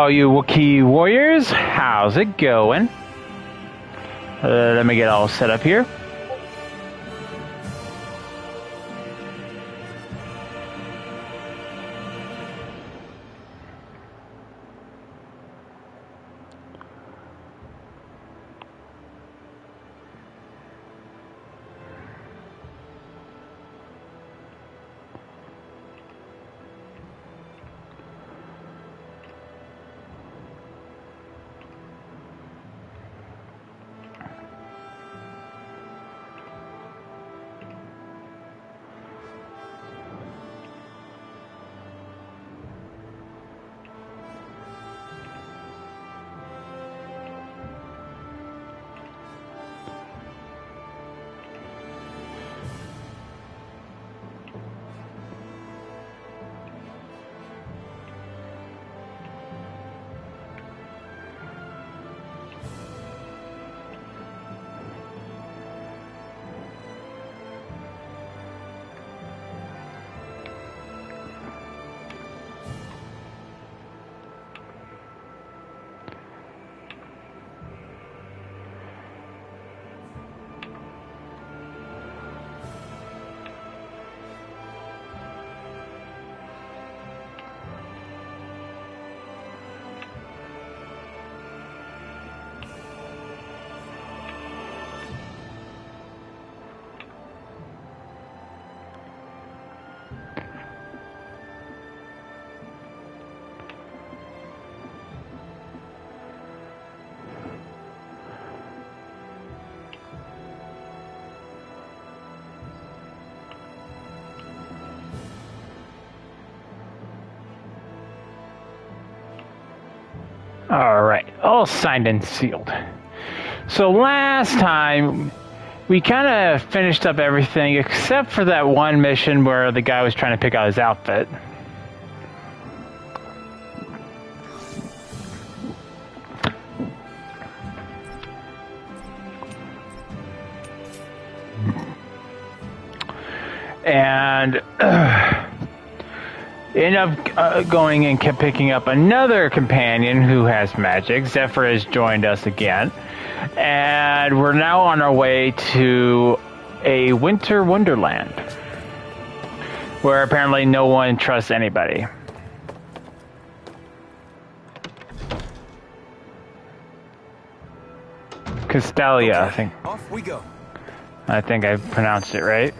all you Wookiee warriors, how's it going? Let me get all set up here. Alright, all signed and sealed. So last time, we kind of finished up everything except for that one mission where the guy was trying to pick out his outfit. And end up going and kept picking up another companion who has magic. Zephyr has joined us again. And we're now on our way to a winter wonderland. Where apparently no one trusts anybody. Castalia, I think. Off we go. I think I pronounced it right.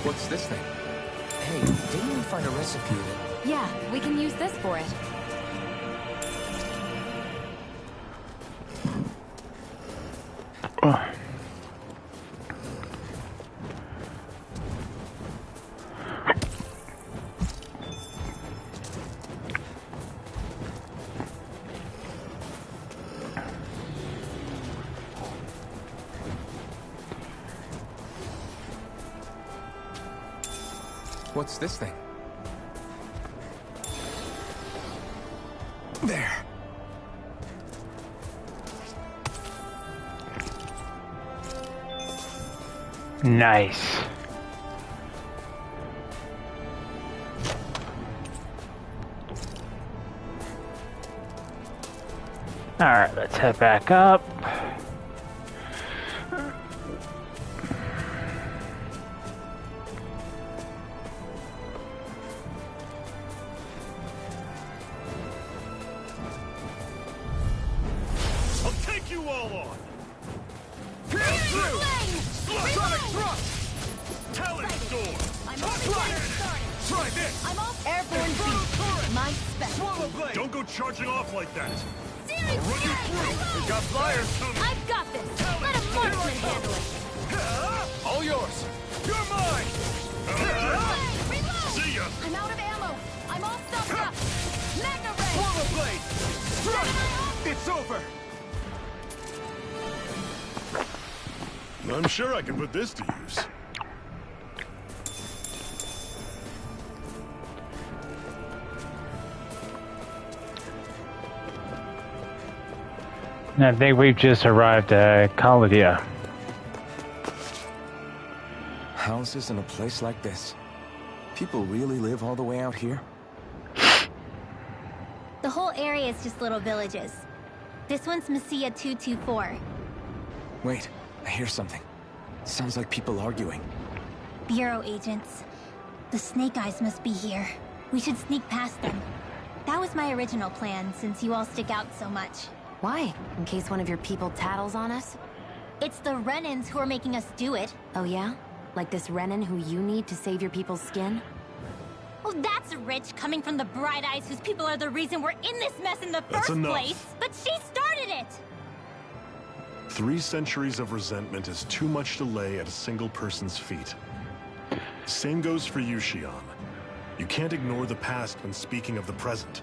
What's this thing? Hey, didn't we find a recipe that... Yeah, we can use this for it. What's this thing? There. Nice. All right, let's head back up. Don't go charging off like that! Seriously! I'll run you through! We got flyers coming! I've got this! Let a marksman handle it! All yours! You're mine! Reload! See ya! I'm out of ammo! I'm all stuffed up! Mega ray! Forward blade! Strike! It's over! I'm sure I can put this to use. I think we've just arrived at Caladia. Houses in a place like this. People really live all the way out here? The whole area is just little villages. This one's Messia 224. Wait, I hear something. Sounds like people arguing. Bureau agents. The Snake Eyes must be here. We should sneak past them. That was my original plan, since you all stick out so much. Why? In case one of your people tattles on us? It's the Renans who are making us do it. Oh yeah? Like this Renan who you need to save your people's skin? Oh, that's rich, coming from the Bright Eyes whose people are the reason we're in this mess in the first place. But she started it! 3 centuries of resentment is too much to lay at a single person's feet. Same goes for you, Xion. You can't ignore the past when speaking of the present.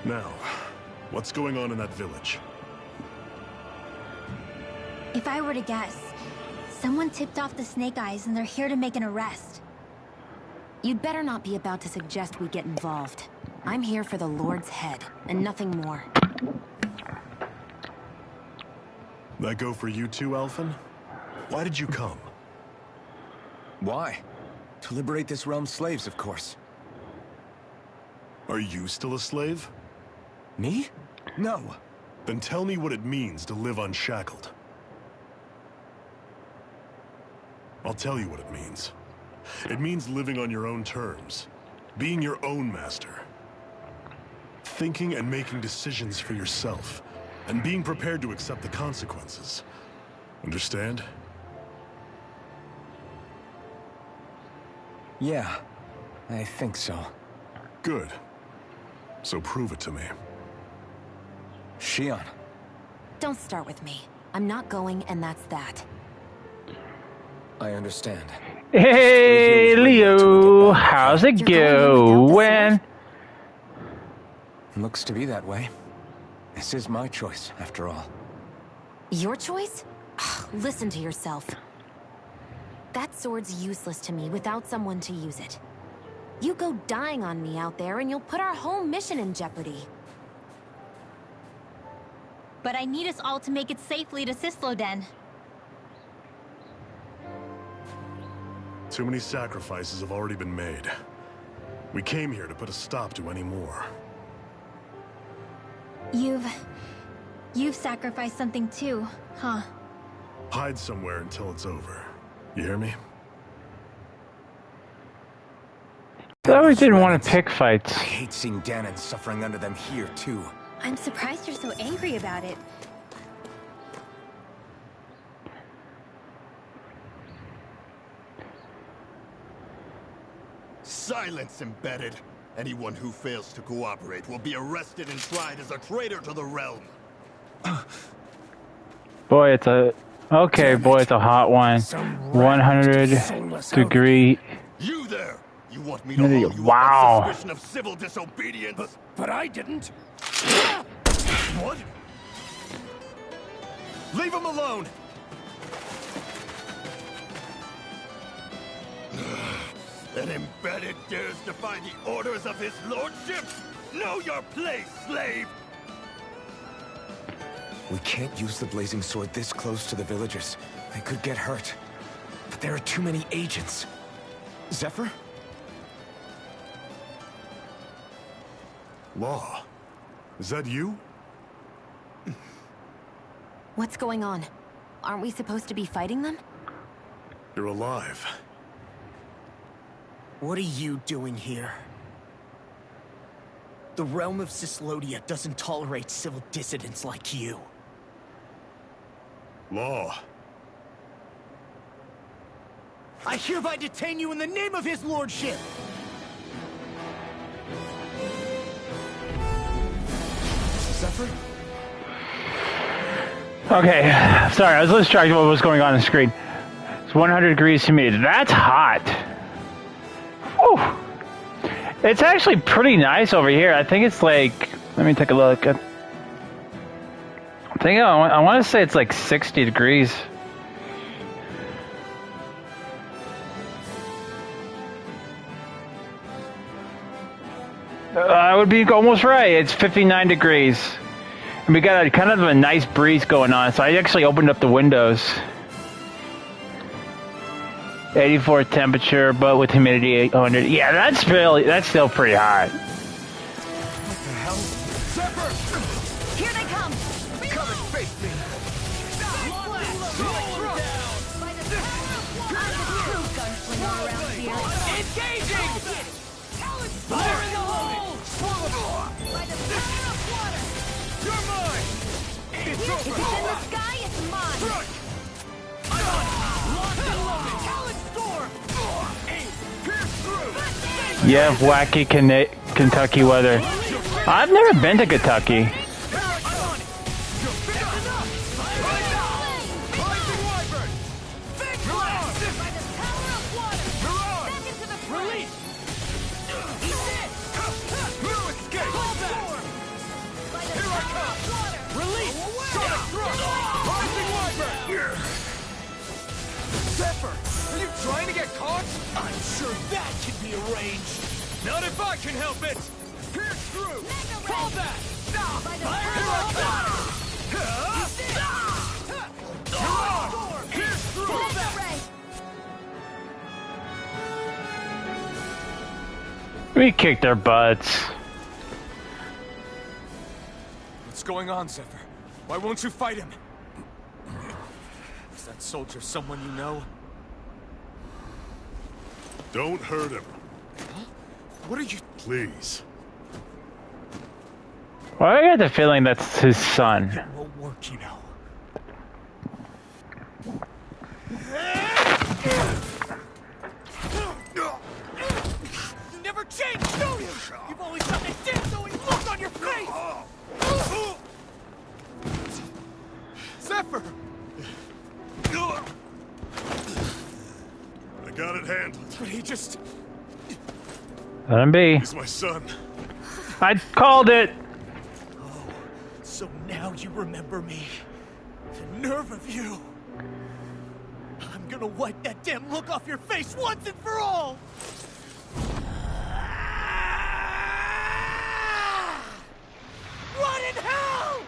Now, what's going on in that village? If I were to guess, someone tipped off the Snake Eyes and they're here to make an arrest. You'd better not be about to suggest we get involved. I'm here for the Lord's head, and nothing more. That go for you too, Elfin? Why did you come? Why? To liberate this realm's slaves, of course. Are you still a slave? Me? No. Then tell me what it means to live unshackled. I'll tell you what it means. It means living on your own terms, being your own master, thinking and making decisions for yourself, and being prepared to accept the consequences. Understand? Yeah, I think so. Good. So prove it to me. Xion. Don't start with me. I'm not going, and that's that. I understand. Hey, Leo, how's it going? Looks to be that way. This is my choice, after all. Your choice? Listen to yourself. That sword's useless to me without someone to use it. You go dying on me out there and you'll put our whole mission in jeopardy. But I need us all to make it safely to Sisloden. Too many sacrifices have already been made. We came here to put a stop to any more. You've sacrificed something too, huh? Hide somewhere until it's over. You hear me? I always didn't want to pick fights. I hate seeing Danon suffering under them here, too. I'm surprised you're so angry about it. Silence, embedded! Anyone who fails to cooperate will be arrested and tried as a traitor to the realm. Boy, it's a... Okay, boy, it's a hot one. 100-degree... You there! You want me to hold you Wow. on suspicion of civil disobedience? But I didn't. What? Leave him alone! An embedded dares defy the orders of his lordship? Know your place, slave! We can't use the blazing sword this close to the villagers. They could get hurt. But there are too many agents. Zephyr? Law, is that you? What's going on? Aren't we supposed to be fighting them? You're alive. What are you doing here? The realm of Sislodia doesn't tolerate civil dissidents like you. Law. I hereby detain you in the name of his lordship! Zephyr? Okay, sorry, I was distracted by what was going on the screen. It's 100 degrees humidity. That's hot. Whew. It's actually pretty nice over here. I think it's like... Let me take a look. I think I want to say it's like 60 degrees. would be almost right. It's 59 degrees. And we got a kind of a nice breeze going on, so I actually opened up the windows. 84 temperature, but with humidity 800. Yeah, that's still pretty hot. What the hell? Zephyr! Here they come! Come and face me! Engaging! Fire in the hole! By the power of water! You're mine! It's If it's in the sky, it's mine! Locked and loaded! Talent storm! Pierce through! You have wacky Kentucky weather. I've never been to Kentucky. Zephyr, are you trying to get caught? I'm sure that can be arranged. Not if I can help it. Pierce through. Call that. Pierce through. Call that. We kicked their butts. What's going on, Zephyr? Why won't you fight him? Is that soldier someone you know? Don't hurt him, Huh? What are you... please. Well, I got the feeling that's his son. It won't work, you know. You never change, don't you? You've always got that damn-knowing look on your face! Zephyr! I got it handled. But he just... Let him be. He's my son. I called it. Oh, so now you remember me. The nerve of you. I'm gonna wipe that damn look off your face once and for all! Run in hell!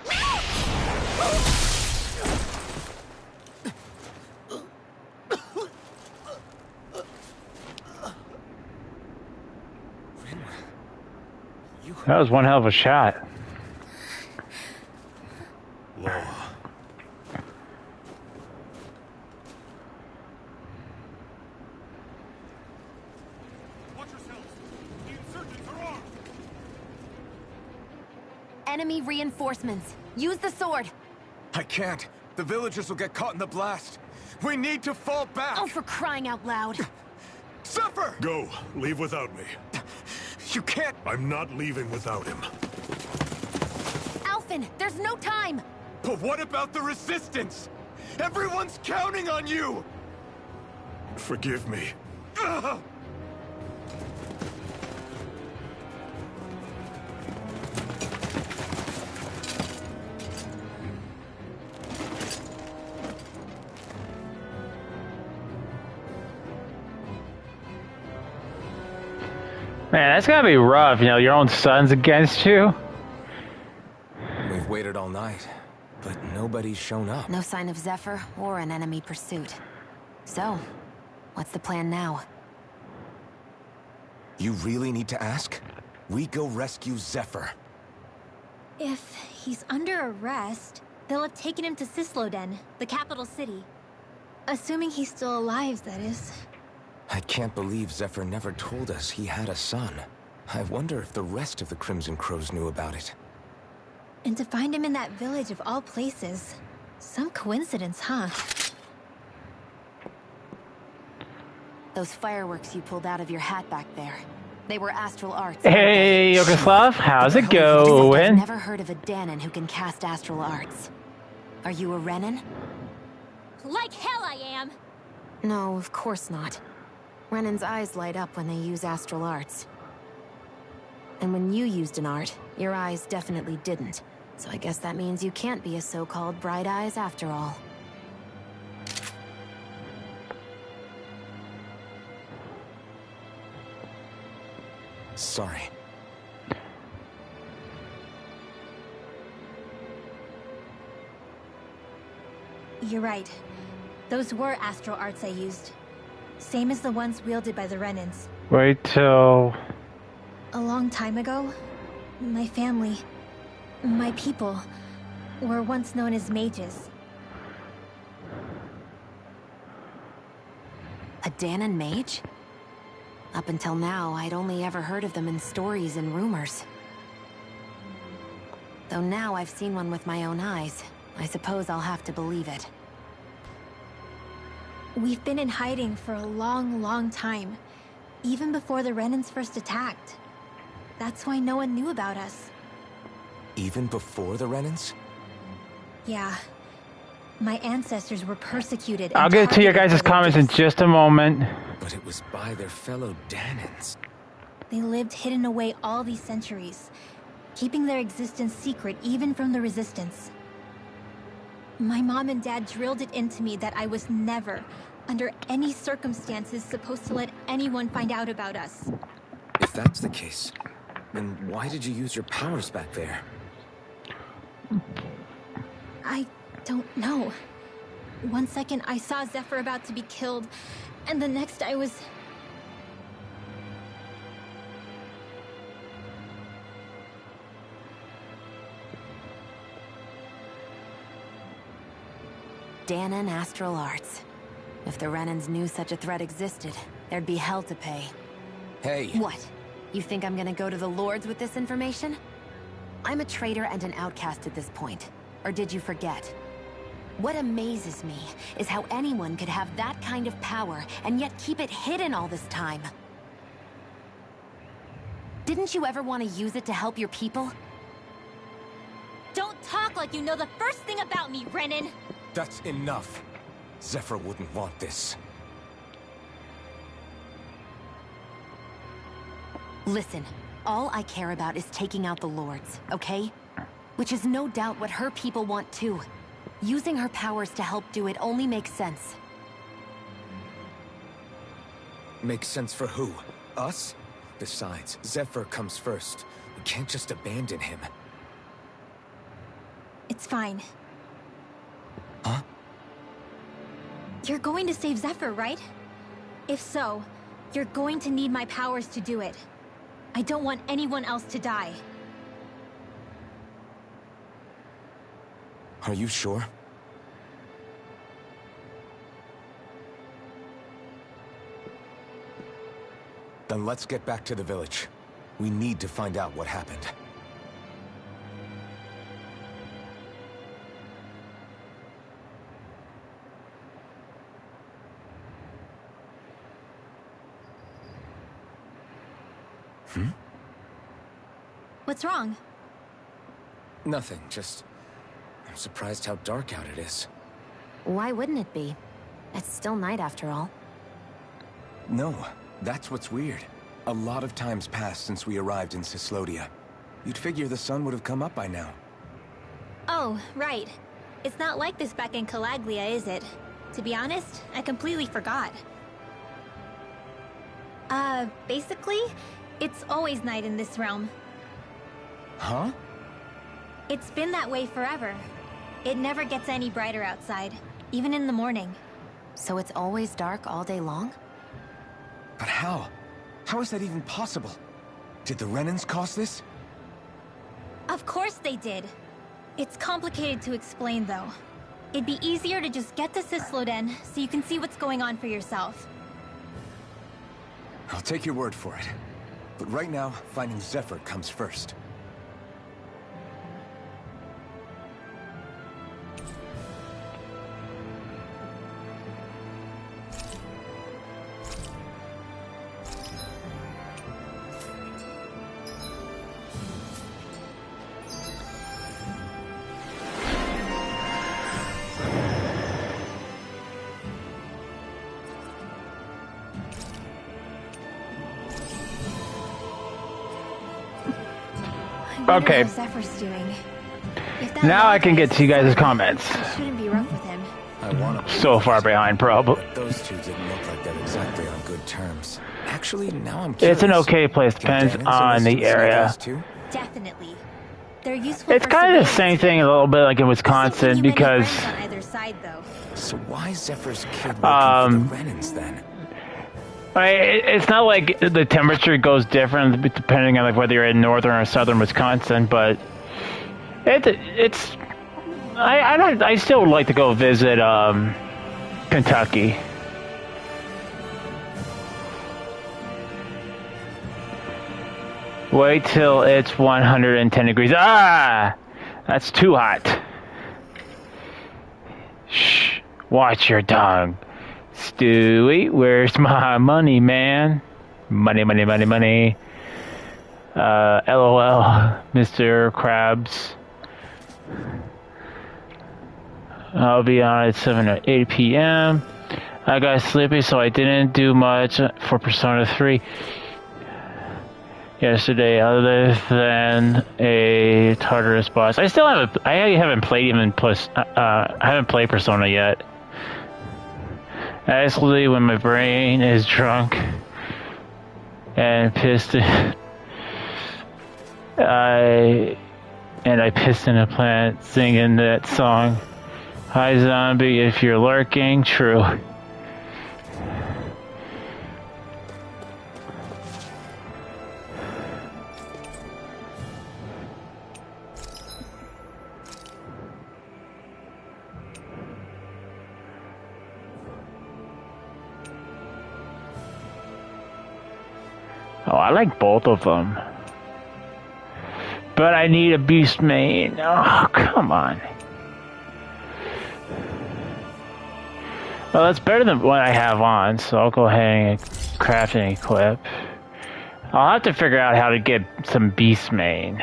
That was one hell of a shot. Law. Watch yourselves! The insurgents are armed! Enemy reinforcements. Use the sword. I can't. The villagers will get caught in the blast. We need to fall back! Oh, for crying out loud. Zephyr! Go. Leave without me. You can't... I'm not leaving without him. Alphen, there's no time. But what about the resistance? Everyone's counting on you! Forgive me. Ugh! Man, that's gotta be rough. You know, your own son's against you. We've waited all night, but nobody's shown up. No sign of Zephyr or an enemy pursuit. So, what's the plan now? You really need to ask? We go rescue Zephyr. If he's under arrest, they'll have taken him to Cisloden, the capital city. Assuming he's still alive, that is. I can't believe Zephyr never told us he had a son. I wonder if the rest of the Crimson Crows knew about it. And to find him in that village of all places. Some coincidence, huh? Those fireworks you pulled out of your hat back there. They were astral arts. Hey, Yogoslav, how's it I've going? never heard of a Danon who can cast astral arts. Are you a Renan? Like hell I am! No, of course not. Renan's eyes light up when they use astral arts. And when you used an art, your eyes definitely didn't. So I guess that means you can't be a so-called bright eyes after all. Sorry. You're right. Those were astral arts I used. Same as the ones wielded by the Renans. Wait till... A long time ago, my family, my people, were once known as mages. A Danon mage? Up until now, I'd only ever heard of them in stories and rumors. Though now I've seen one with my own eyes, I suppose I'll have to believe it. We've been in hiding for a long, long time. Even before the Renans first attacked. That's why no one knew about us. Even before the Renans? Yeah. My ancestors were persecuted. I'll get to your guys' comments in just a moment. But it was by their fellow Danons. They lived hidden away all these centuries, keeping their existence secret even from the Resistance. My mom and dad drilled it into me that I was never, under any circumstances, supposed to let anyone find out about us. If that's the case, then why did you use your powers back there? I don't know. One second I saw Zephyr about to be killed, and the next I was... Danon astral arts. If the Renans knew such a threat existed, there'd be hell to pay. Hey! What? You think I'm gonna go to the Lords with this information? I'm a traitor and an outcast at this point. Or did you forget? What amazes me is how anyone could have that kind of power and yet keep it hidden all this time. Didn't you ever want to use it to help your people? Don't talk like you know the first thing about me, Renan! That's enough. Zephyr wouldn't want this. Listen, all I care about is taking out the Lords, okay? Which is no doubt what her people want too. Using her powers to help do it only makes sense. Makes sense for who? Us? Besides, Zephyr comes first. We can't just abandon him. It's fine. Huh? You're going to save Zephyr, right? If so, you're going to need my powers to do it. I don't want anyone else to die. Are you sure? Then let's get back to the village. We need to find out what happened. What's wrong? Nothing, just... I'm surprised how dark out it is. Why wouldn't it be? It's still night after all. No, that's what's weird. A lot of time's passed since we arrived in Cyslodia. You'd figure the sun would have come up by now. Oh, right. It's not like this back in Calaglia, is it? To be honest, I completely forgot. Basically, it's always night in this realm. Huh? It's been that way forever. It never gets any brighter outside, even in the morning. So it's always dark all day long? But how? How is that even possible? Did the Renans cause this? Of course they did. It's complicated to explain, though. It'd be easier to just get to Cysloden, so you can see what's going on for yourself. I'll take your word for it. But right now, finding Zephyr comes first. Okay. Zephyr's doing. Now I can get to you guys' comments. Shouldn't be rough with him. I want to So far behind, probably. But those two didn't look like they're exactly on good terms. Actually, now I'm curious. It's an okay place, depends on the area. Definitely. They're useful. It's kind of the same thing a little bit like in Wisconsin because side, though. So why is Zephyr's kid working for the Renans then? It's not like the temperature goes different depending on like whether you're in northern or southern Wisconsin, but I still would like to go visit Kentucky. Wait till it's 110 degrees. Ah! That's too hot. Shh. Watch your tongue. Stewie, where's my money, man? Money, money, money, money. LOL, Mr. Krabs. I'll be on at 7 or 8 p.m. I got sleepy, so I didn't do much for Persona 3 yesterday, other than a Tartarus boss. I haven't played even I haven't played Persona yet. Actually, when my brain is drunk and pissed, I pissed in a plant singing that song. Hi zombie, if you're lurking, true. Oh, I like both of them. But I need a beast main. Oh, come on. Well, that's better than what I have on, so I'll go ahead and craft and equip. I'll have to figure out how to get some beast main.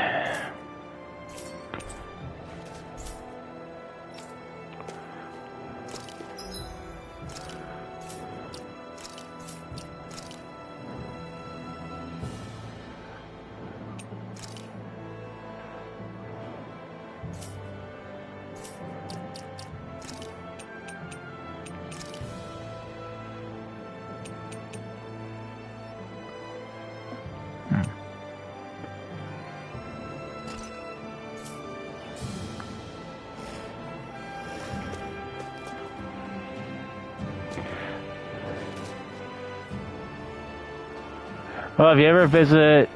Well, if you ever visit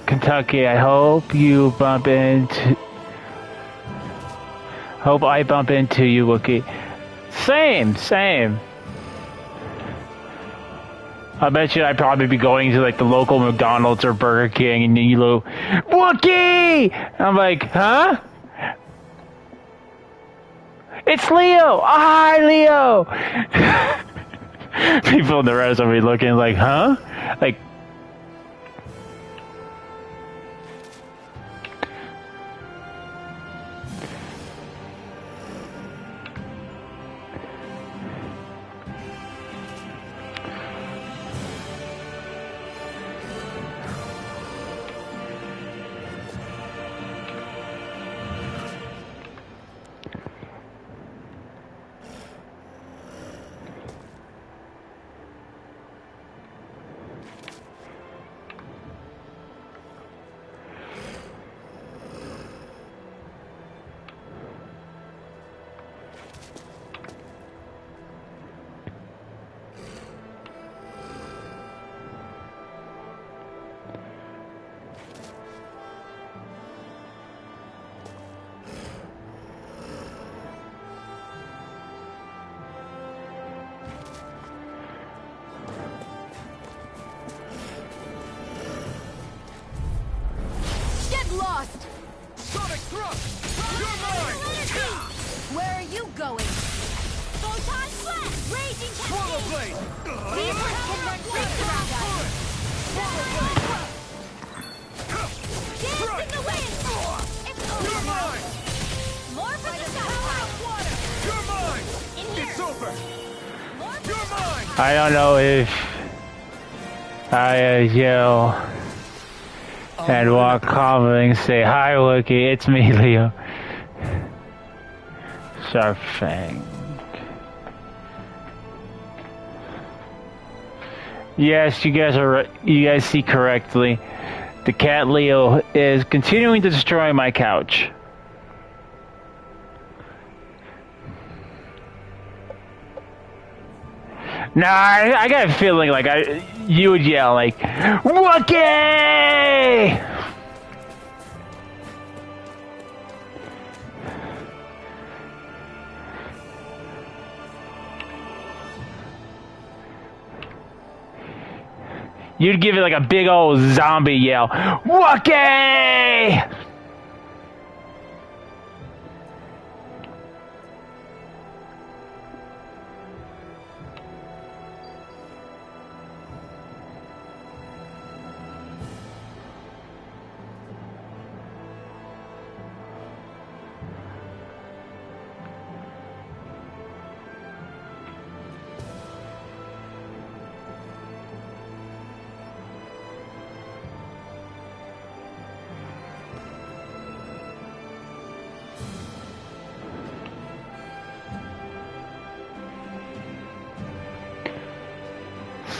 Kentucky, I hope I bump into you, Wookiee. Same. I bet you I'd probably be going to like the local McDonald's or Burger King, and you go, Wookiee! I'm like, huh? It's Leo! Oh, hi, Leo! People in the rest will be looking like, huh? Like, Lost! Sonic thrust! You're mine! Where are you going? Photon blast! Raging Swallow cascade! blade! These ones can run rings around us! Swallow blade! Dance in the wind! It's over! You're mine! More for the Water! You're mine! In here! It's over! More for You're mine! I don't know if I yell and walk calmly and say, hi, Wookiee, it's me, Leo. Sharp Fang. Yes, you guys see correctly. The cat Leo is continuing to destroy my couch. Nah, I got a feeling like you would yell like, Wookiee! You'd give it like a big old zombie yell, Wookiee!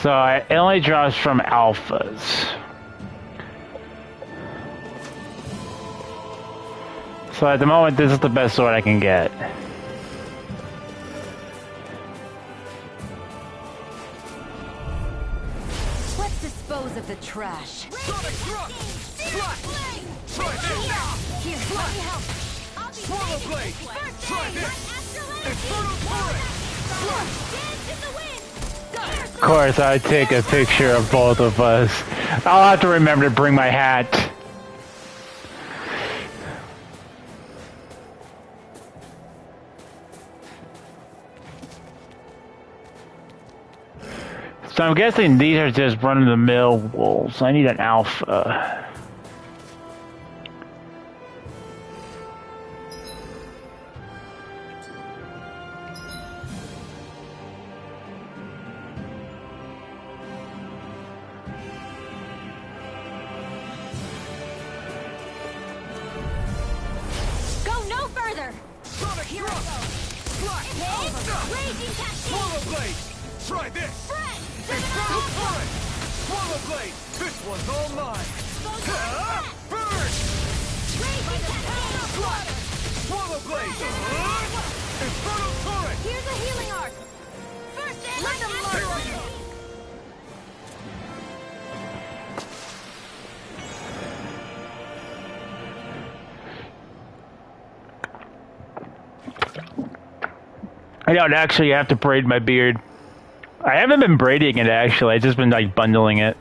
So it only drops from alphas. So at the moment, this is the best sword I can get. Let's dispose of the trash. Sonic Thrust! Slash! Try this! Here, let me help. Swallow Blade! Try this! Infernal Torrent! Slash! Of course, I'd take a picture of both of us. I'll have to remember to bring my hat. So I'm guessing these are just run-of-the-mill wolves. I need an alpha. Sonic Thrust! Slash! Swallow Blade! Try this! Infernal Torrent! Swallow Blade! This one's all mine! Burn! Slash! Swallow Blade! Infernal Torrent! Here's a healing arc. First aid, let them learn. I don't actually have to braid my beard. I haven't been braiding it actually, I've just been like bundling it.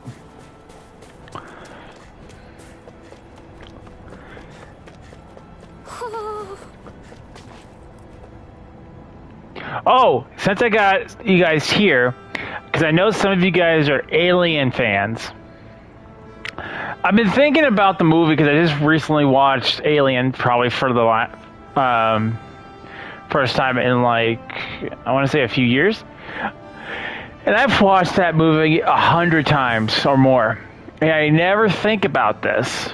Oh, since I got you guys here, because I know some of you guys are Alien fans, I've been thinking about the movie because I just recently watched Alien, probably for the first time in like, I want to say a few years. And I've watched that movie 100 times or more. And I never think about this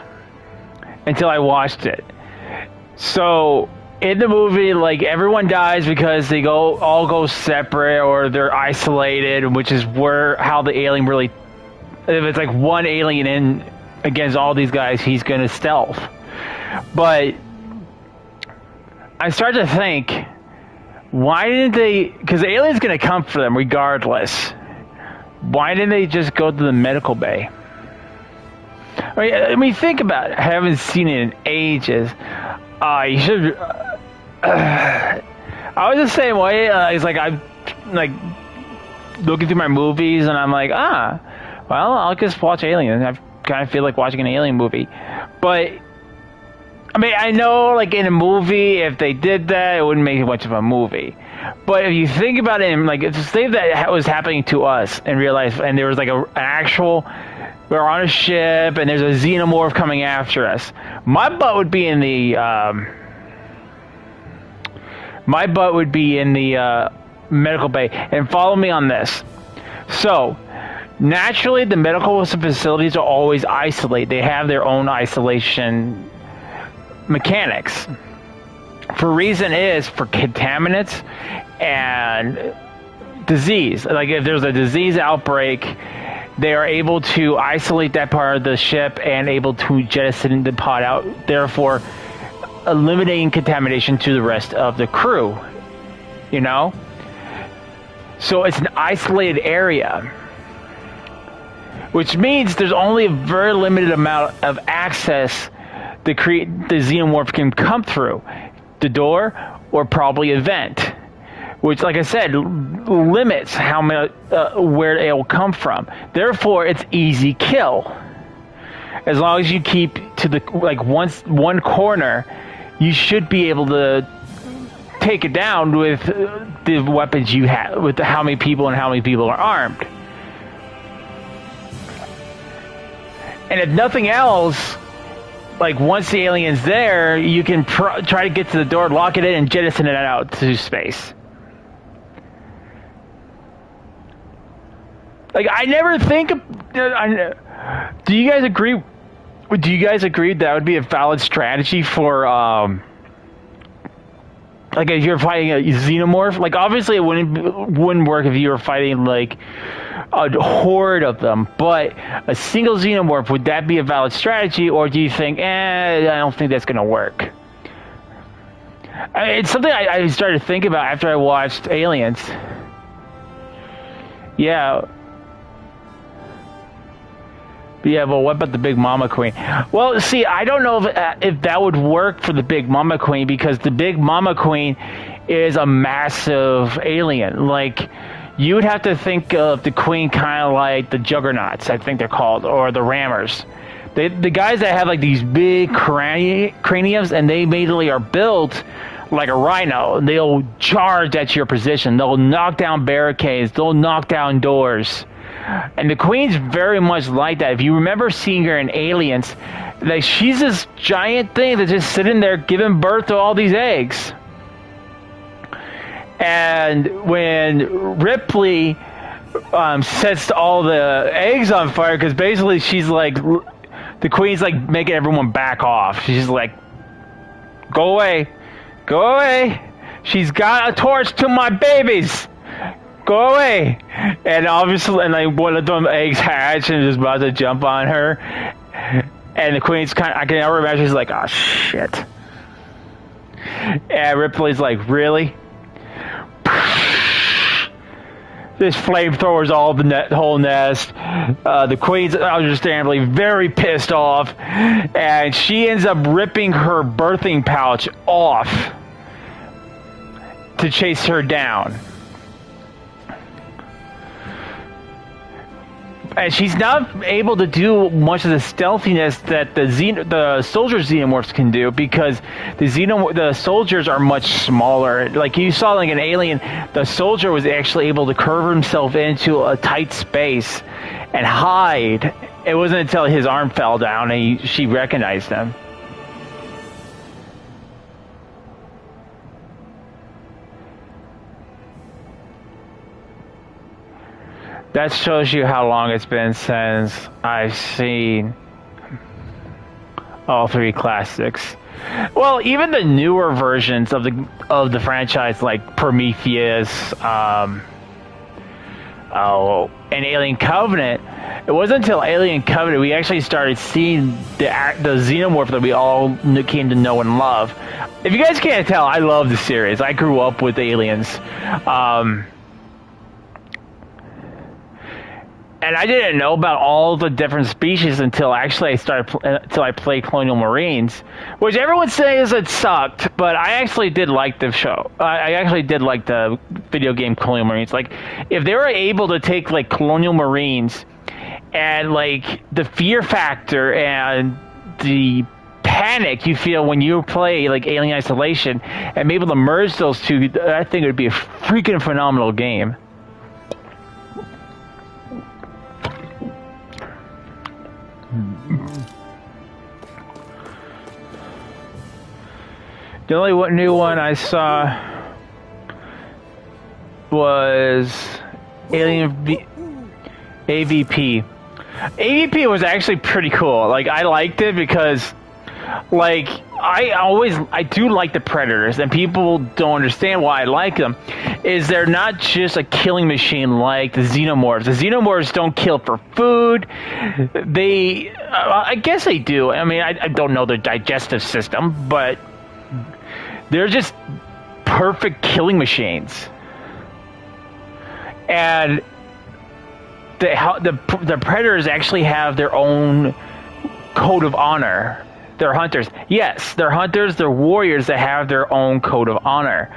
until I watched it. So in the movie, like, everyone dies because they all go separate or they're isolated, which is how the alien really, if it's like one alien in against all these guys, he's gonna stealth. But I started to think, why didn't they, because the alien's gonna come for them regardless, why didn't they just go to the medical bay? I mean, think about it. I haven't seen it in ages. You should. I was the same way. It's like I'm like looking through my movies, and I'm like, well, I'll just watch Alien. I kind of feel like watching an Alien movie, but I mean, I know, like, in a movie, if they did that, it wouldn't make much of a movie. But if you think about it, like, say that was happening to us in real life, and there was like an actual, we're on a ship, and there's a xenomorph coming after us. My butt would be in the medical bay. And follow me on this. So, naturally, the medical facilities are always isolated. They have their own isolation mechanics. For reason is for contaminants and disease. Like, if there's a disease outbreak, they are able to isolate that part of the ship and able to jettison the pod out, therefore eliminating contamination to the rest of the crew. You know? So it's an isolated area, which means there's only a very limited amount of access the xenomorph can come through. The door or probably a vent, which, like I said, limits how many, where it will come from. Therefore, it's easy kill. As long as you keep to the one corner, you should be able to take it down with the weapons you have, with how many people are armed. And if nothing else, like once the alien's there, you can try to get to the door, lock it in, and jettison it out to space. Like, I never think of... do you guys agree? Do you guys agree that would be a valid strategy for, like, if you're fighting a xenomorph? Like, obviously it wouldn't work if you were fighting, like, a horde of them, but a single xenomorph, would that be a valid strategy, or do you think, I don't think that's going to work? It's something I started to think about after I watched Aliens. Yeah. Yeah, but what about the Big Mama Queen? Well, see, I don't know if that would work for the Big Mama Queen, because the Big Mama Queen is a massive alien. Like, you would have to think of the Queen kind of like the Juggernauts, I think they're called, or the Rammers. The guys that have like these big craniums, and they immediately are built like a rhino. They'll charge at your position. They'll knock down barricades. They'll knock down doors. And the Queen's very much like that. If you remember seeing her in Aliens, like, she's this giant thing that's just sitting there giving birth to all these eggs. And when Ripley sets all the eggs on fire, because basically she's like, the Queen's like making everyone back off. She's like, go away, go away. She's got a torch to my babies. Go away. And obviously, and like one of them eggs hatch and is about to jump on her. And the Queen's I can never imagine, she's like, oh shit. And Ripley's like, really? This flamethrowers all the whole nest. The Queen's understandably very pissed off, and she ends up ripping her birthing pouch off to chase her down. And she's not able to do much of the stealthiness that the soldier xenomorphs can do, because the soldiers are much smaller. Like you saw, like an Alien, the soldier was actually able to curve himself into a tight space and hide. It wasn't until his arm fell down and she recognized him. That shows you how long it's been since I've seen all three classics. Well, even the newer versions of the franchise, like Prometheus, and Alien Covenant. It wasn't until Alien Covenant we actually started seeing the xenomorph that we all came to know and love. If you guys can't tell, I love the series. I grew up with Aliens. And I didn't know about all the different species until actually I played Colonial Marines, which everyone says it sucked, but I actually did like the show. I actually did like the video game Colonial Marines. Like, if they were able to take like Colonial Marines and like the fear factor and the panic you feel when you play like Alien Isolation and be able to merge those two, I think it would be a freaking phenomenal game. The only new one I saw was Alien AVP. AVP was actually pretty cool. Like, I liked it because, like, I do like the Predators, and people don't understand why I like them. Is they're not just a killing machine like the Xenomorphs. The Xenomorphs don't kill for food. They, I guess they do. I mean, I don't know their digestive system, but they're just perfect killing machines. And the predators actually have their own code of honor. They're hunters. Yes, they're hunters. They're warriors that have their own code of honor,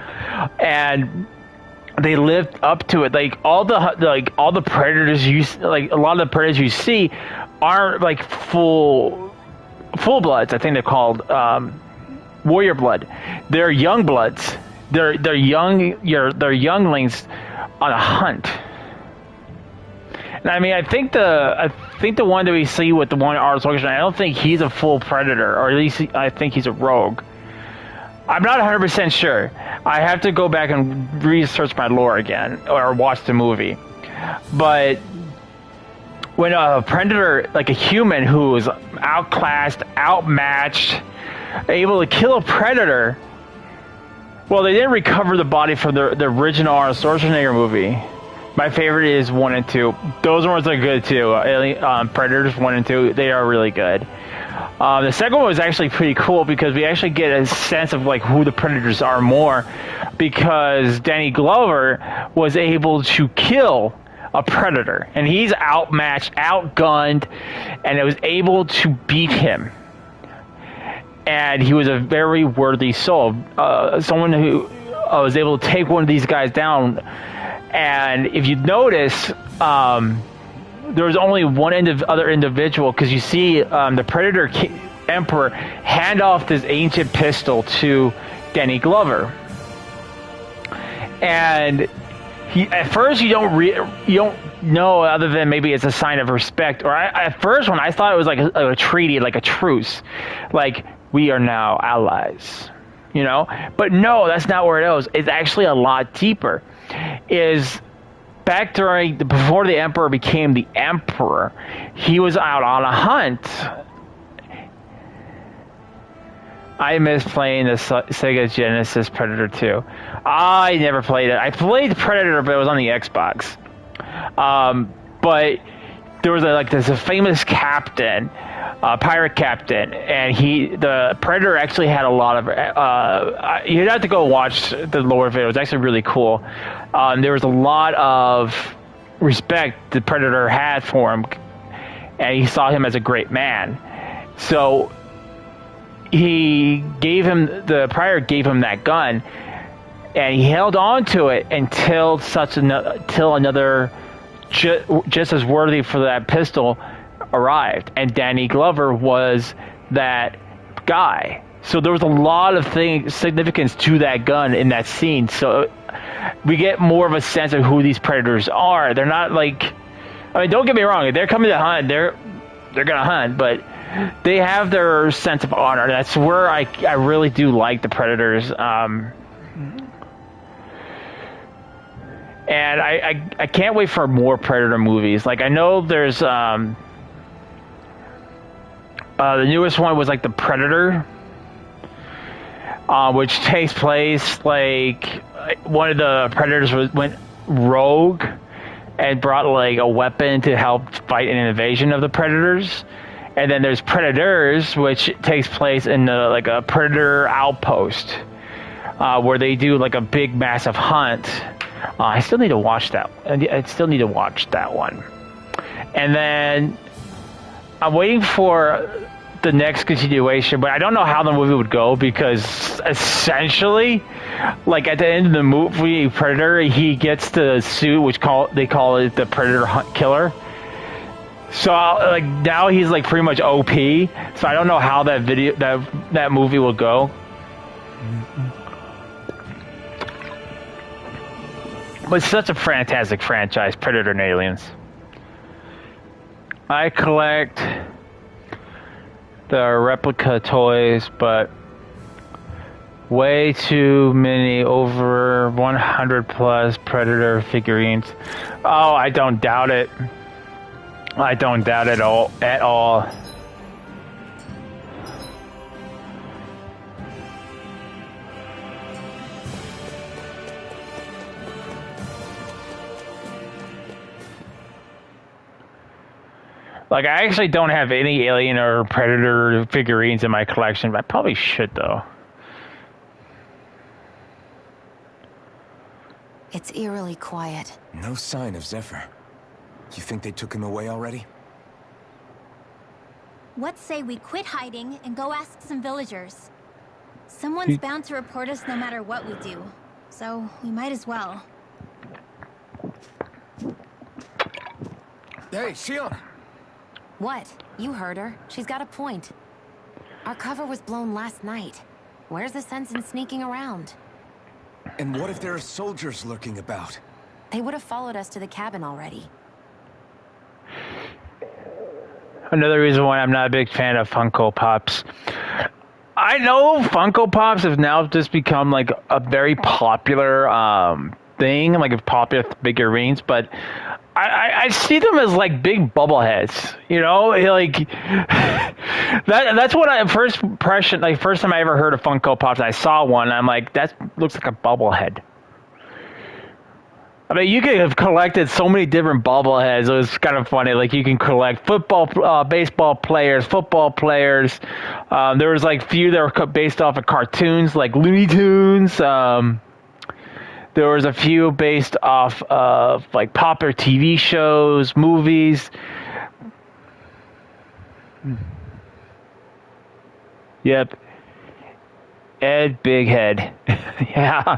and they live up to it. Like all the predators a lot of the predators you see aren't like full bloods. I think they're called warrior blood. They're young bloods. They're younglings on a hunt. And I mean, I think the one that we see with the one Arnold Schwarzenegger, I don't think he's a full predator, or at least I think he's a rogue. I'm not 100% sure. I have to go back and research my lore again, or watch the movie. But when a predator, like a human who is outclassed, outmatched, able to kill a predator, well, they didn't recover the body from the original Arnold Schwarzenegger movie. My favorite is 1 and 2. Those ones are good too. Predators 1 and 2, they are really good. The second one was actually pretty cool because we actually get a sense of like who the predators are more, because Danny Glover was able to kill a predator, and he's outmatched, outgunned, and it was able to beat him. And he was a very worthy soul, someone who was able to take one of these guys down. And if you notice, there was only one other individual, because you see the Predator Emperor hand off this ancient pistol to Danny Glover, and at first you don't know, other than maybe it's a sign of respect. Or at first when I thought it was like a treaty, like a truce, like we are now allies, you know. But no, that's not where it goes. It's actually a lot deeper. Is back before the Emperor became the Emperor, he was out on a hunt. I miss playing the Sega Genesis Predator 2. I never played it. I played Predator, but it was on the Xbox. But there was a famous captain, pirate captain, and the Predator actually had a lot of. You'd have to go watch the lore video. It was actually really cool. There was a lot of respect the Predator had for him, and he saw him as a great man. So the pirate gave him that gun, and he held on to it until another just as worthy for that pistol arrived, and Danny Glover was that guy. So there was a lot of significance to that gun in that scene. So we get more of a sense of who these predators are. They're not like, I mean, don't get me wrong, if they're coming to hunt, they're gonna hunt, but they have their sense of honor. That's where I really do like the predators. And I can't wait for more Predator movies. Like, I know there's the newest one was like the Predator, which takes place like one of the Predators went rogue and brought like a weapon to help fight an invasion of the Predators. And then there's Predators, which takes place in like a Predator outpost, where they do like a big massive hunt. I still need to watch that. One. And then I'm waiting for the next continuation, but I don't know how the movie would go, because essentially, like at the end of the movie, Predator, he gets the suit, which they call it the Predator Hunt Killer. So like now he's like pretty much OP. So I don't know how that movie will go. But it's such a fantastic franchise, Predator and Aliens. I collect the replica toys, but way too many, over 100 plus Predator figurines. Oh, I don't doubt it. I don't doubt it at all. Like, I actually don't have any Alien or Predator figurines in my collection, but I probably should, though. It's eerily quiet. No sign of Zephyr. You think they took him away already? What say we quit hiding and go ask some villagers? Someone's bound to report us no matter what we do, so we might as well. Hey, Shion! What? You heard her. She's got a point. Our cover was blown last night. Where's the sense in sneaking around? And what if there are soldiers lurking about? They would have followed us to the cabin already. Another reason why I'm not a big fan of Funko Pops. I know Funko Pops have now just become like a very popular thing, like a popular figurines, but I see them as like big bubbleheads, you know, like that's what I first impression, like first time I ever heard of Funko Pops, I saw one, I'm like, that looks like a bubblehead. I mean, you could have collected so many different bobbleheads. It was kind of funny. Like, you can collect football, baseball players, football players. There was, like, few that were based off of cartoons, like Looney Tunes. There was a few based off of, like, popular TV shows, movies. Yep. Ed Big Head. Yeah.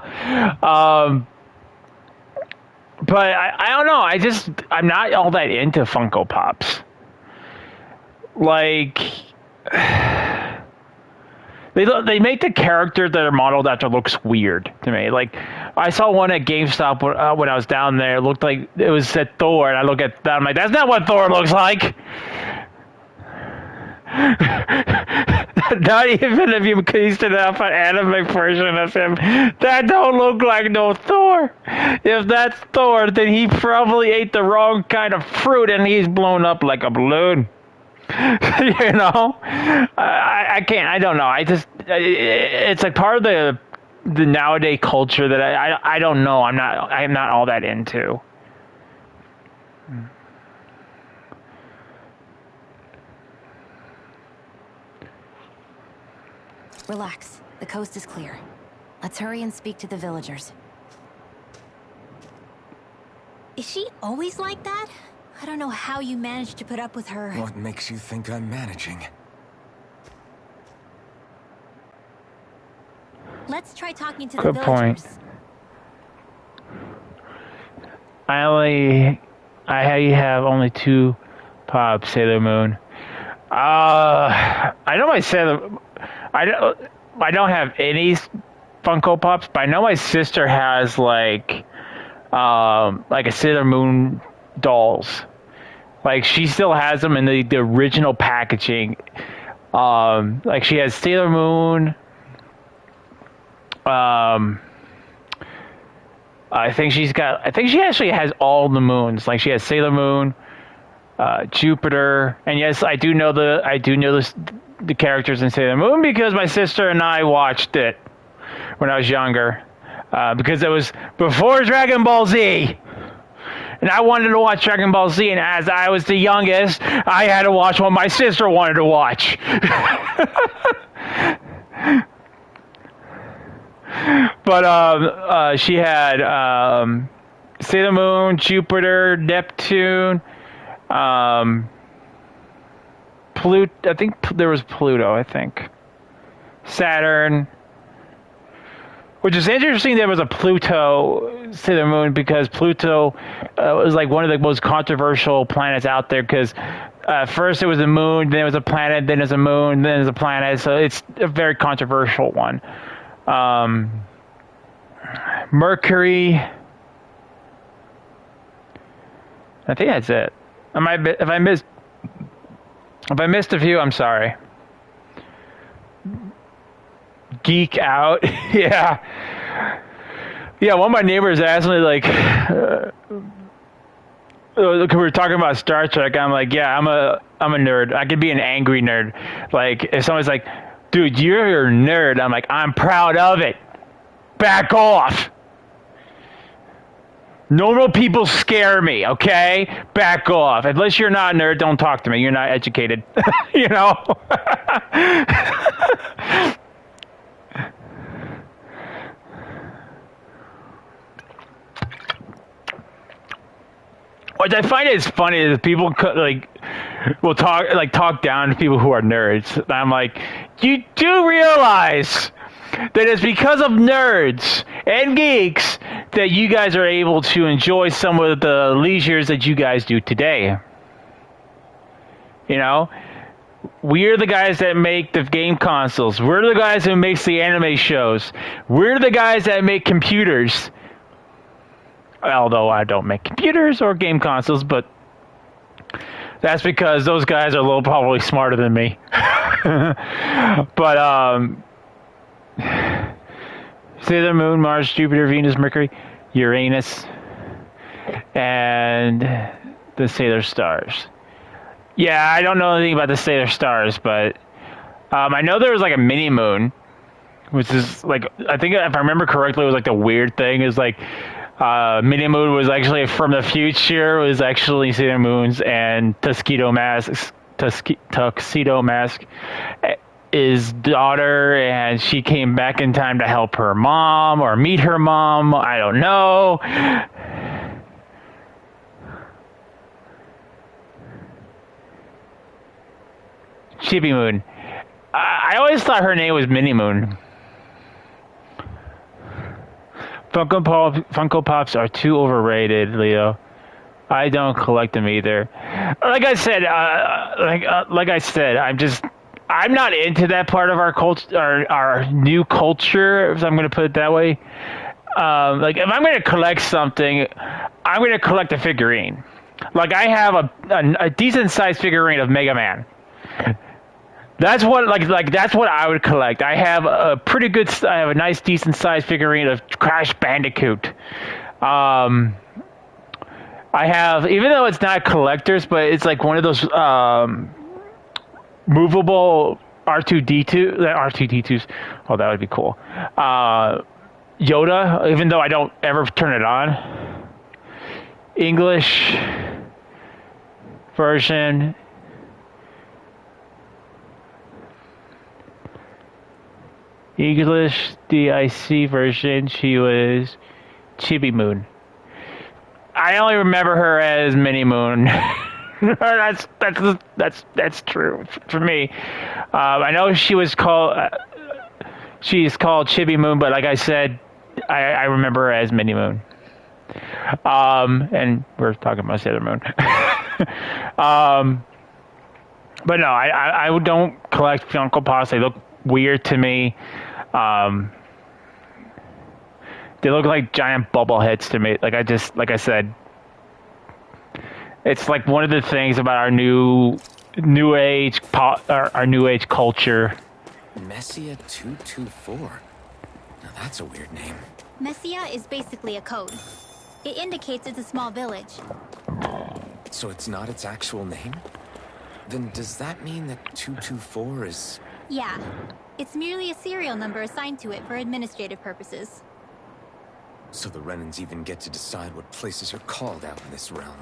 But I don't know. I'm not all that into Funko Pops. Like, they make the characters that are modeled after looks weird to me. Like, I saw one at GameStop when I was down there. It looked like it was said Thor, and I look at that. I'm like, that's not what Thor looks like. Not even if you pasted it up an anime version of him. That don't look like no Thor. If that's Thor, then he probably ate the wrong kind of fruit and he's blown up like a balloon. You know? I can't. I don't know. It's like part of the nowadays culture that I don't know. I'm not all that into. Relax. The coast is clear. Let's hurry and speak to the villagers. Is she always like that? I don't know how you managed to put up with her. What makes you think I'm managing? Let's try talking to the Good villagers. point. I have only 2 pops, Sailor Moon. I know my Sailor... I don't have any Funko Pops, but I know my sister has like a Sailor Moon dolls. Like, she still has them in the original packaging. Like, she has Sailor Moon. I think she actually has all the moons. Like, she has Sailor Moon, Jupiter, and yes, I do know the characters in Sailor Moon because my sister and I watched it when I was younger. Because it was before Dragon Ball Z. And I wanted to watch Dragon Ball Z, and as I was the youngest, I had to watch what my sister wanted to watch. But she had Sailor Moon, Jupiter, Neptune, Pluto. I think there was Pluto. I think Saturn. Which is interesting. There was a Pluto Sailor Moon because Pluto was like one of the most controversial planets out there. Because first it was a moon, then it was a planet, then it's a moon, then it's a planet. So it's a very controversial one. Mercury. I think that's it. If I missed a few, I'm sorry. Geek out. Yeah. One of my neighbors asked me, like, we were talking about Star Trek. I'm like, yeah, I'm a nerd. I could be an angry nerd. Like, if someone's like, dude, you're a nerd, I'm like, I'm proud of it. Back off. Normal people scare me, okay? Back off. Unless you're not a nerd, don't talk to me. You're not educated. You know? What I find is funny is people will talk down to people who are nerds. And I'm like, you do realize that it's because of nerds and geeks that you guys are able to enjoy some of the leisures that you guys do today. You know, we're the guys that make the game consoles. We're the guys that makes the anime shows. We're the guys that make computers. Although I don't make computers or game consoles, but that's because those guys are a little probably smarter than me. But Sailor Moon, Mars, Jupiter, Venus, Mercury, Uranus, and the Sailor Stars. Yeah, I don't know anything about the Sailor Stars, but I know there was like a mini moon, which is like, I think if I remember correctly, it was like the weird thing is like mini moon was actually from the future. It was actually Sailor Moon's and Tuxedo Mask his daughter, and she came back in time to help her mom or meet her mom. I don't know. Chibi Moon. I always thought her name was Mini Moon. Funko Pops are too overrated, Leo. I don't collect them either. Like I said, I'm not into that part of our culture, our new culture, if I'm going to put it that way. Like, if I'm going to collect something, I'm going to collect a figurine. Like, I have a decent sized figurine of Mega Man. That's what that's what I would collect. I have a nice decent sized figurine of Crash Bandicoot. I have, even though it's not collectors, but it's like one of those movable R2D2s. Oh, that would be cool. Yoda, even though I don't ever turn it on. English version. English DIC version, she was Chibi Moon. I only remember her as Mini Moon. that's true for me. I know she's called Chibi Moon, but like I said, I remember her as Mini Moon. And we're talking about Sailor Moon. But no, I don't collect Funko Pops. They look weird to me. They look like giant bobbleheads to me. Like I said, it's like one of the things about our new age our new age culture. Messia 224. Now that's a weird name. Messia is basically a code. It indicates it's a small village. So it's not its actual name? Then does that mean that 224 is... Yeah. It's merely a serial number assigned to it for administrative purposes. So the Renans even get to decide what places are called out in this realm.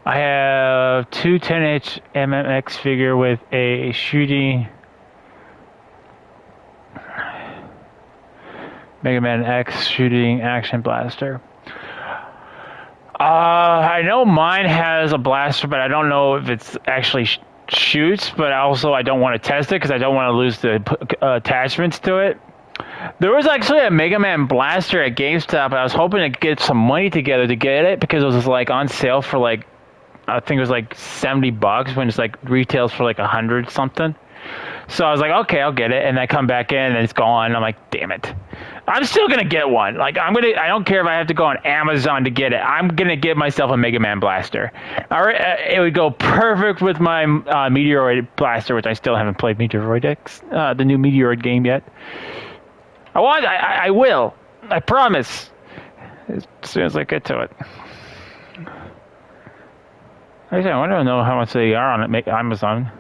I have two 10-inch MMX figure with a shooting Mega Man X shooting action blaster. I know mine has a blaster, but I don't know if it's actually shoots, but also I don't want to test it because I don't want to lose the attachments to it. There was actually a Mega Man blaster at GameStop. I was hoping to get some money together to get it because it was like on sale for like, I think it was like $70 when it's like retails for like 100 something. So I was like, okay, I'll get it. And I come back in and it's gone. I'm like, damn it. I'm still going to get one. Like, I don't care if I have to go on Amazon to get it. I'm going to get myself a Mega Man blaster. All right, it would go perfect with my Meteoroid blaster, which I still haven't played Meteoroid X, the new Meteoroid game yet. I will. I promise. As soon as I get to it. Actually, I don't know how much they are on Amazon.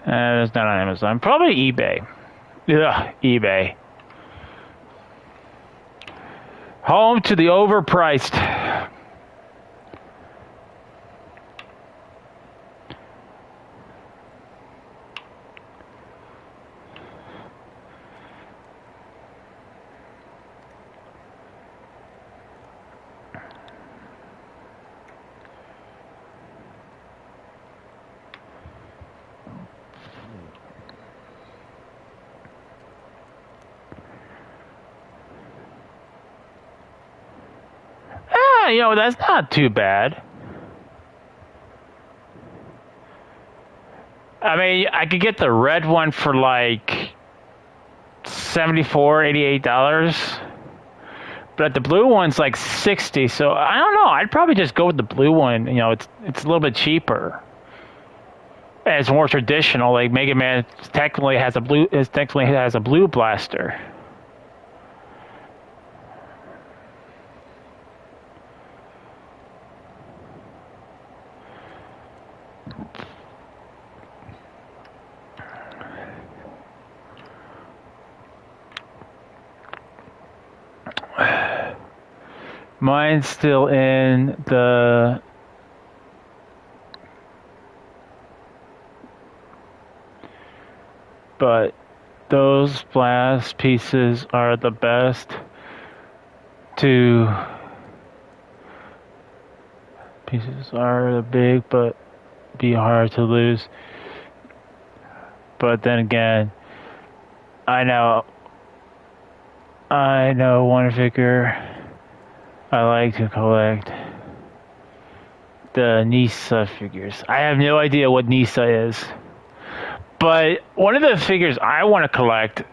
It's not on Amazon. Probably eBay. Ugh, eBay. Home to the overpriced. You know, that's not too bad. I mean, I could get the red one for like $74, $88. But the blue one's like 60, so I don't know. I'd probably just go with the blue one. You know, it's a little bit cheaper. And it's more traditional. Like Mega Man technically has a blue blaster. Mine's still in the but those blast pieces are the best pieces are big but be hard to lose. But then again, I know one figure I like to collect the Nisa figures. I have no idea what Nisa is. But one of the figures I want to collect,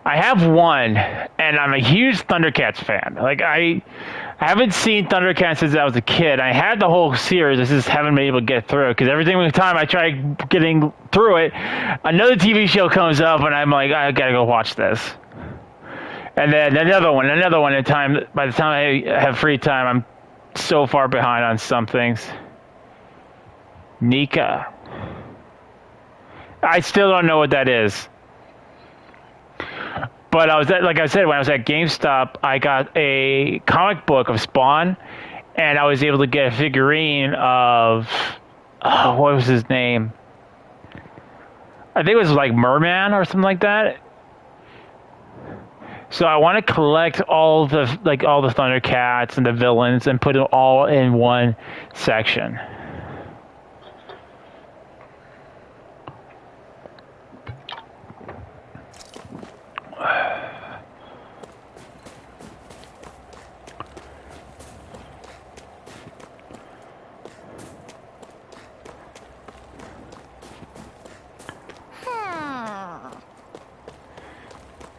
I have one, and I'm a huge Thundercats fan. Like, I haven't seen Thundercats since I was a kid. I had the whole series, I just haven't been able to get through it, because every time I try getting through it, another TV show comes up, and I'm like, I gotta go watch this. And then another one. By the time I have free time, I'm so far behind on some things. Nika. I still don't know what that is. But like I said, when I was at GameStop, I got a comic book of Spawn, and I was able to get a figurine of, what was his name? I think it was like Merman or something like that. So I want to collect all the Thundercats and the villains and put them all in one section.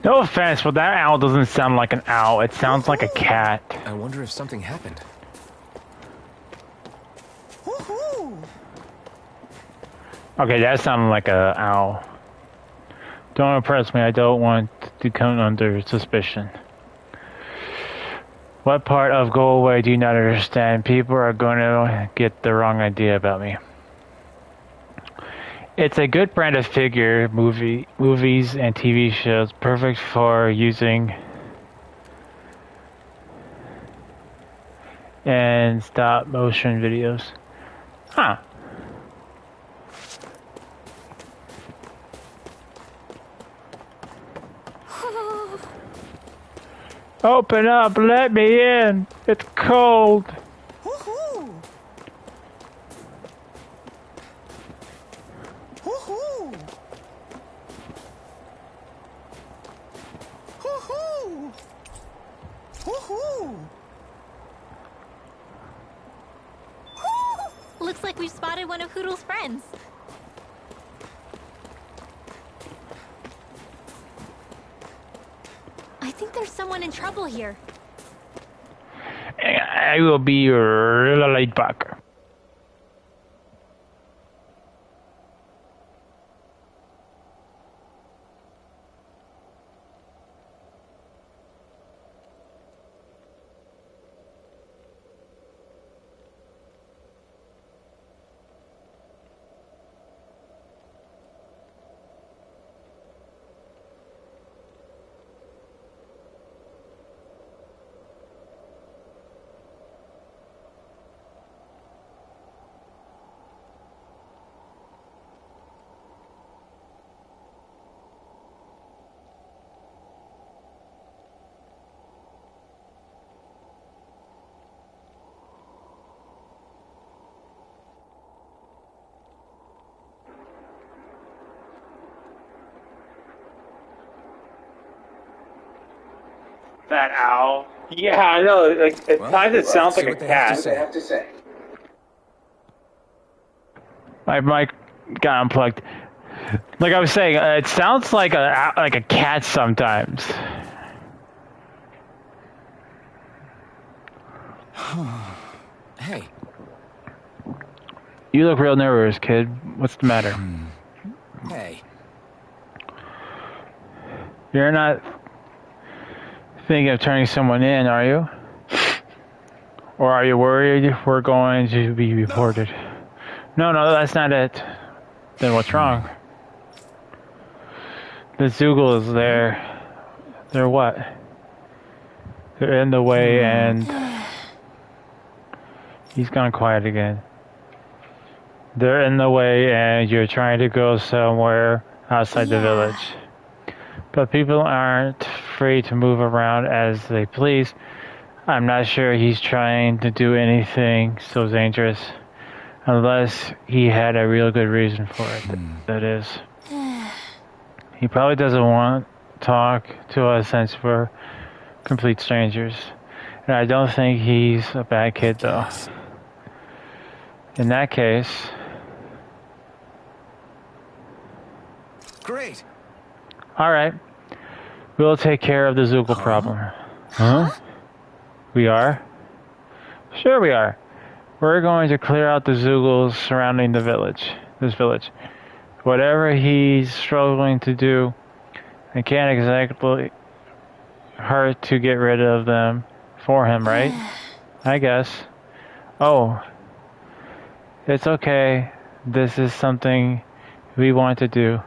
No offense, but that owl doesn't sound like an owl. It sounds like a cat. I wonder if something happened. Okay, that sounded like an owl. Don't impress me. I don't want to come under suspicion. What part of go away do you not understand? People are going to get the wrong idea about me. It's a good brand of figure, movies and TV shows, perfect for using and stop motion videos. Huh. Open up, let me in. It's cold. Looks like we've spotted one of Hoodle's friends. I think there's someone in trouble here. I will be your light back. That owl. Yeah, I know. Like, at times it sounds like a cat. Have to say. My mic got unplugged. Like I was saying, it sounds like a cat sometimes. Hey. You look real nervous, kid. What's the matter? Hey. You're not thinking of turning someone in, are you? Or are you worried we're going to be reported? No, that's not it. Then what's wrong? The Zoogle is there. They're what? They're in the way, and he's gone quiet again. They're in the way, and you're trying to go somewhere outside the village. But people aren't free to move around as they please. I'm not sure he's trying to do anything so dangerous. Unless he had a real good reason for it, that is. He probably doesn't want to talk to us since we're complete strangers. And I don't think he's a bad kid, though. In that case... Great. Alright. We'll take care of the Zoogle problem. Huh? We are? Sure we are. We're going to clear out the Zoogles surrounding the village. This village. Whatever he's struggling to do, it can't exactly hurt to get rid of them for him, right? I guess. Oh. It's okay. This is something we want to do.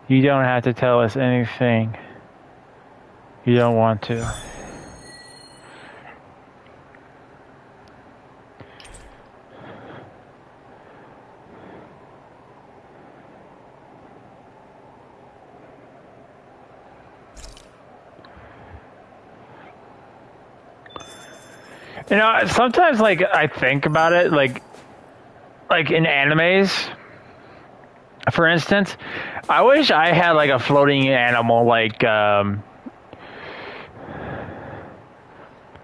You don't have to tell us anything you don't want to. You know, sometimes, like, I think about it, like in animes, for instance, I wish I had, like, a floating animal, like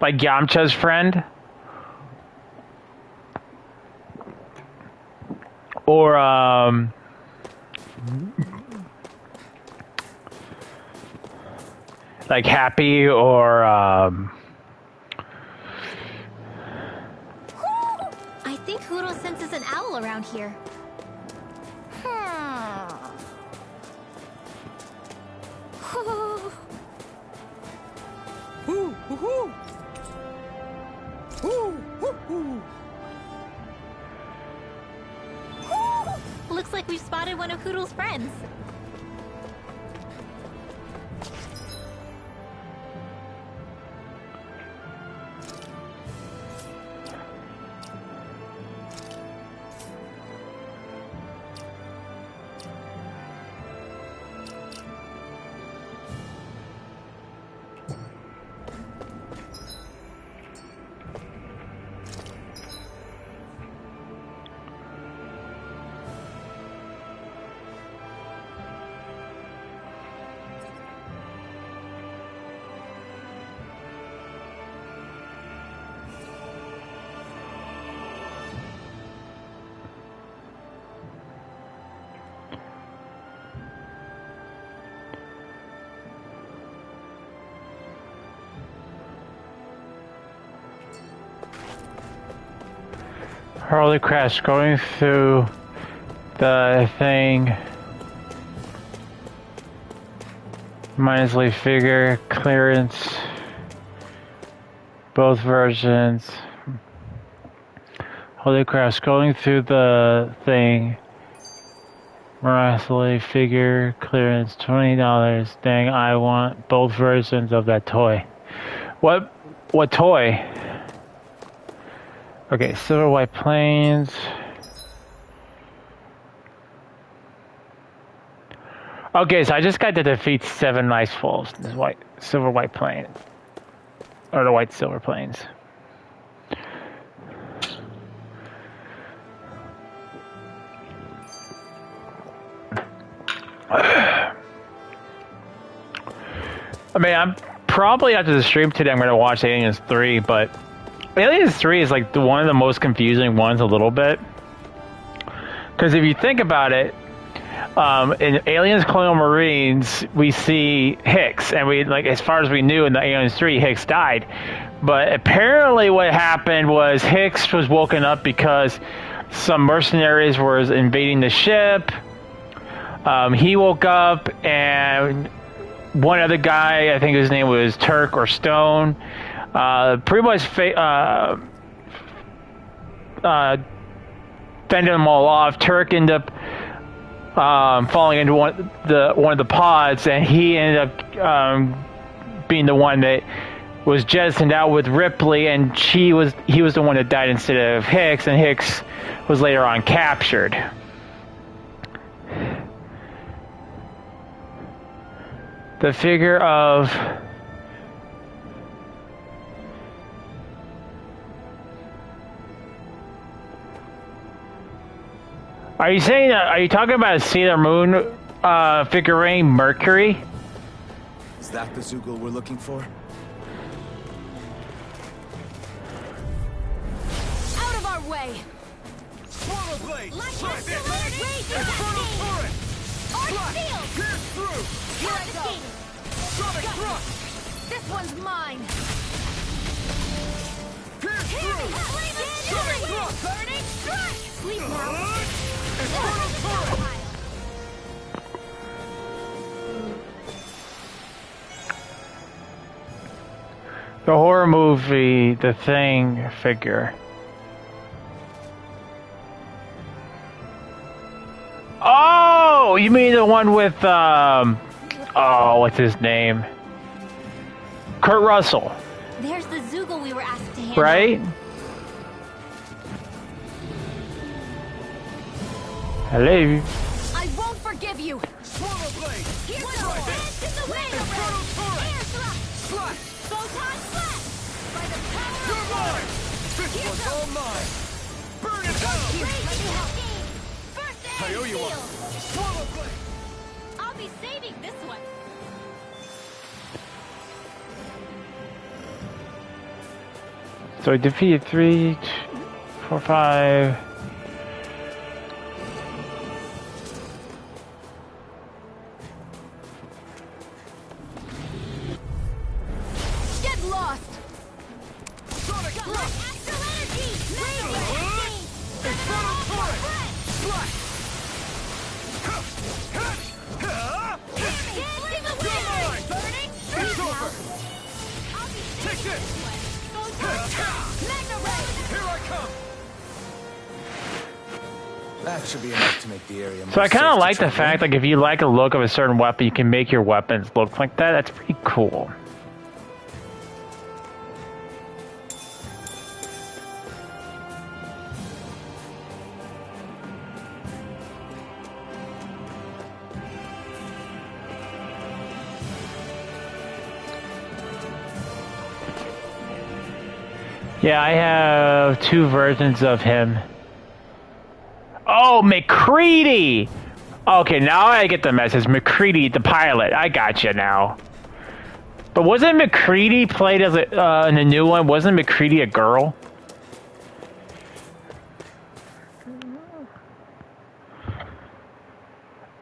Yamcha's friend. Or, like, Happy, or, I think Huro senses an owl around here. Looks like we've spotted one of Huro's friends. Holy crash, going through the thing. Mindlessly figure clearance. Both versions. Holy crap, scrolling through the thing. Miraculously figure clearance $20. Dang, I want both versions of that toy. What toy? Okay, Silver White Plains. Okay, so I just got to defeat 7 Nice Falls. This Silver White Plains. Or the White Silver Plains. I mean, I'm probably after the stream today, I'm going to watch Aliens 3, but Aliens 3 is like one of the most confusing ones a little bit. Because if you think about it, in Aliens Colonial Marines, we see Hicks, and we, like, as far as we knew in the Aliens 3, Hicks died. But apparently what happened was Hicks was woken up because some mercenaries were invading the ship. He woke up, and one other guy, I think his name was Turk or Stone, pretty much fended them all off. Turk ended up falling into one of the pods, and he ended up being the one that was jettisoned out with Ripley, and he was the one that died instead of Hicks, and Hicks was later on captured. The figure of Are you talking about a Sailor Moon figurine, Mercury? Is that the Zoogle we're looking for? Out of our way! Portal blade! Like Slide the it! Raise your Infernal team! turret! Arch Slide! field! Pierce through! Here I go! Sonic thrust! This one's mine! Pierce through! Sonic thrust! Burning strike! Sleep now! Infernal turret! The horror movie, The Thing figure. Oh, you mean the one with oh, what's his name? Kurt Russell. There's the Zoogle we were asked to handle. Right? Hello. I won't forgive you! Portal blade! Here's the Slide dance in the wind! Infernal turret! Air thrust! Slash! Photon flash! By the power You're of mine! This Here's one's the- all mine! Burn it down! Let me help. First aid I owe you shield. one! Portal blade! I'll be saving this one. So I defeated 3, 4, 5. Get lost! Sonic Like thrust! astral energy! Raise your team! Infernal turret! Slash! Dancing the You're mine! wind! Burning It's street over! now. I'll be Take saving this! this one. Photon Magna ray! Here I come! That should be enough to make the area more So I kind of safe to like the travel fact, in. like, if you like a look of a certain weapon, you can make your weapons look like that. That's pretty cool. Yeah, I have 2 versions of him. Oh, McCready! Okay, now I get the message. McCready, the pilot. I got you now. But wasn't McCready played as a, in the new one? Wasn't McCready a girl?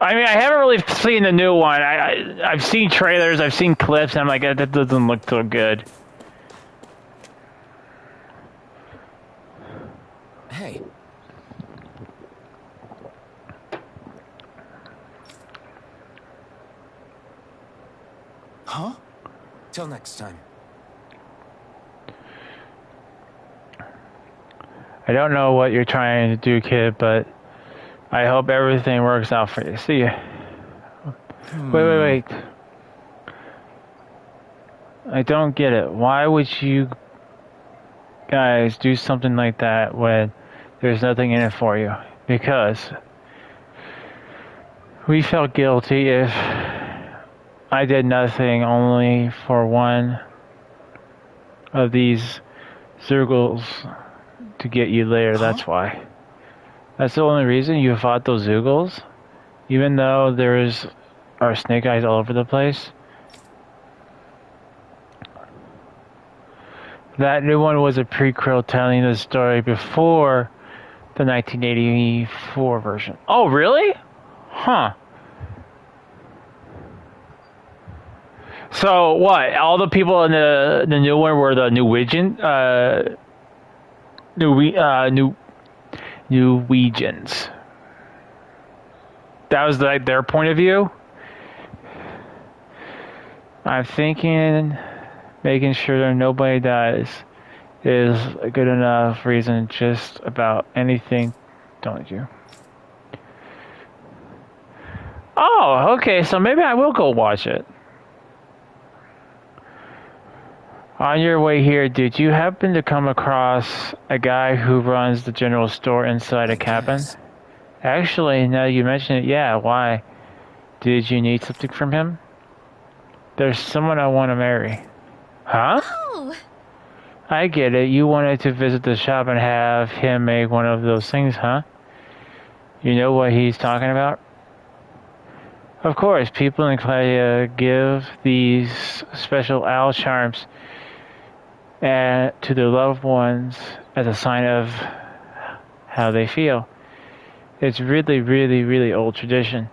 I mean, I haven't really seen the new one. I've seen trailers, I've seen clips, and I'm like, that doesn't look so good. Hey. Huh? Till next time. I don't know what you're trying to do, kid, but I hope everything works out for you. See ya. Wait. I don't get it. Why would you guys do something like that when there's nothing in it for you? Because we felt guilty if I did nothing only for one of these Zoogles to get you later. That's why. That's the only reason you fought those Zoogles? Even though there's our snake eyes all over the place? That new one was a prequel telling the story before the 1984 version. Oh, really? Huh. So what? All the people in the new one were the Norwegians. That was like their point of view. I'm thinking making sure that nobody dies is a good enough reason just about anything, don't you? Oh, okay, so maybe I will go watch it. On your way here, did you happen to come across a guy who runs the general store inside a cabin? Actually, now you mention it, yeah, why? Did you need something from him? There's someone I want to marry. Huh? Oh! I get it. You wanted to visit the shop and have him make one of those things, huh? You know what he's talking about? Of course, people in Claudia give these special owl charms to their loved ones as a sign of how they feel. It's really, really, really old tradition.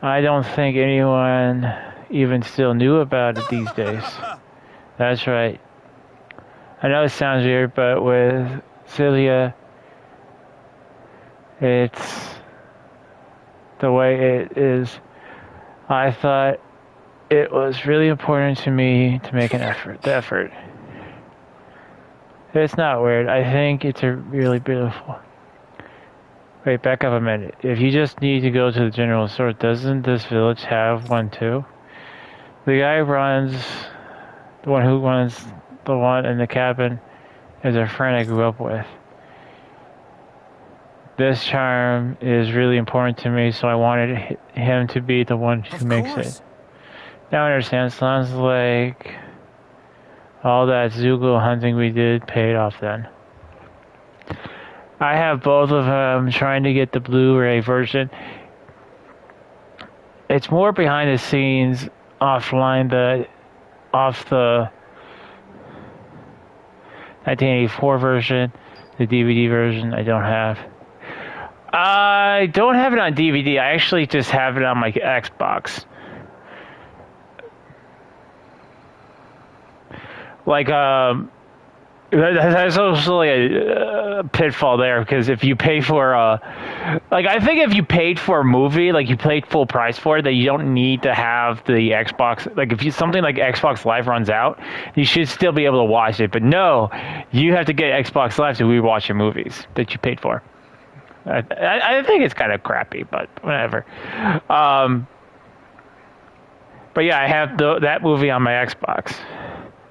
I don't think anyone even still knew about it these days. That's right. I know it sounds weird, but with Celia, it's the way it is. I thought it was really important to me to make an effort. The effort. It's not weird. I think it's a really beautiful. Wait, back up a minute. If you just need to go to the general store, doesn't this village have one too? The guy the one who runs the one in the cabin is a friend I grew up with. This charm is really important to me, so I wanted him to be the one who makes it. Now I understand. Sounds like all that Zoogle hunting we did paid off then. I have both of them trying to get the Blu-ray version. It's more behind the scenes off the 1984 version. The DVD version I don't have. I don't have it on DVD. I actually just have it on my Xbox. Like, there's also a pitfall there, because if you pay for I think if you paid for a movie, like you paid full price for it, that you don't need to have the Xbox. Like if something like Xbox Live runs out, you should still be able to watch it. But no, you have to get Xbox Live to rewatch your movies that you paid for. I think it's kind of crappy, but whatever. But yeah, I have that movie on my Xbox.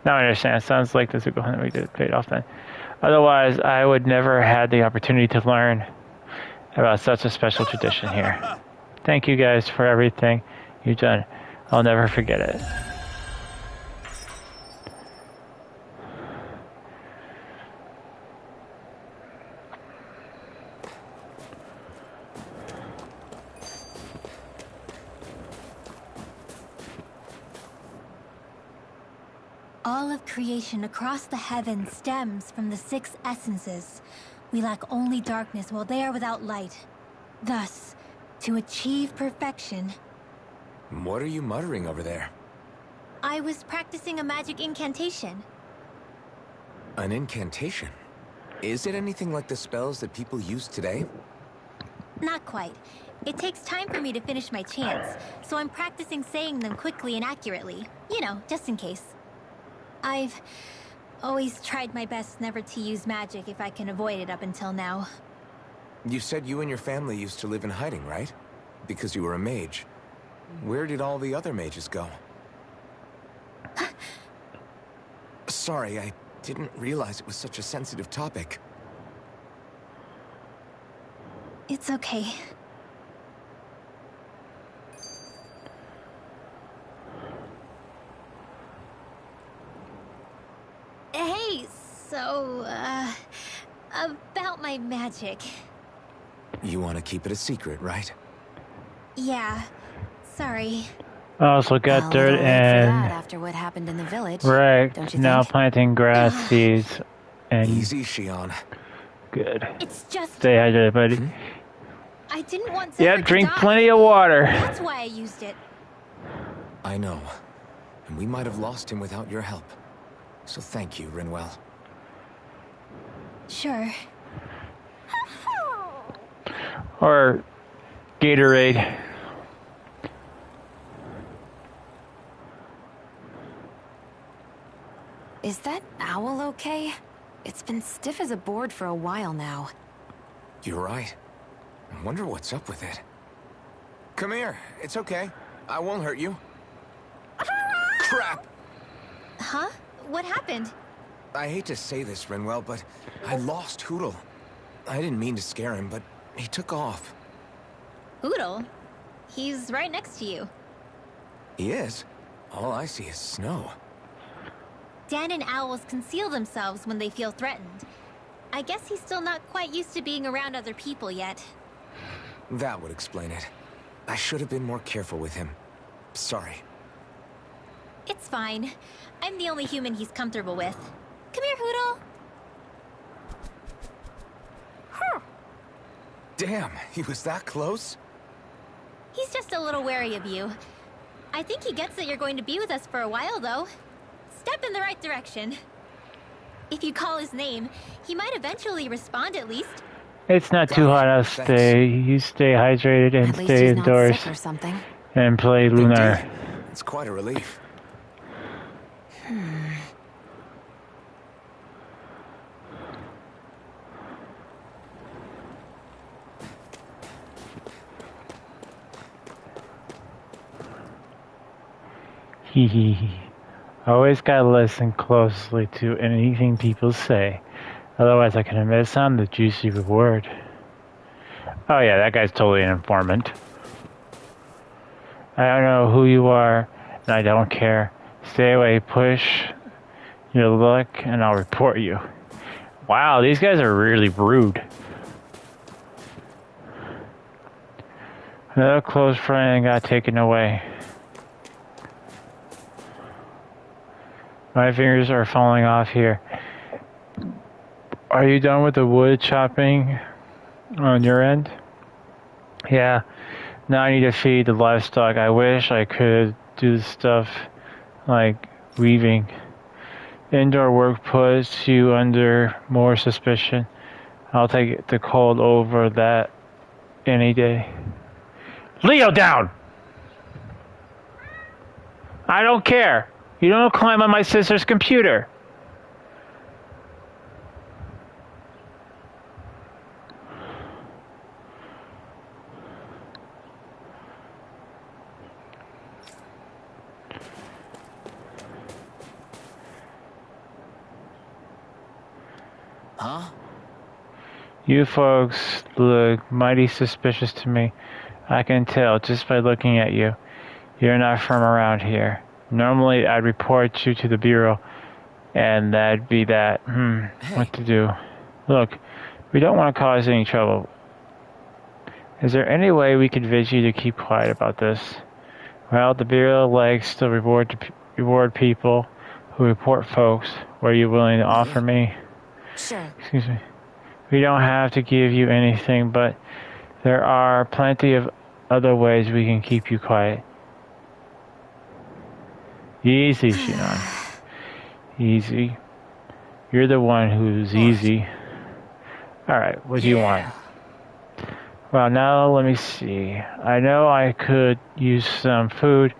Now I understand. It sounds like the Zuko Hunt we did paid off then. Otherwise, I would never had the opportunity to learn about such a special tradition here. Thank you guys for everything you've done. I'll never forget it. All of creation across the heavens stems from the 6 essences. We lack only darkness while they are without light. Thus, to achieve perfection... What are you muttering over there? I was practicing a magic incantation. An incantation? Is it anything like the spells that people use today? Not quite. It takes time for me to finish my chants, so I'm practicing saying them quickly and accurately. You know, just in case. I've always tried my best never to use magic if I can avoid it up until now. You said you and your family used to live in hiding, right? Because you were a mage. Where did all the other mages go? Sorry, I didn't realize it was such a sensitive topic. It's okay. Hey, so, about my magic. You want to keep it a secret, right? Yeah, sorry. Also got A dirt little late for that and after what happened in the village. wrecked. Don't you Now think? planting grass seeds and Easy, Shion. good. It's just... Stay hydrated, buddy. I didn't want Yeah, Zephyr to drink die. plenty of water. That's why I used it. I know. And we might have lost him without your help. So thank you, Rinwell. Sure. Or Gatorade. Is that owl okay? It's been stiff as a board for a while now. You're right. I wonder what's up with it. Come here. It's okay. I won't hurt you. Crap! Huh? What happened? I hate to say this, Rinwell, but I lost Hootle. I didn't mean to scare him, but he took off. Oodle? He's right next to you. He is? All I see is snow. Dan and owls conceal themselves when they feel threatened. I guess he's still not quite used to being around other people yet. That would explain it. I should have been more careful with him. Sorry. It's fine. I'm the only human he's comfortable with. Come here, Hootle. Damn, he was that close? He's just a little wary of you. I think he gets that you're going to be with us for a while, though. Step in the right direction. If you call his name, he might eventually respond at least. It's not too hot out. You stay hydrated and At least stay he's indoors not sick or something. and play Lunar. Indeed. It's quite a relief. Hee hee hee. Always gotta listen closely to anything people say. Otherwise I can miss on the juicy reward. Oh yeah, that guy's totally an informant. I don't know who you are, and I don't care. Stay away, push your luck, and I'll report you. Wow, these guys are really rude. Another close friend got taken away. My fingers are falling off here. Are you done with the wood chopping on your end? Yeah. Now I need to feed the livestock. I wish I could do stuff like weaving. Indoor work puts you under more suspicion. I'll take the cold over that any day. Leo, down! I don't care. You don't climb on my sister's computer. Huh? You folks look mighty suspicious to me. I can tell just by looking at you. You're not from around here. Normally, I'd report you to the Bureau, and that'd be that. What to do? Look, we don't want to cause any trouble. Is there any way we could convince you to keep quiet about this? Well, the Bureau likes to reward people who report folks. Were you willing to offer me? Sure. Excuse me. We don't have to give you anything, but there are plenty of other ways we can keep you quiet. Easy, Shion. Easy. You're the one who's easy. Alright, what do you want? Well, now let me see. I know I could use some food.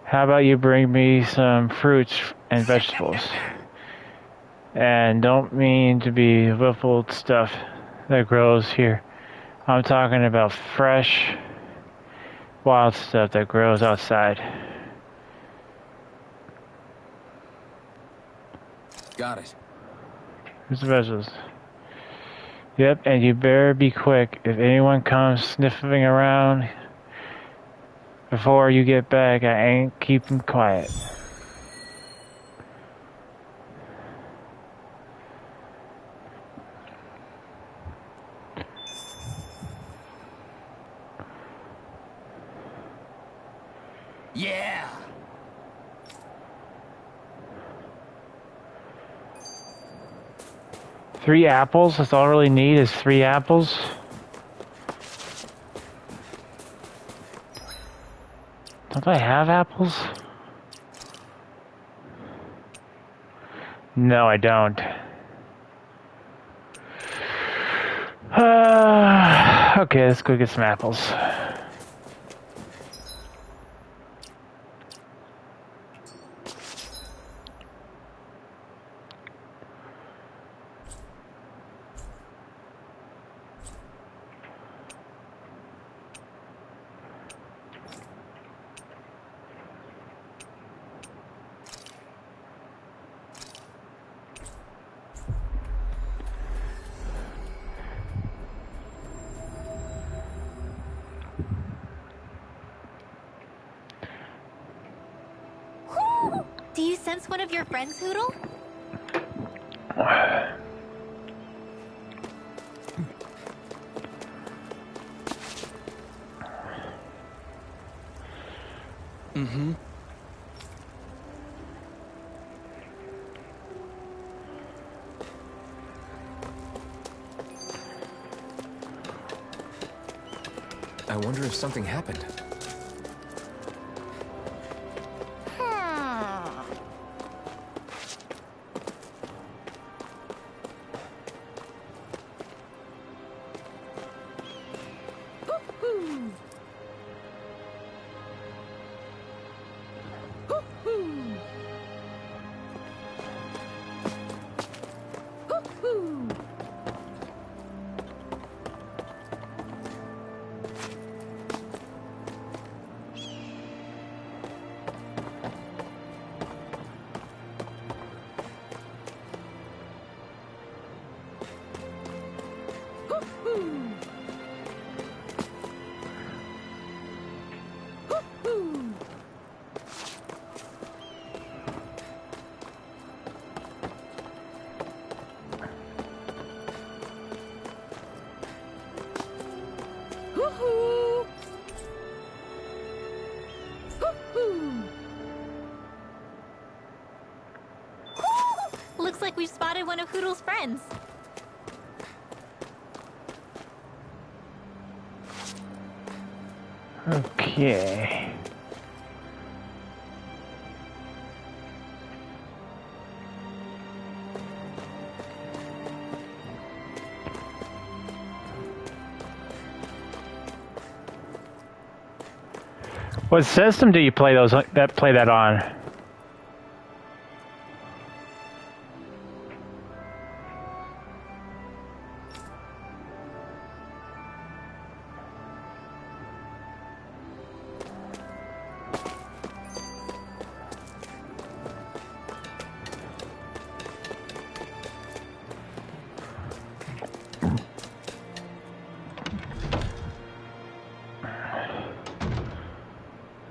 How about you bring me some fruits and vegetables? And don't mean to be wiffled stuff that grows here. I'm talking about fresh, wild stuff that grows outside. Got it. Here's the vegetables. Yep, and you better be quick. If anyone comes sniffing around before you get back, I ain't keeping quiet. Yeah! 3 apples? That's all I really need is 3 apples? Don't I have apples? No, I don't. Okay, let's go get some apples. Do you sense one of your friends, Hoodle? Mm-hmm. I wonder if something happened. Looks like we've spotted one of Hoodle's friends. Okay. What system do you play that on?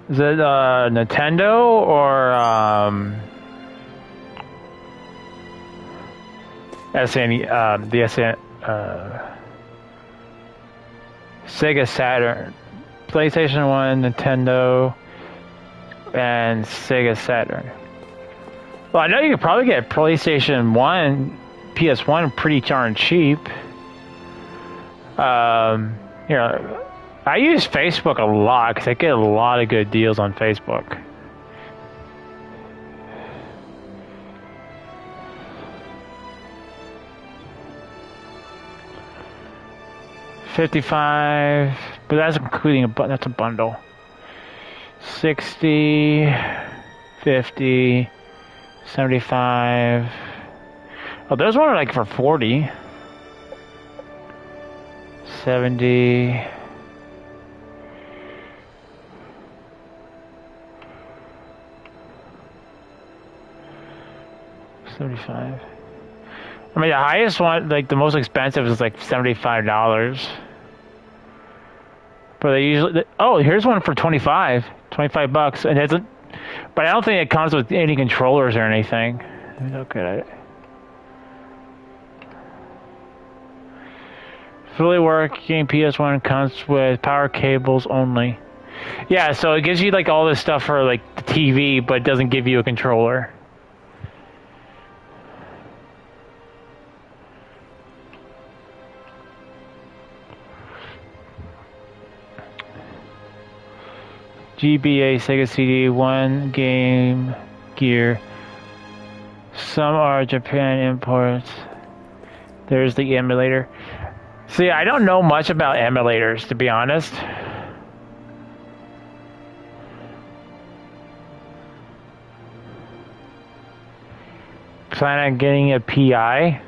Is it Nintendo or Sega Saturn, PlayStation 1, Nintendo, and Sega Saturn? Well, I know you could probably get PlayStation 1, PS1 pretty darn cheap. I use Facebook a lot because I get a lot of good deals on Facebook. $55, but that's including that's a bundle. 60, 50, 75. Oh, there's one like for 40. 70. $75. I mean, the highest one, like the most expensive, is like $75. But they usually, oh, here's one for 25 bucks, and it doesn't. But I don't think it comes with any controllers or anything. Let me look at it. Fully working PS1 comes with power cables only. Yeah, so it gives you like all this stuff for like the TV, but it doesn't give you a controller. GBA, Sega CD, One Game Gear. Some are Japan imports. There's the emulator. See, I don't know much about emulators, to be honest. Plan on getting a PI.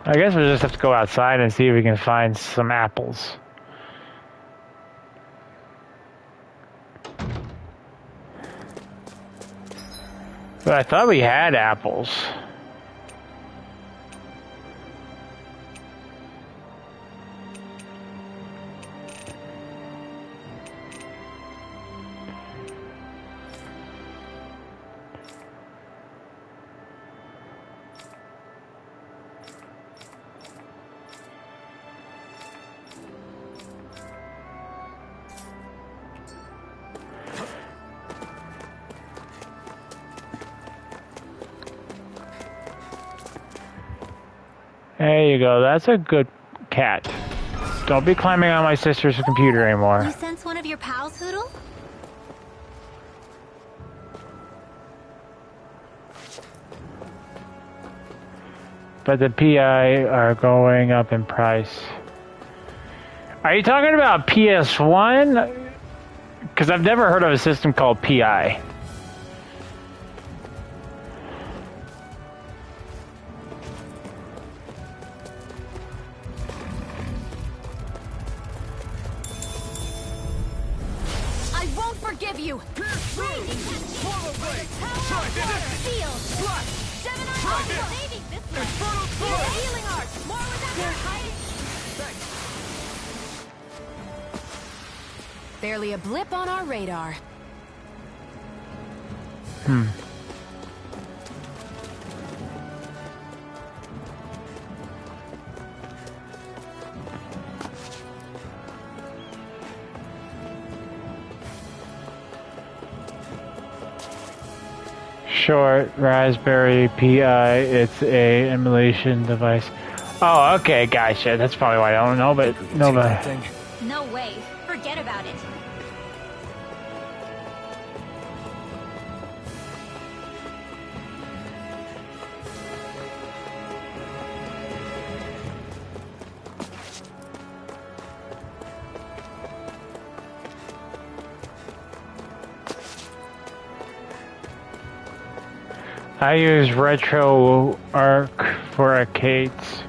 I guess we'll just have to go outside and see if we can find some apples. But I thought we had apples. There you go, that's a good cat. Don't be climbing on my sister's computer anymore. You sense one of your pals, Hoodle? But the PI are going up in price. Are you talking about PS1? Because I've never heard of a system called PI. You. Barely a blip on our radar. Short Raspberry Pi. It's a emulation device. Oh, okay, gotcha. That's probably why I don't know, but no, but no way. Forget about it. I use RetroArch for arcades.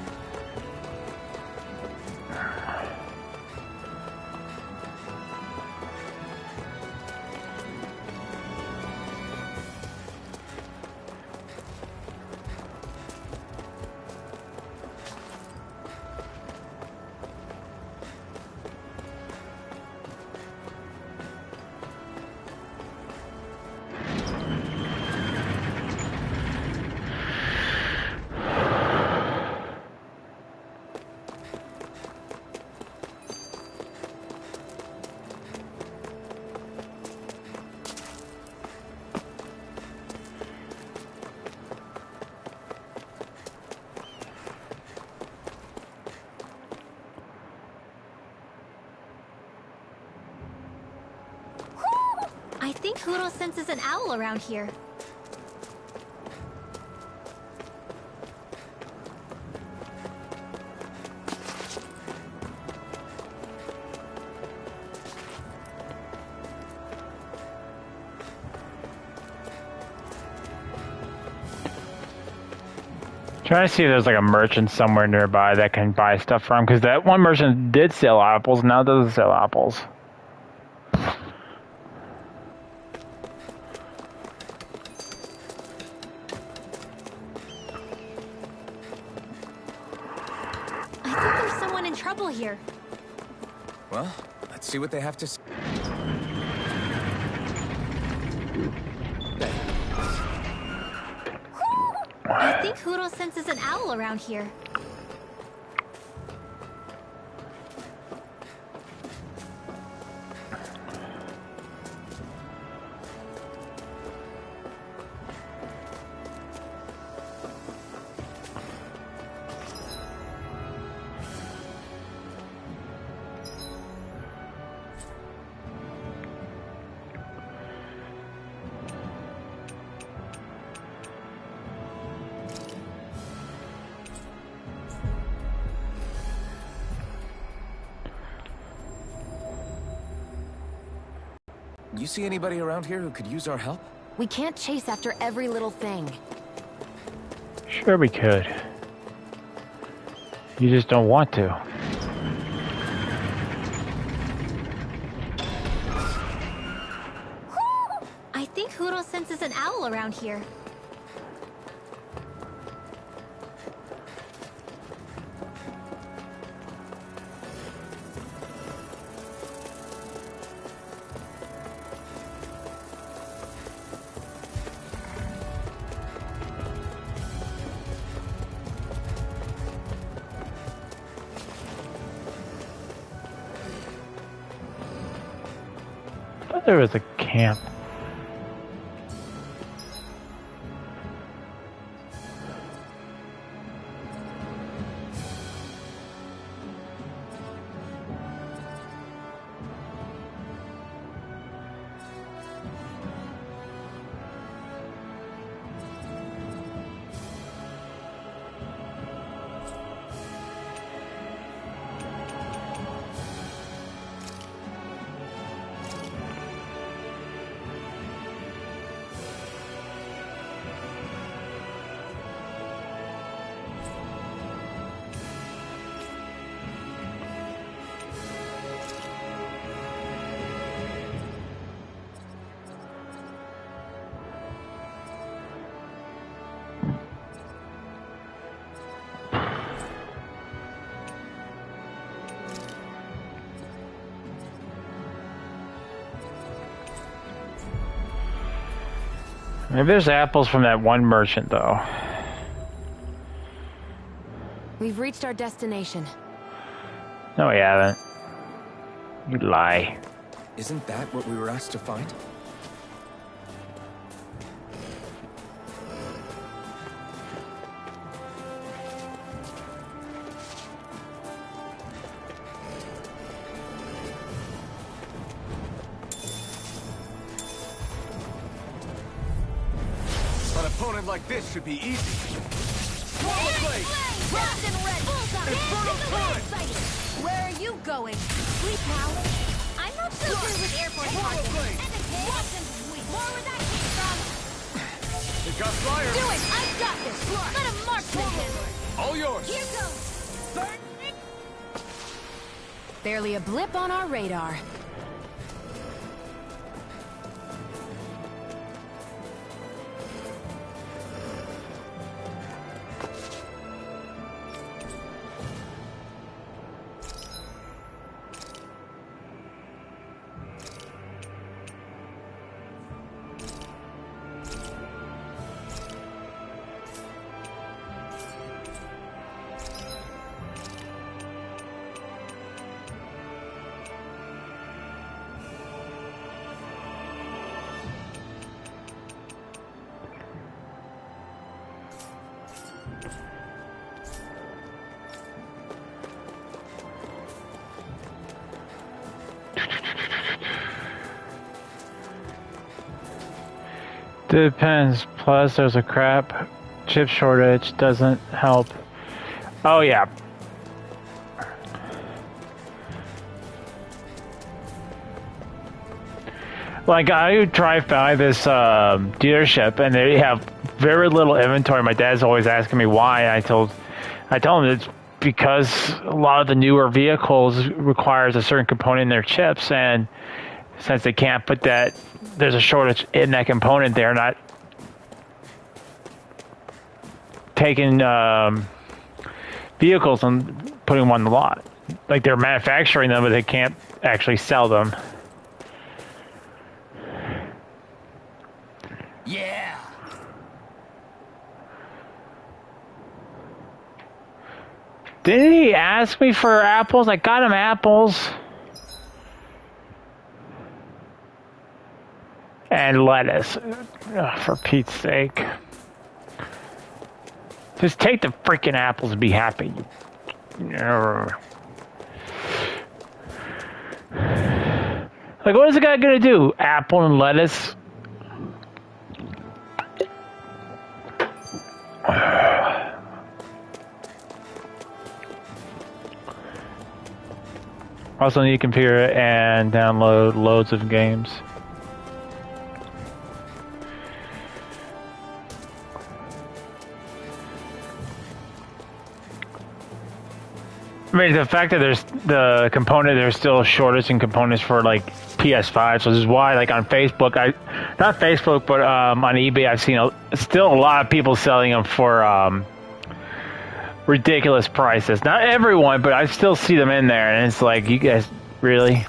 I think Hoodle senses an owl around here. Trying to see if there's like a merchant somewhere nearby that can buy stuff from, because that one merchant did sell apples, now doesn't sell apples. in trouble here. Well, let's see what they have to say. I think Huro senses an owl around here. You see anybody around here who could use our help? We can't chase after every little thing. Sure we could. You just don't want to. I think Huro senses an owl around here. I thought there was a camp. Maybe there's apples from that one merchant, though. We've reached our destination. No, we haven't. You lie. Isn't that what we were asked to find? An opponent like this should be easy. Wrapped in red. Infernal time! Where are you going? Sleep now. I'm not so good with airport targets. Blade! More where that came from. It got fire! Do it! I've got this! Let him marksman him! All yours! Here goes. Barely a blip on our radar. Depends. Plus, there's a crap chip shortage. Doesn't help. Oh, yeah. Like, I drive by this dealership, and they have very little inventory. My dad's always asking me why. I tell him it's because a lot of the newer vehicles requires a certain component in their chips, and since they can't put that, there's a shortage in that component. They're not taking vehicles and putting them on the lot. like they're manufacturing them, but they can't actually sell them. Yeah. Didn't he ask me for apples? I got him apples. And lettuce. Ugh, for Pete's sake. Just take the freaking apples and be happy. Like, what is the guy gonna do? Apple and lettuce? Also need a computer and download loads of games. I mean, the fact that there's still a shortage in components for like PS5, so this is why, like on Facebook, not Facebook, but on eBay, I've seen still a lot of people selling them for ridiculous prices. Not everyone, but I still see them in there, and it's like, you guys really?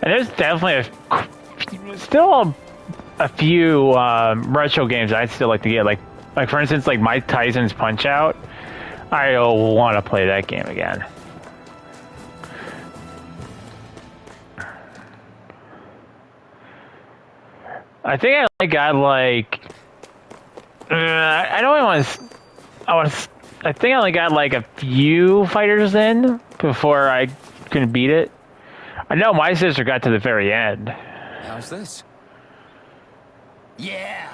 And there's definitely still a few retro games I'd still like to get. Like for instance, like Mike Tyson's Punch-Out. I want to play that game again. I think I only got like I don't want to. I think I only got like a few fighters in before I couldn't beat it. I know my sister got to the very end. How's this? Yeah.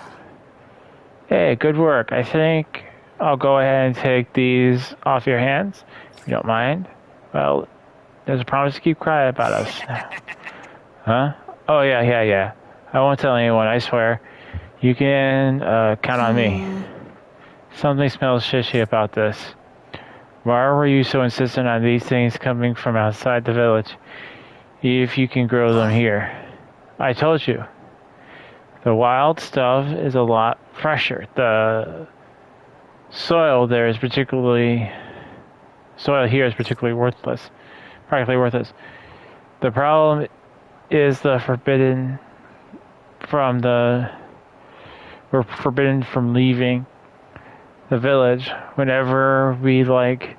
Hey, good work. I think I'll go ahead and take these off your hands, if you don't mind. Well, there's a promise to keep quiet about us. Huh? Oh, yeah. I won't tell anyone, I swear. You can count on me. Something smells fishy about this. Why were you so insistent on these things coming from outside the village? If you can grow them here. I told you. The wild stuff is a lot fresher. The soil here is particularly worthless. Practically worthless. The problem is we're forbidden from leaving the village whenever we like.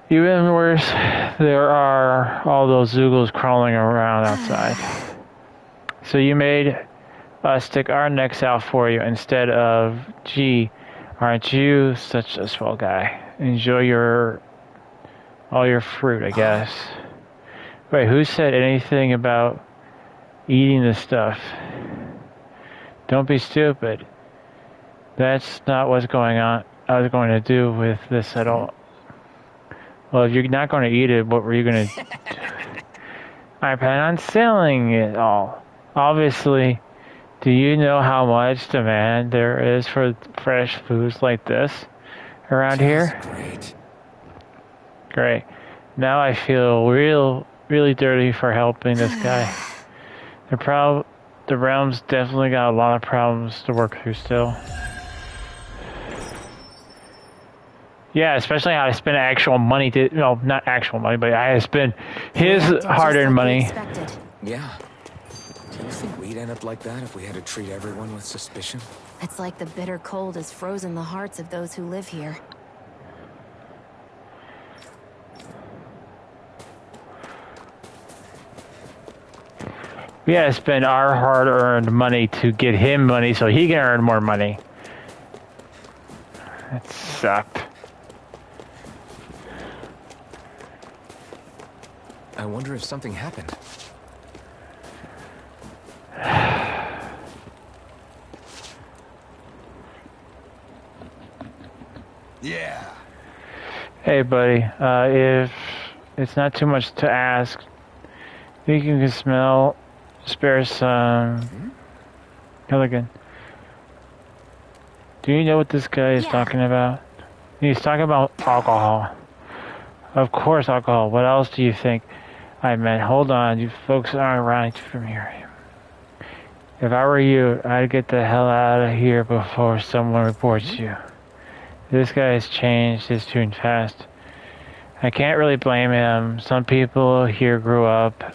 Even worse, there are all those Zoogles crawling around outside. So you made us stick our necks out for you instead of, gee, aren't you such a swell guy? Enjoy all your fruit, I guess. Wait, who said anything about eating this stuff? Don't be stupid. That's not what's going on. I was going to do with this at all. Well, if you're not going to eat it, what were you going to do? I plan on selling it all. Obviously, do you know how much demand there is for fresh foods like this around here? Great. Now I feel really dirty for helping this guy. The realm's definitely got a lot of problems to work through still. Yeah, especially how I spend actual money not actual money, but I spend his hard-earned money. Yeah. Do you think we'd end up like that if we had to treat everyone with suspicion? It's like the bitter cold has frozen the hearts of those who live here. We gotta spend our hard-earned money to get him money so he can earn more money. That sucked. I wonder if something happened. Yeah. Hey, buddy. If it's not too much to ask, think you can spare some Pelican. Do you know what this guy is talking about? He's talking about alcohol. Of course, alcohol. What else do you think I meant? Hold on, you folks aren't right from here. If I were you, I'd get the hell out of here before someone reports you. This guy has changed his tune fast. I can't really blame him. Some people here grew up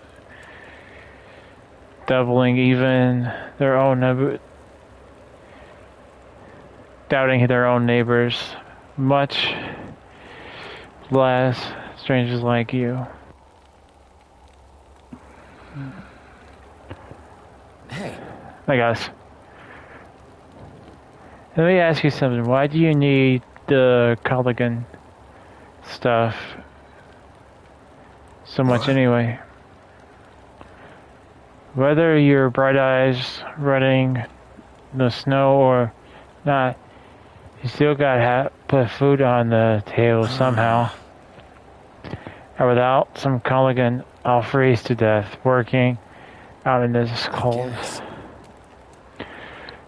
doubting even their own doubting their own neighbors, much less strangers like you. Hey. I guess. Let me ask you something. Why do you need the Culligan stuff so much anyway? Whether your bright eyes running the snow or not, you still gotta put food on the table somehow. And without some Culligan, I'll freeze to death working out in this cold.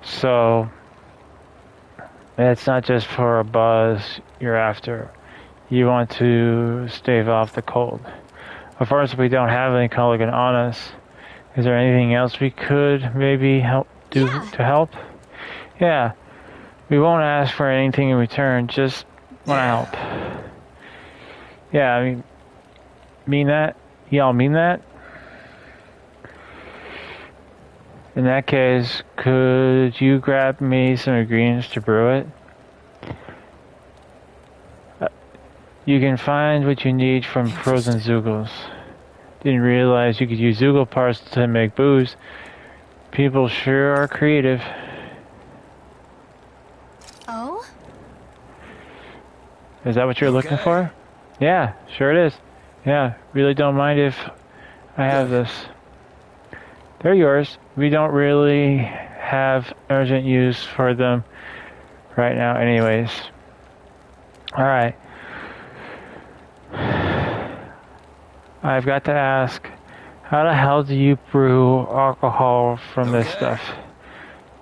So, it's not just for a buzz you're after. You want to stave off the cold. Of course, if we don't have any Culligan on us, is there anything else we could maybe do to help? Yeah. We won't ask for anything in return, just want to help. Yeah, I mean that? Y'all mean that? In that case, could you grab me some ingredients to brew it? You can find what you need from frozen Zoogles. Didn't realize you could use Zoogle parts to make booze. People sure are creative. Oh? Is that what you're looking for? Yeah, sure it is. Yeah, really don't mind if I have this. They're yours. We don't really have urgent use for them right now anyways. Alright. I've got to ask, how the hell do you brew alcohol from this stuff?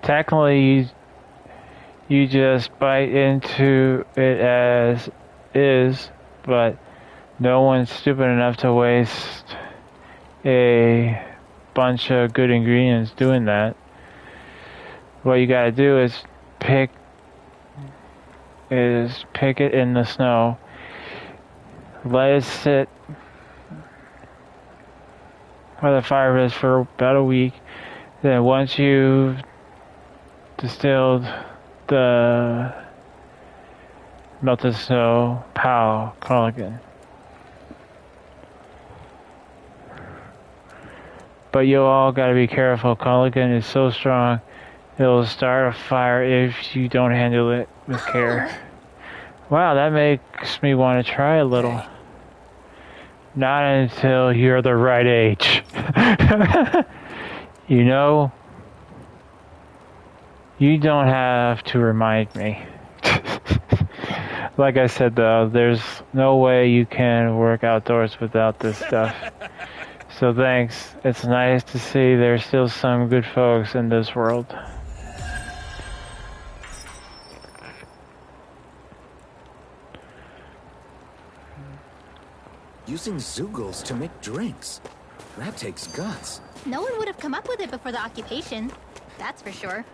Technically, you just bite into it as is, but no one's stupid enough to waste a bunch of good ingredients doing that. What you gotta do is pick it in the snow, let it sit by the fire for about a week. Then once you've distilled the melted snow, pow, Culligan. But you all gotta be careful. Culligan is so strong, it'll start a fire if you don't handle it with care. Wow, that makes me want to try a little. Not until you're the right age. You know, you don't have to remind me. Like I said though, there's no way you can work outdoors without this stuff. So thanks. It's nice to see there's still some good folks in this world. Using Zoogles to make drinks. That takes guts. No one would have come up with it before the occupation. That's for sure.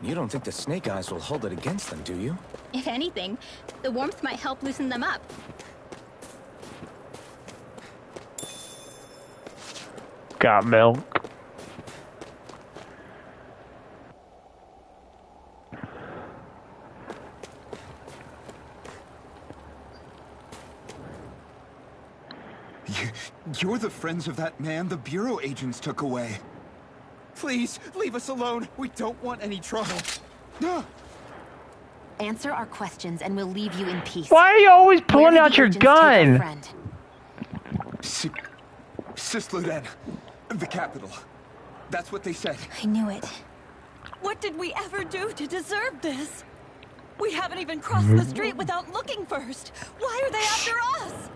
You don't think the Snake Eyes will hold it against them, do you? If anything, the warmth might help loosen them up. Got milk. You're the friends of that man the Bureau agents took away. Please, leave us alone. We don't want any trouble. Answer our questions and we'll leave you in peace. Why are you always pulling Where out did the your agents take our gun? friend? Sisluden, the capital. That's what they said. I knew it. What did we ever do to deserve this? We haven't even crossed the street without looking first. Why are they after us?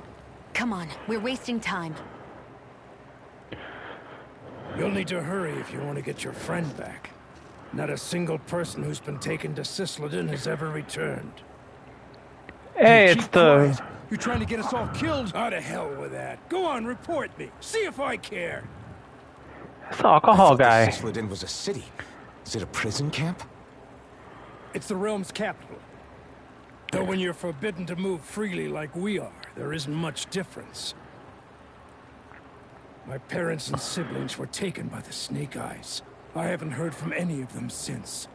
Come on, we're wasting time. You'll need to hurry if you want to get your friend back. Not a single person who's been taken to Sislodin has ever returned. Hey, it's the... You're trying to get us all killed? How to hell with that. Go on, report me. See if I care. It's the alcohol guy. Sislodin was a city. Is it a prison camp? It's the realm's capital. Though when you're forbidden to move freely like we are, there isn't much difference. My parents and siblings were taken by the Snake Eyes. I haven't heard from any of them since.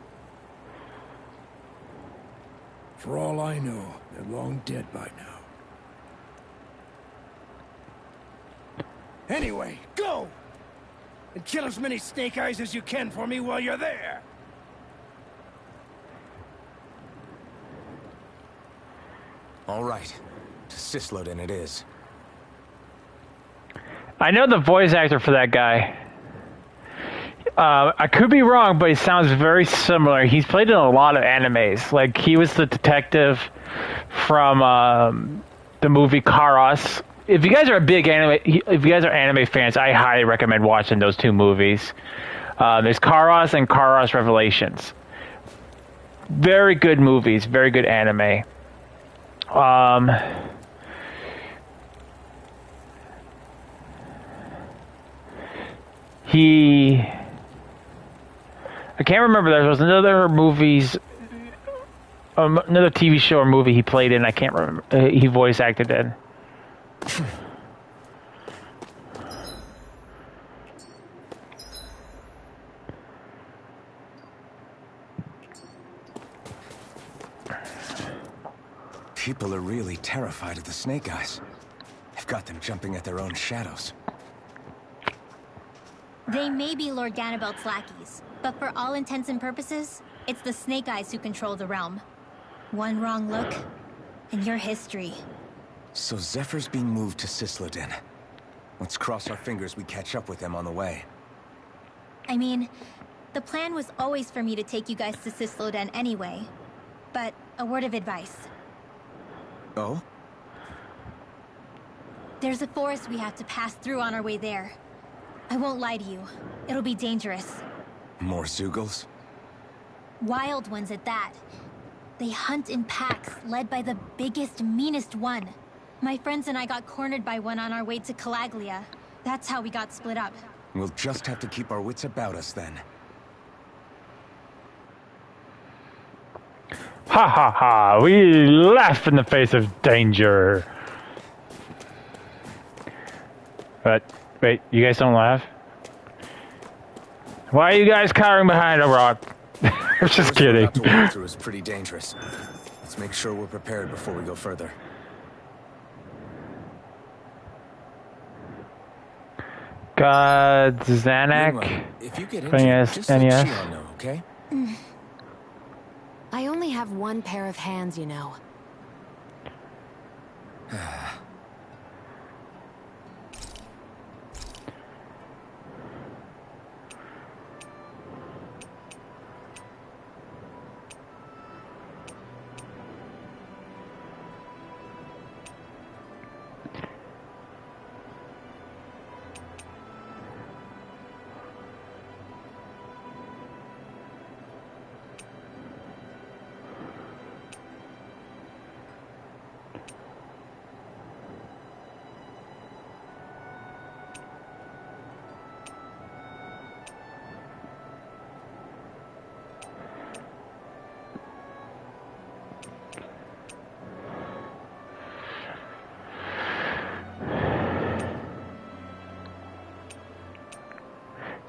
For all I know, they're long dead by now. Anyway, go! And kill as many Snake Eyes as you can for me while you're there! All right. To Sislodin it is. I know the voice actor for that guy. I could be wrong, but he sounds very similar. He's played in a lot of animes. Like, he was the detective from the movie Karos. If you guys are a big anime, if you guys are anime fans, I highly recommend watching those two movies. There's Karos and Karos Revelations. Very good movies, very good anime. I can't remember. There was another another TV show or movie he played in. I can't remember. He voice acted in. People are really terrified of the Snake Eyes. They've got them jumping at their own shadows. They may be Lord Ganabelt's lackeys, but for all intents and purposes, it's the Snake Eyes who control the realm. One wrong look, and your history. So Zephyr's being moved to Sislodin. Let's cross our fingers we catch up with them on the way. I mean, the plan was always for me to take you guys to Sislodin anyway. But a word of advice. Oh? There's a forest we have to pass through on our way there. I won't lie to you. It'll be dangerous. More Zeugles? Wild ones at that. They hunt in packs, led by the biggest, meanest one. My friends and I got cornered by one on our way to Calaglia. That's how we got split up. We'll just have to keep our wits about us then. Ha ha ha! We laugh in the face of danger. But wait, you guys don't laugh? Why are you guys cowering behind a rock? I'm just kidding. The walk through is pretty dangerous. Let's make sure we're prepared before we go further. God, Zanak. If you get injured, just let Shion know, okay? I only have one pair of hands, you know.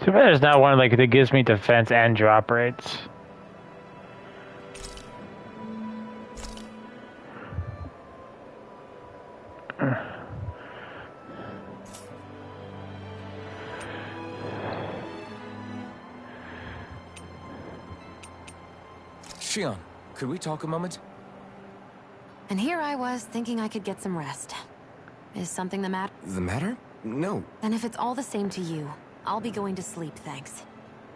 Too bad there's not one like that gives me defense and drop rates. Shion, could we talk a moment? And here I was thinking I could get some rest. Is something the matter? The matter? No. Then if it's all the same to you, I'll be going to sleep, thanks.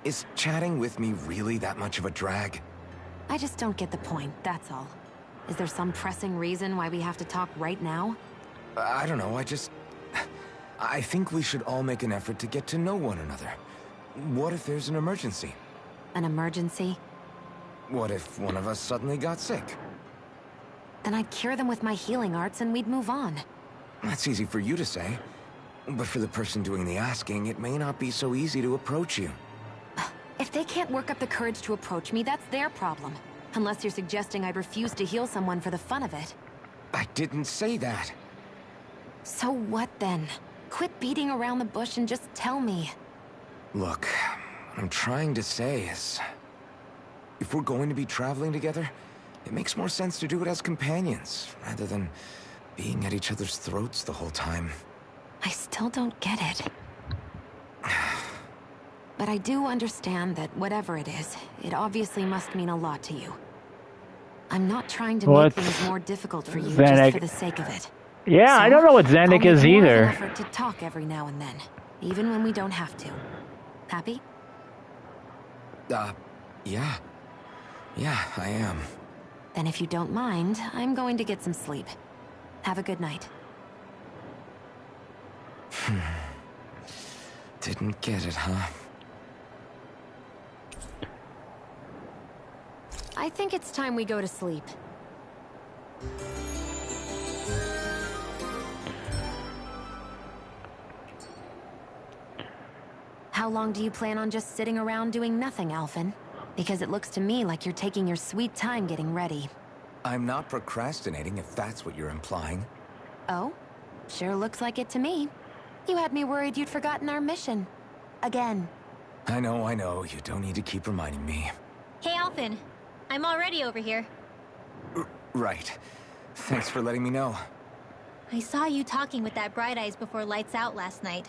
Is chatting with me really that much of a drag? I just don't get the point, that's all. Is there some pressing reason why we have to talk right now? I don't know, I think we should all make an effort to get to know one another. What if there's an emergency? An emergency? What if one of us suddenly got sick? Then I'd cure them with my healing arts and we'd move on. That's easy for you to say. But for the person doing the asking, it may not be so easy to approach you. If they can't work up the courage to approach me, that's their problem. Unless you're suggesting I'd refuse to heal someone for the fun of it. I didn't say that. So what then? Quit beating around the bush and just tell me. Look, what I'm trying to say is... if we're going to be traveling together, it makes more sense to do it as companions, rather than being at each other's throats the whole time. I still don't get it. But I do understand that whatever it is, it obviously must mean a lot to you. I'm not trying to make things more difficult for you just for the sake of it. Yeah, I don't know what Xenic is either. I'll make more of an effort to talk every now and then, even when we don't have to. Happy? Yeah. Yeah, I am. Then if you don't mind, I'm going to get some sleep. Have a good night. Didn't get it, huh? I think it's time we go to sleep. How long do you plan on just sitting around doing nothing, Alphen? Because it looks to me like you're taking your sweet time getting ready. I'm not procrastinating, if that's what you're implying. Oh? Sure looks like it to me. You had me worried you'd forgotten our mission. Again. I know. You don't need to keep reminding me. Hey, Alphen. I'm already over here. Right. Thanks for letting me know. I saw you talking with that Bright Eyes before lights out last night.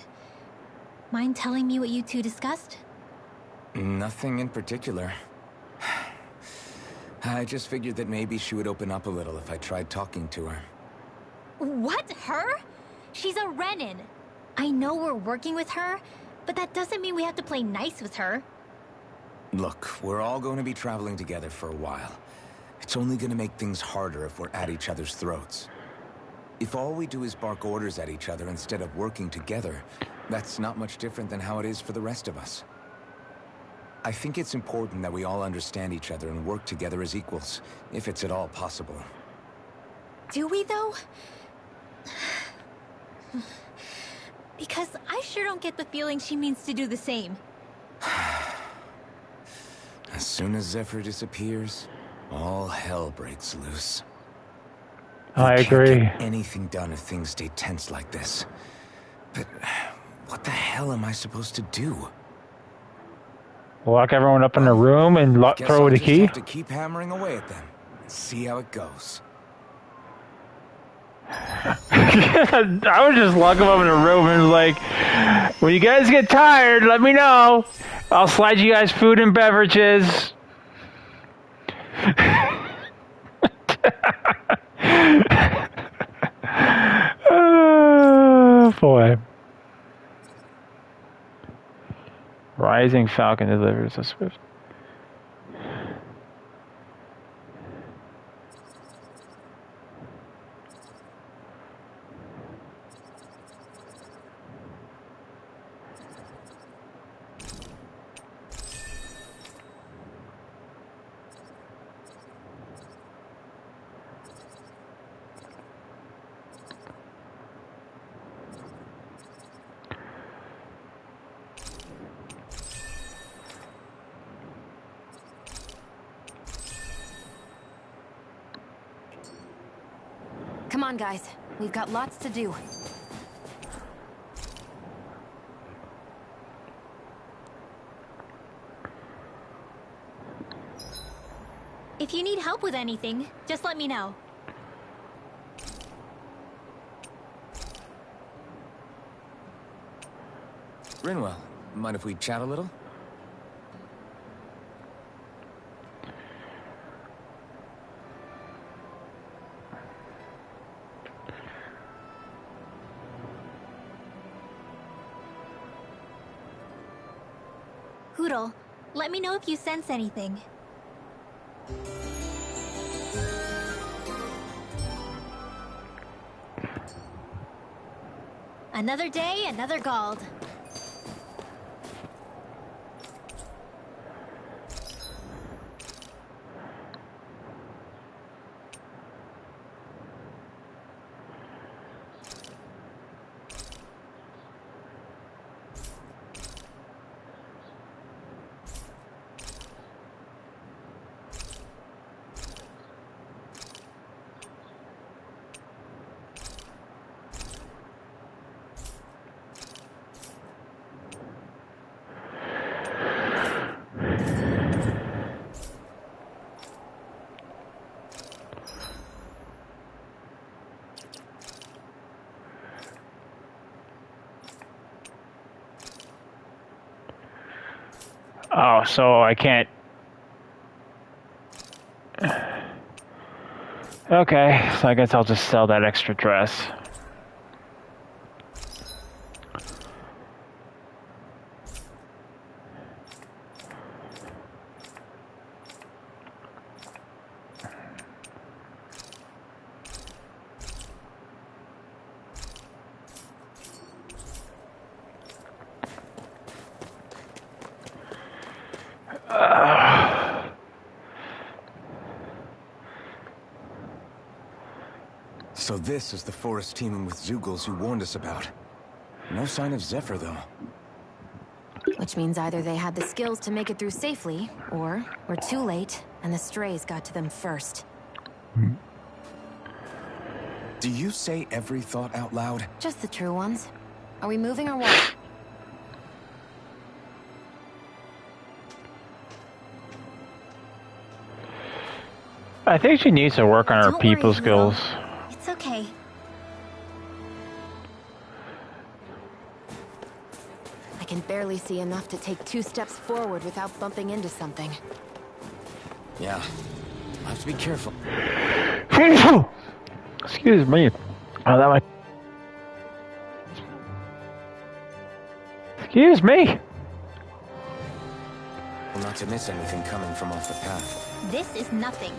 Mind telling me what you two discussed? Nothing in particular. I just figured that maybe she would open up a little if I tried talking to her. What? Her? She's a Renin. I know we're working with her, but that doesn't mean we have to play nice with her. Look, we're all going to be traveling together for a while. It's only going to make things harder if we're at each other's throats. If all we do is bark orders at each other instead of working together, that's not much different than how it is for the rest of us. I think it's important that we all understand each other and work together as equals, if it's at all possible. Do we, though? Because I sure don't get the feeling she means to do the same. As soon as Zephyr disappears, all hell breaks loose. I agree. Can't get anything done if things stay tense like this. But what the hell am I supposed to do? Lock everyone up in a room and Guess throw I'll away the just key? have to keep hammering away at them and see how it goes. I would just lock them up in a room and like, when you guys get tired, let me know. I'll slide you guys food and beverages. Oh, boy. Rising Falcon delivers a swift. Come on, guys. We've got lots to do. If you need help with anything, just let me know. Rinwell, mind if we chat a little? Hoodle, let me know if you sense anything. Another day, another gold. Oh, so I can't... Okay, so I guess I'll just sell that extra dress. So this is the forest teeming with Zeugles you warned us about. No sign of Zephyr, though. Which means either they had the skills to make it through safely, or we're too late, and the strays got to them first. Do you say every thought out loud? Just the true ones. Are we moving or what? I think she needs to work on her Don't people worry, skills. Will. It's okay. I can barely see enough to take 2 steps forward without bumping into something. Yeah. I'll have to be careful. Excuse me. Oh, that might... Excuse me. Well, not to miss anything coming from off the path. This is nothing.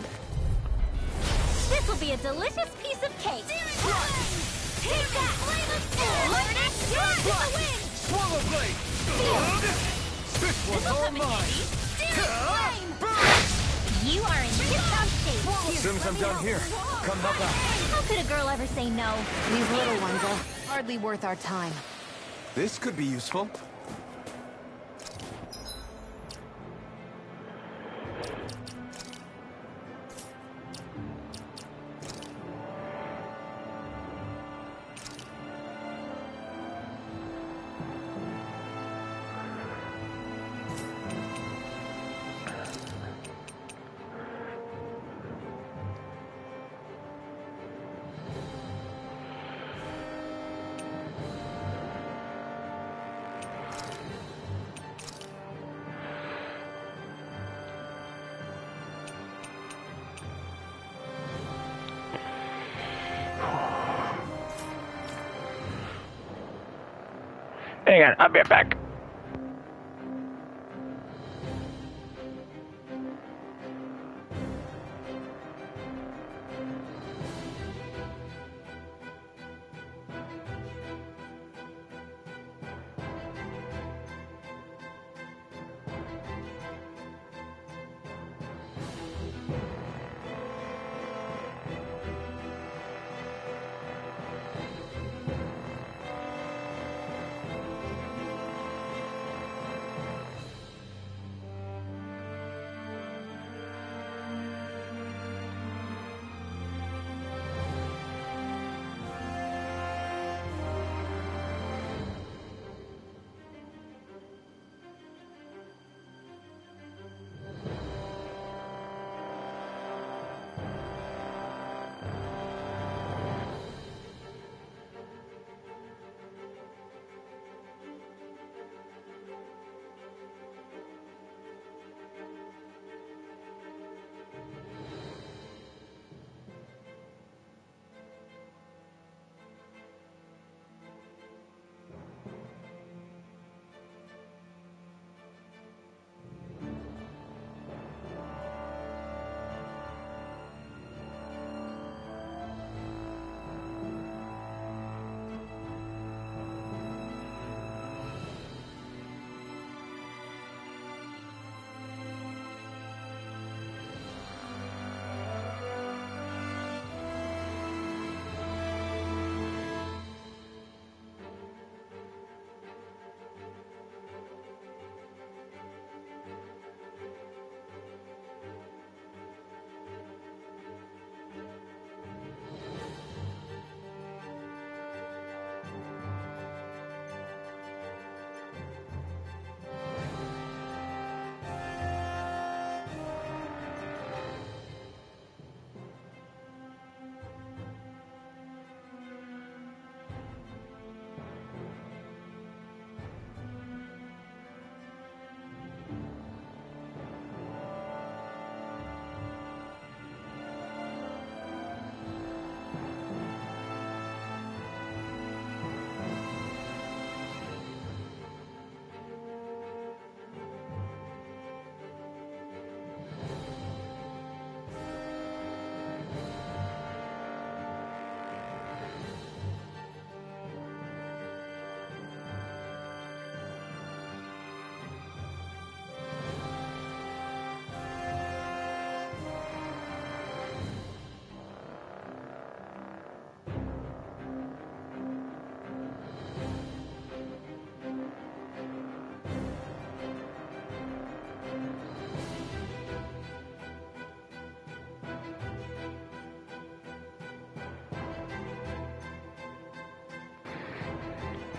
This will be a delicious piece of cake. Take that! You're in the wind! Swallow blade! This one's all mine! You are in tip-top shape. As soon as I'm done here, come help out. How could a girl ever say no? These little ones are hardly worth our time. This could be useful. Hang on, I'll be back.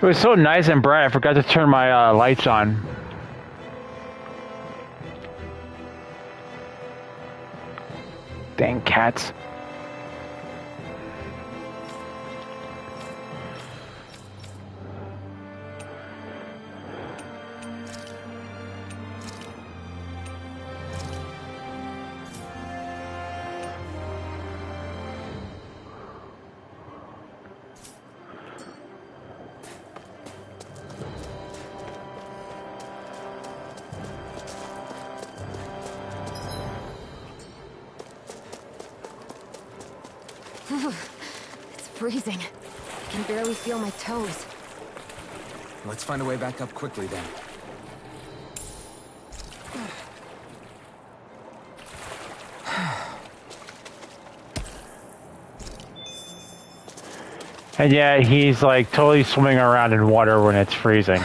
It was so nice and bright, I forgot to turn my lights on. Dang cats. It's freezing. I can barely feel my toes. Let's find a way back up quickly then. And yeah, he's like totally swimming around in water when it's freezing.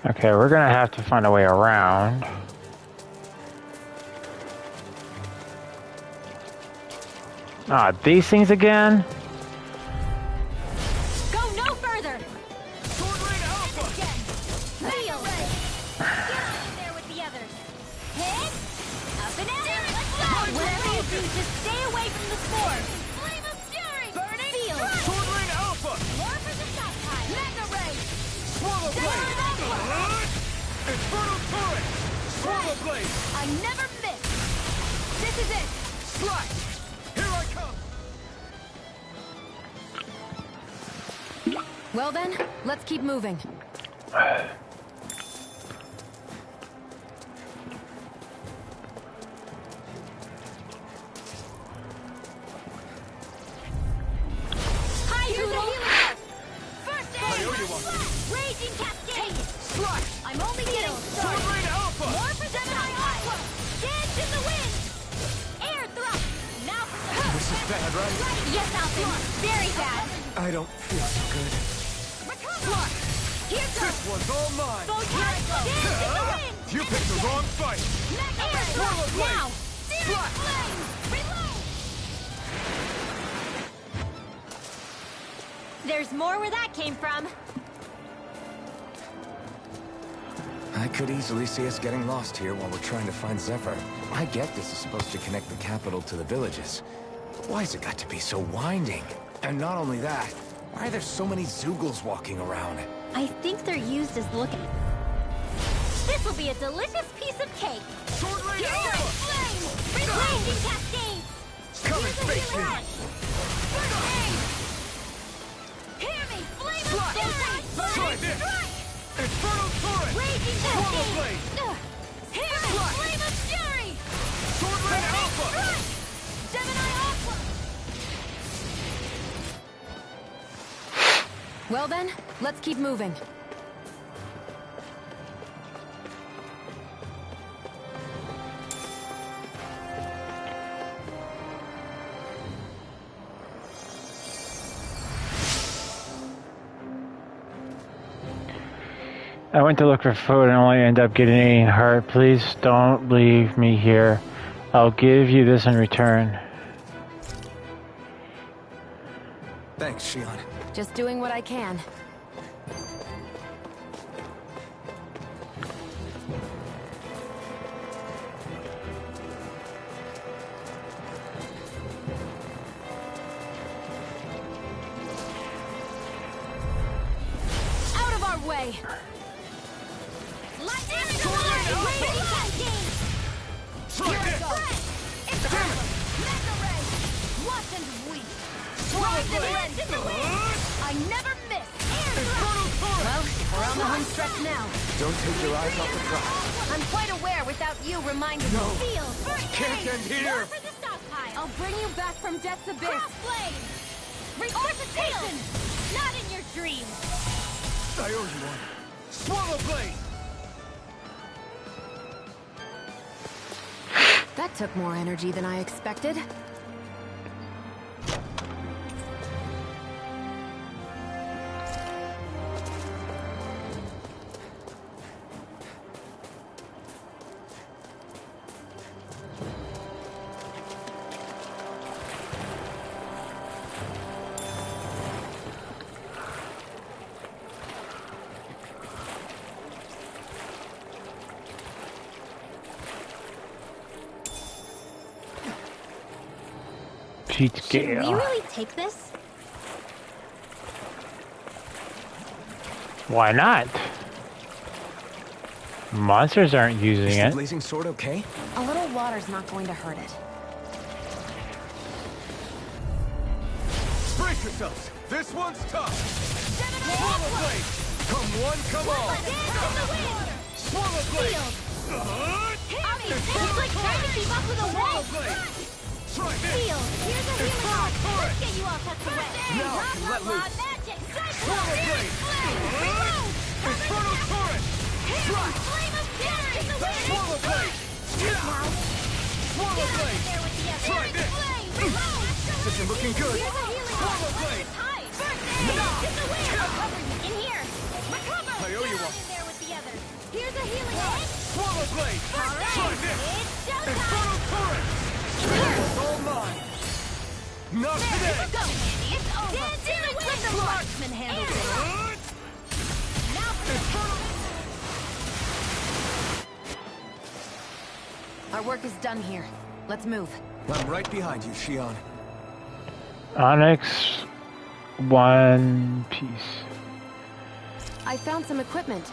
Okay, we're gonna have to find a way around. Ah, these things again? Go no further! Sword Rain Alpha! Feel! Get on in there with the others! Hit! Up and at it! Let's go! Whatever you do, just stay away from the spore! Flame of Fury! Burning! Feel! Sword Rain Alpha! More for the stockpile! Mega Ray! Swallow Blade! Infernal Turret! Swallow Blade! I never miss! This is it! Slash! Here I come! Well then, let's keep moving. Hi, Poodle! First aid! Raging Cascade! Slash! I'm only getting Sword started! Rain Alpha! More for Gemini Aqua! Dance in the wind! Air thrust! Now for This is bad, right? Yes, Alpha! Very bad! I don't feel so good. Recover! Here goes! This one's all mine! Go Dance in the wind! You picked the wrong fight! Air Swallow thrust! Blade! Now! Searing flame! Reload! There's more where that came from. I could easily see us getting lost here while we're trying to find Zephyr. I get this is supposed to connect the capital to the villages. But why's it got to be so winding? And not only that, why are there so many Zoogles walking around? I think they're used as looking. This will be a delicious piece of cake. Sword Rain Here's your Alpha! flame! Raging Cascades! Come and Here's a face healer me! rush! First aid! Hear me! Flame of Slash! Fury! Try this! Strike! Infernal Turret! Raging Swallow Cascades! Blade! Hear me! Slash! Flame of Fury! Sword Rain Alpha! Strike! Gemini Aqua! Well then, let's keep moving. I went to look for food and only end up getting hurt. Please don't leave me here. I'll give you this in return. Thanks, Shion. Just doing what I can. Out of our way! Lightning Raging Cascade! Try Here this! it goes! It's over! Mega Ray! Watch and weep! Rise and rend in the wind! I never miss! Air Infernal Turret! Well, we're on the home stretch now. Don't take your eyes off the prize. I'm quite aware without you reminding me. Feel! First Can't aid! end here! More for the stockpile! I'll bring you back from death's abyss! Crossblade! Resuscitation! Not in your dreams! I owe you one. Swallow blade! That took more energy than I expected. Cheat Should we scale. really take this? Why not? Monsters aren't using Is the it. blazing sword okay? A little water's not going to hurt it. Brace yourselves! This one's tough! Swallow blade! Come one, come all! Swallow blade! It's like trying to keep up with a Swallow wolf! blade! Try this! Here's a healing Infernal heart! turret! Let's get you all tucked away! Now I can let loose! Magic! Swallow blade! Infernal turret! Try! Flame of fury! Swallow blade! Swallow blade! Try this! This isn't looking good! Here's a healing Swallow heart! blade! Get the wind! I'll cover you! In here! Recover! I owe you Get on one. in there with the others! Here's a healing heart! Swallow blade! Try this! It's showtime! Infernal turret! It's all mine! Not today! Go, Andy! It's over! Dance in the wind! Let the marksman handle it! Now for the Our work is done here. Let's move. I'm right behind you, Shion. Onyx, one piece. I found some equipment.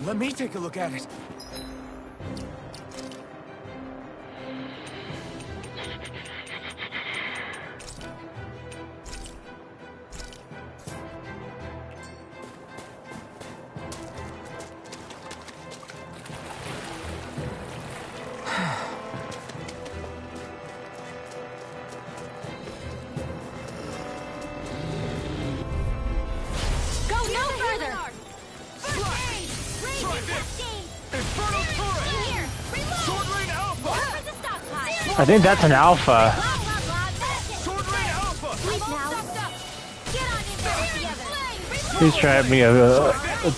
Let me take a look at it. Go no further! Infernal turret! In here! Reload! Sword Rain Alpha! For the stockpile! I think that's an alpha. Blah, blah, blah, Sword Rain Alpha! Sleep now! Get on in there with the others! Please try to be a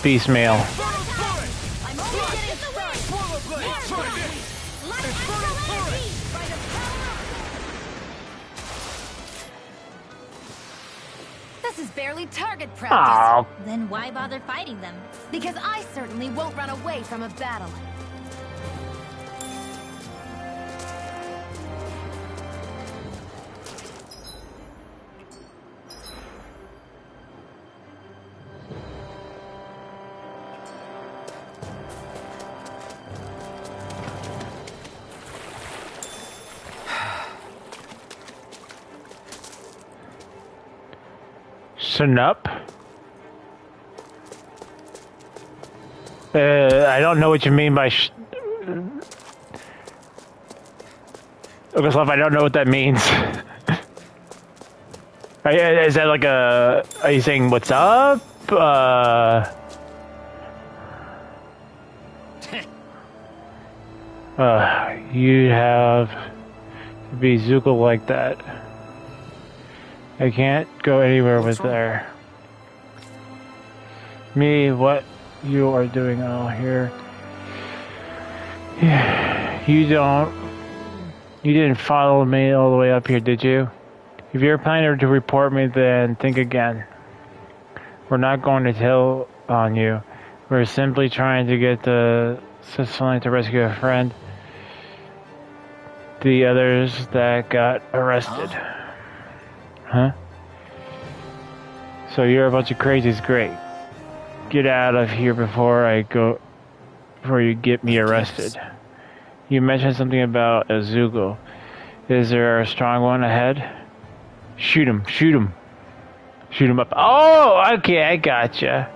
beast male. Infernal turret! I'm only getting started! Swallow blade! Try this! Let Infernal turret! by the power! This is barely target practice. Oh, Then why bother fighting them? Because I certainly won't run away from a battle. Snup. I don't know what you mean by Because if I don't know what that means. Is that like a... Are you saying what's up? You'd have to be Zuko like that. I can't go anywhere with her. Me, what you are doing out here? You didn't follow me all the way up here, did you? If you're planning to report me, then think again. We're not going to tell on you. We're simply trying to get the Sicilian to rescue a friend. The others that got arrested. Huh? So you're a bunch of crazies, great. Get out of here before you get me arrested. You mentioned something about a Zugo. Is there a strong one ahead? Shoot him, shoot him. Shoot him up. Oh, okay, I gotcha.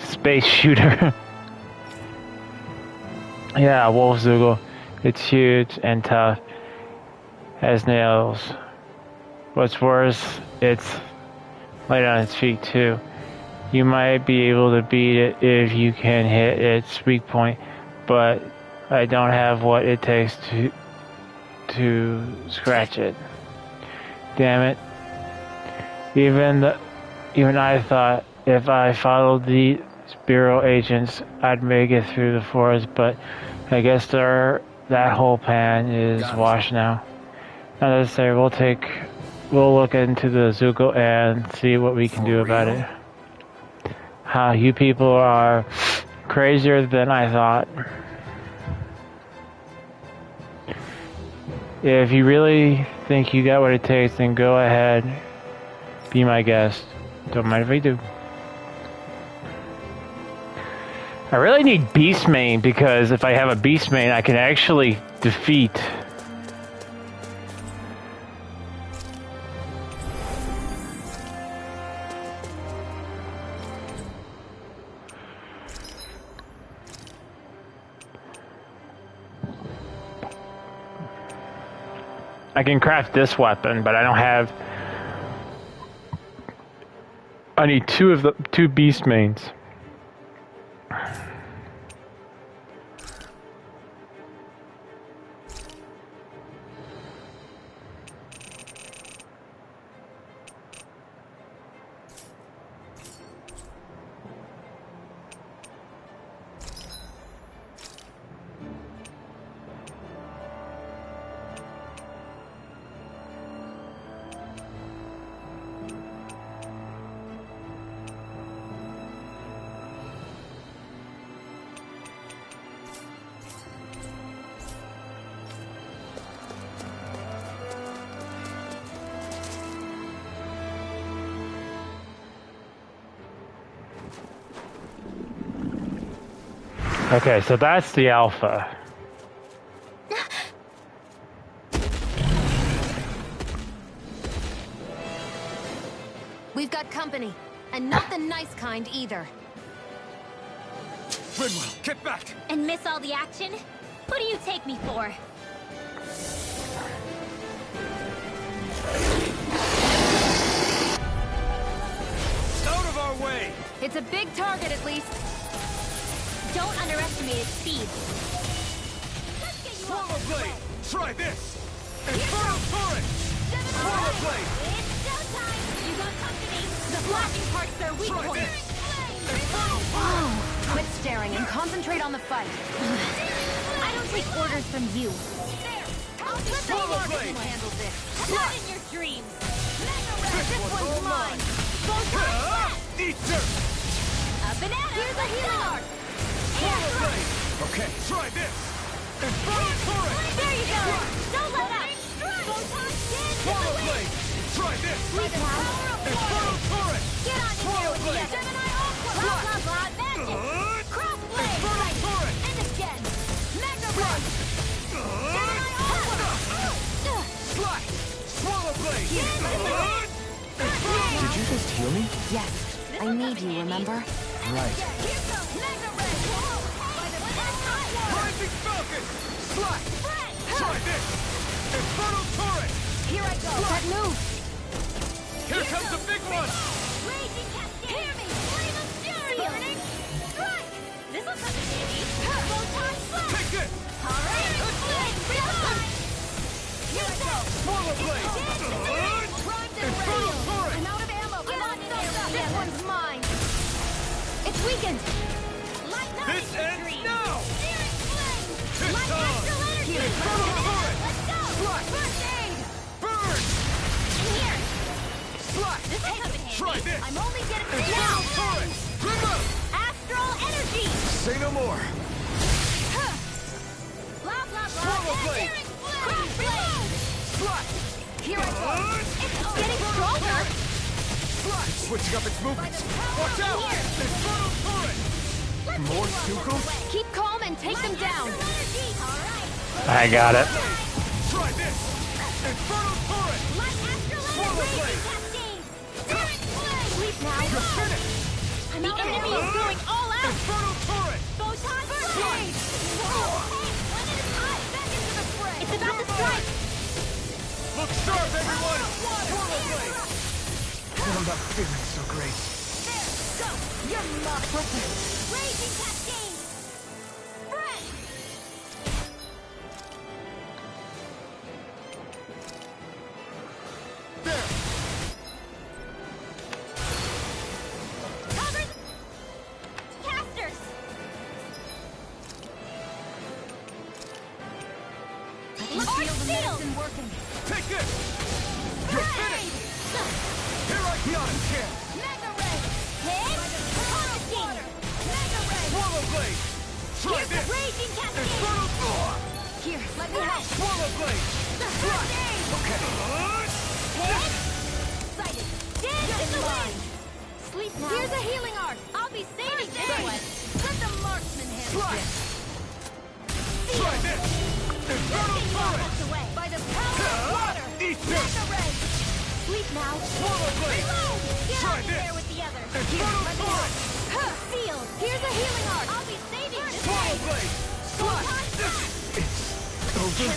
Space shooter. Yeah, Wolf Zugo. It's huge and tough. Has nails. What's worse, it's light on its feet too. You might be able to beat it if you can hit its weak point, but I don't have what it takes to scratch it. Damn it. Even I thought if I followed the Bureau agents, I'd make it through the forest, but I guess that whole plan is washed now. Not necessary. We'll look into the Zuko and see what we can do about it. You people are crazier than I thought. If you really think you got what it takes, then go ahead. Be my guest. Don't mind if I do. I really need Beastmane, because if I have a Beastmane, I can actually defeat... I can craft this weapon, but I don't have... I need two Beastmanes. Okay, so that's the alpha. We've got company, and not the nice kind either. Rinwell, get back! And miss all the action? What do you take me for? Out of our way! It's a big target, at least. Don't underestimate its speed. Swallow blade! Try this! Inferno turret! Swallow blade! It's showtime! You got company! The flashing part's their weak Try point. this! Inferno turret! Quit staring and concentrate on the fight. I don't take orders from you. I'll let the Swallow Marcus blade! handle this. Not in your dreams. This one's mine. Eat dirt! A banana! Here's a healer! Swallow blade! Okay, try this! Inferno turret! There you go! Don't let up! Swallow blade! Try this! Inferno turret! Get on in there with the Gemini Ultra! Blah, blah, blah, magic! Cross blade! Inferno turret! And again! Magna Blade! Gemini Ultra! Slash! Swallow blade! Did you just heal me? Yes, I need you, remember? Right. Here goes Magna Red! By the Raging Falcon! Slash! Fred! Try this! Infernal Torrent! Here I go. That move! Here comes the big one! Raging Cascade! Hear me! Flame of Fury! Burning! Strike! This'll come in handy. Photon Slash! Take this! Alright! Flame! Reload! Here I go! Swallow Blade! Primed and Infernal ready! Torrent! I'm out of ammo! Get on in there! This one's mine! It's weakened! Light This ends now! Searing flame! This Light time! astral energy! Infernal Torrent! Let's go! Slash! First aid! Burn! In here! Slash! This'll come in handy. Try this! I'm only getting Infernal now! Torrent! Remote! Astral energy! Say no more! Blah, blah, blah. Swallow Blade! Searing flame! Reload! Slash! Here I go! It's getting Infernal stronger! Torrent! Slash! Switching up its movements! Watch out! Here. Infernal Torrent! More Stucos? Keep calm and take them down! I got it. Try this! Infernal Torrent! Swallow Blade! Sleep now! You're finished! The enemy is going all out! Infernal Torrent! Blade! It's about to strike! Look sharp, everyone! Swallow Blade! I'm not feeling so great. There! Go! You're my Raging Cascade! Fred! There! Cover! Casters! Let's feel the medicine working. Take this! You're finished! Here I come! Mega Ray! Hit! Harvesting! Mega Ray! Swallow Blade! Try Here's the this! Raging Cascade! Infernal Torrent! Here, let me help. Swallow Blade! First aid! Okay. Hit! Sighted! Dance in the wind! Sleep now. Here's a healing arc! I'll be saving this one! Let the marksman handle Slash! this! Try this! Infernal Torrent! Away. By the power of water! Eat this! Mega Ray! Sleep now. Swallow Blade! Reload! Get Try on in this! there with the other! Infernal Let me Torrent! help! Sealed! Here's a healing arc! I'll be saving this Swallow one! Blade! Slash! It's over.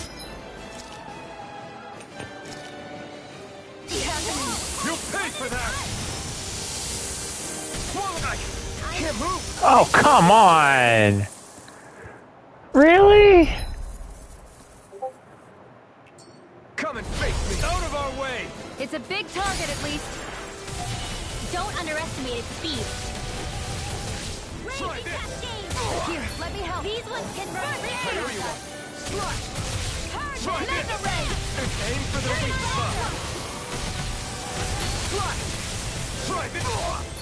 You pay for that! Swallow! I can't move! Oh, come on! Really? Come and face me! Out of our way! It's a big target at least. Don't underestimate its speed. Try Raging this! Cascade! Here, let me help. These ones can burn There you are! Slash! Try Mega this! Ray! And aim for the weak spot! Slash! Try this!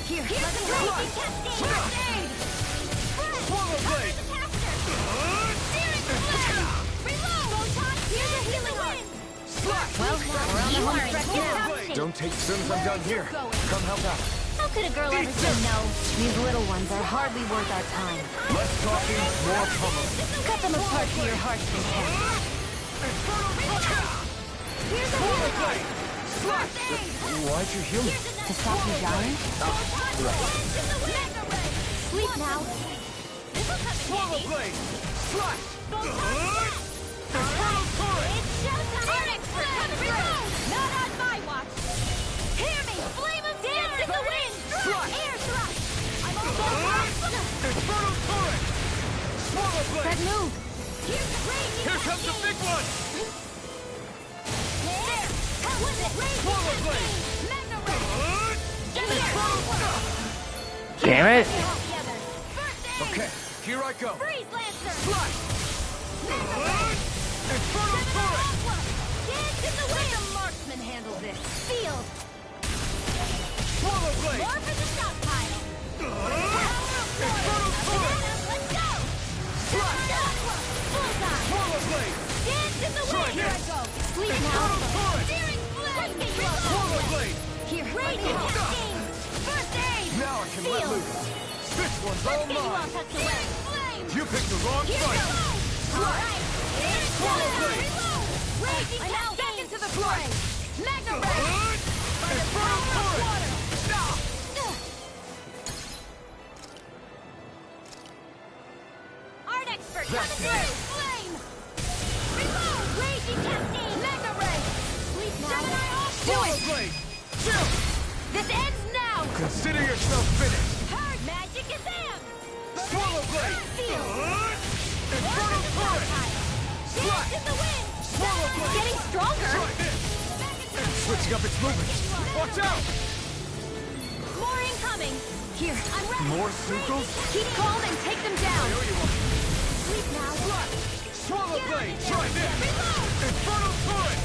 Here, Here's let the me help. Raging Cascade! First aid! Swallow Blade! The caster! Searing flame! Reload! Photon! Here's a healing arc! Slash! Well, we're on the home stretch now. Don't take as soon as I'm done here. Come help out. How could a girl ever say no? These little ones are hardly worth our time. Less talking, more pummeling. Cut them apart to your heart's content. Here's a healing arc! Slash! Why'd you heal me? To stop you dying? Mega Ray! Sleep now. This'll come in Swallow handy! Blade! Slash! Infernal Torrent! It's showtime! Arctic Flame! Reload! Not on my watch! Hear me! Flame of Dance in the wind! Air thrust! I'm almost Infernal Torrent! Swallow Blade! That move. Here's the Raging Here comes the big one! There! Come with it! Raging Swallow Blade! Cascade! Mega Ray! Damn it! First aid! Okay, here I go. Freeze Lancer! Slash! Infernal Torrent! Dance in the wind! Let the marksman handle this! Field! Swallow Blade! More for the stockpile! Infernal Torrent! Let's go! Bullseye! Swallow Blade! Dance in the wind! Here I go! Sleep Infernal Torrent! Searing flame! Swallow Blade! Here, let me Raging help. Cascade! First aid! Now I can let loose. This one's all Get you all mine. tucked away! Flame! You picked the wrong Here fight. goes! Alright! Swallow Blade! Reload! Raging Cascade! Back into the fray! Mega Ray! Infernal Torrent! Art expert, coming through! Flame! Reload! Raging cascade! Mega ray! Sleep now! Gemini off! Do it! Blade! Chill! This ends now! Consider yourself finished! Hard magic is in! Swallow blade! Seal! Infernal current! Dance in the wind! Swallow blade! Getting stronger! Try this! Switching up its movements! Watch out! More incoming! Here, I'm ready! More circles? Keep calm and take them down! I owe you one. Sleep now! Swallow blade! Try this! Infernal current!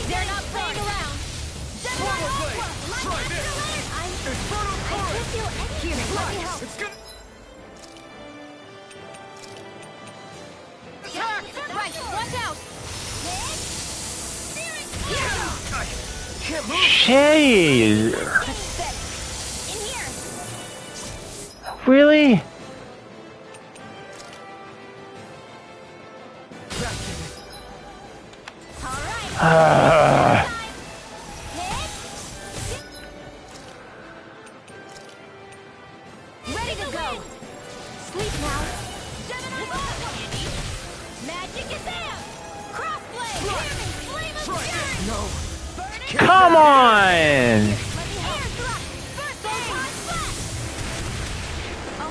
They're not playing around! Swallow blade! Try this! Infernal current! Here, let me help! It's gonna... Attack! Right, watch out! I can't move! Shit. Pathetic. In here! Really? Alright! Ready to go! Sleep now! Gemini Andy! Magic is in! Crossblade! Hear me! Flame of fury! No! Come on! Air thrust! First photon flash!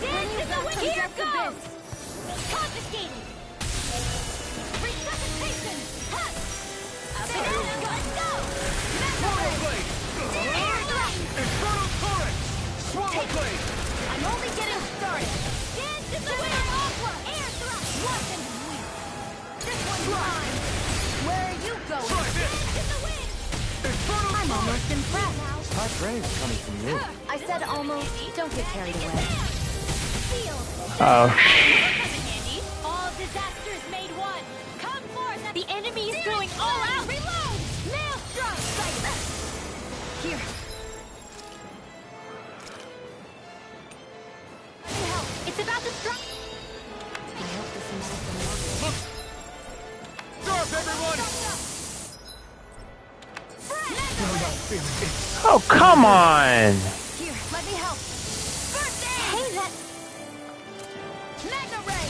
Dance in the wind! Here goes! Confiscated! Resuscitation! Hut! Up and down! Let's go! Swallow blade! Air thrust! Infernal current! Swallow blade! I'm only getting started! Dance in the wind! Air thrust! Watch and weep! This one's mine! Where are you going? Try this! Dance in the wind! Infernal I'm current! almost impressed. High praise coming from you. I said almost. Don't get carried away. Seal! Oh, Handy. All disasters made one. Come forth! The enemy is going all out! Reload! Maelstrom! Here. Let me help. It's about to strike. I hope this medicine works. Stop, everyone! oh, come on! Here, let me help. First aid! Hey, that... Mega ray!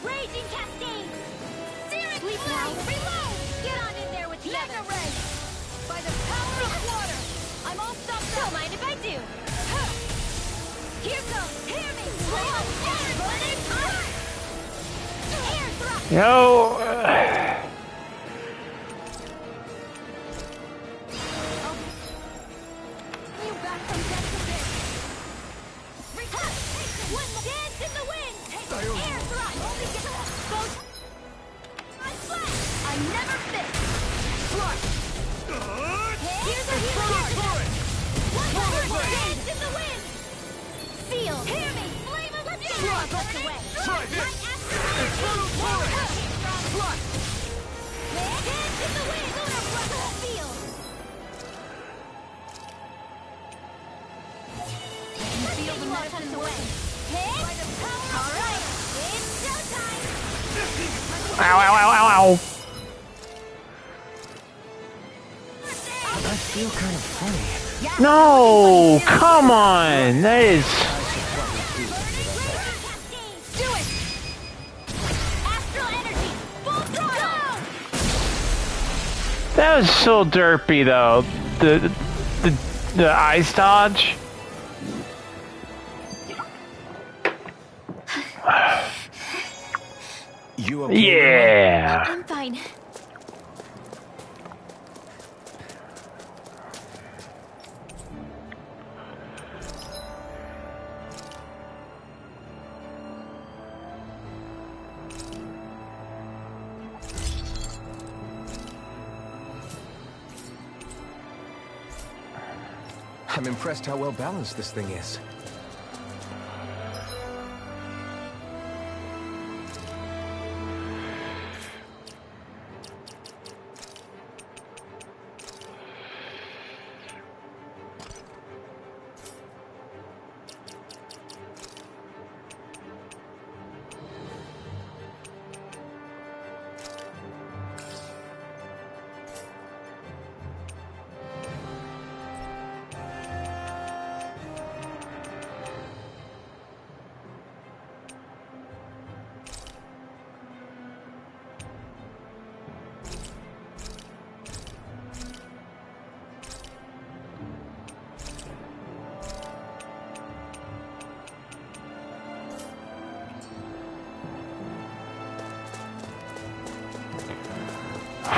Raging cascade! Searing Sleep now. Reload! Get on in there with Mega ray! By the power of water! I'm all stuffed up. Don't mind if I do. Here goes! Hear me! Flame of fire! Air thrust! No. You back from death to this. One more. Dance in the wind. Air thrust. Only get both. I never miss. Here's a card. One more. Dance in the wind. Seal. Hear me. Flame of fury. Look away. Try this! Infernal current! Dance in the wind. Seal. Feel the medicine away. By the power of right. It's showtime. Ow, ow, ow, ow, ow. I feel kind of funny. No, come on. That is... Do it. Astral energy. Full throttle. That was so derpy, though. The ice dodge. You okay? Yeah. I'm fine. I'm impressed how well balanced this thing is.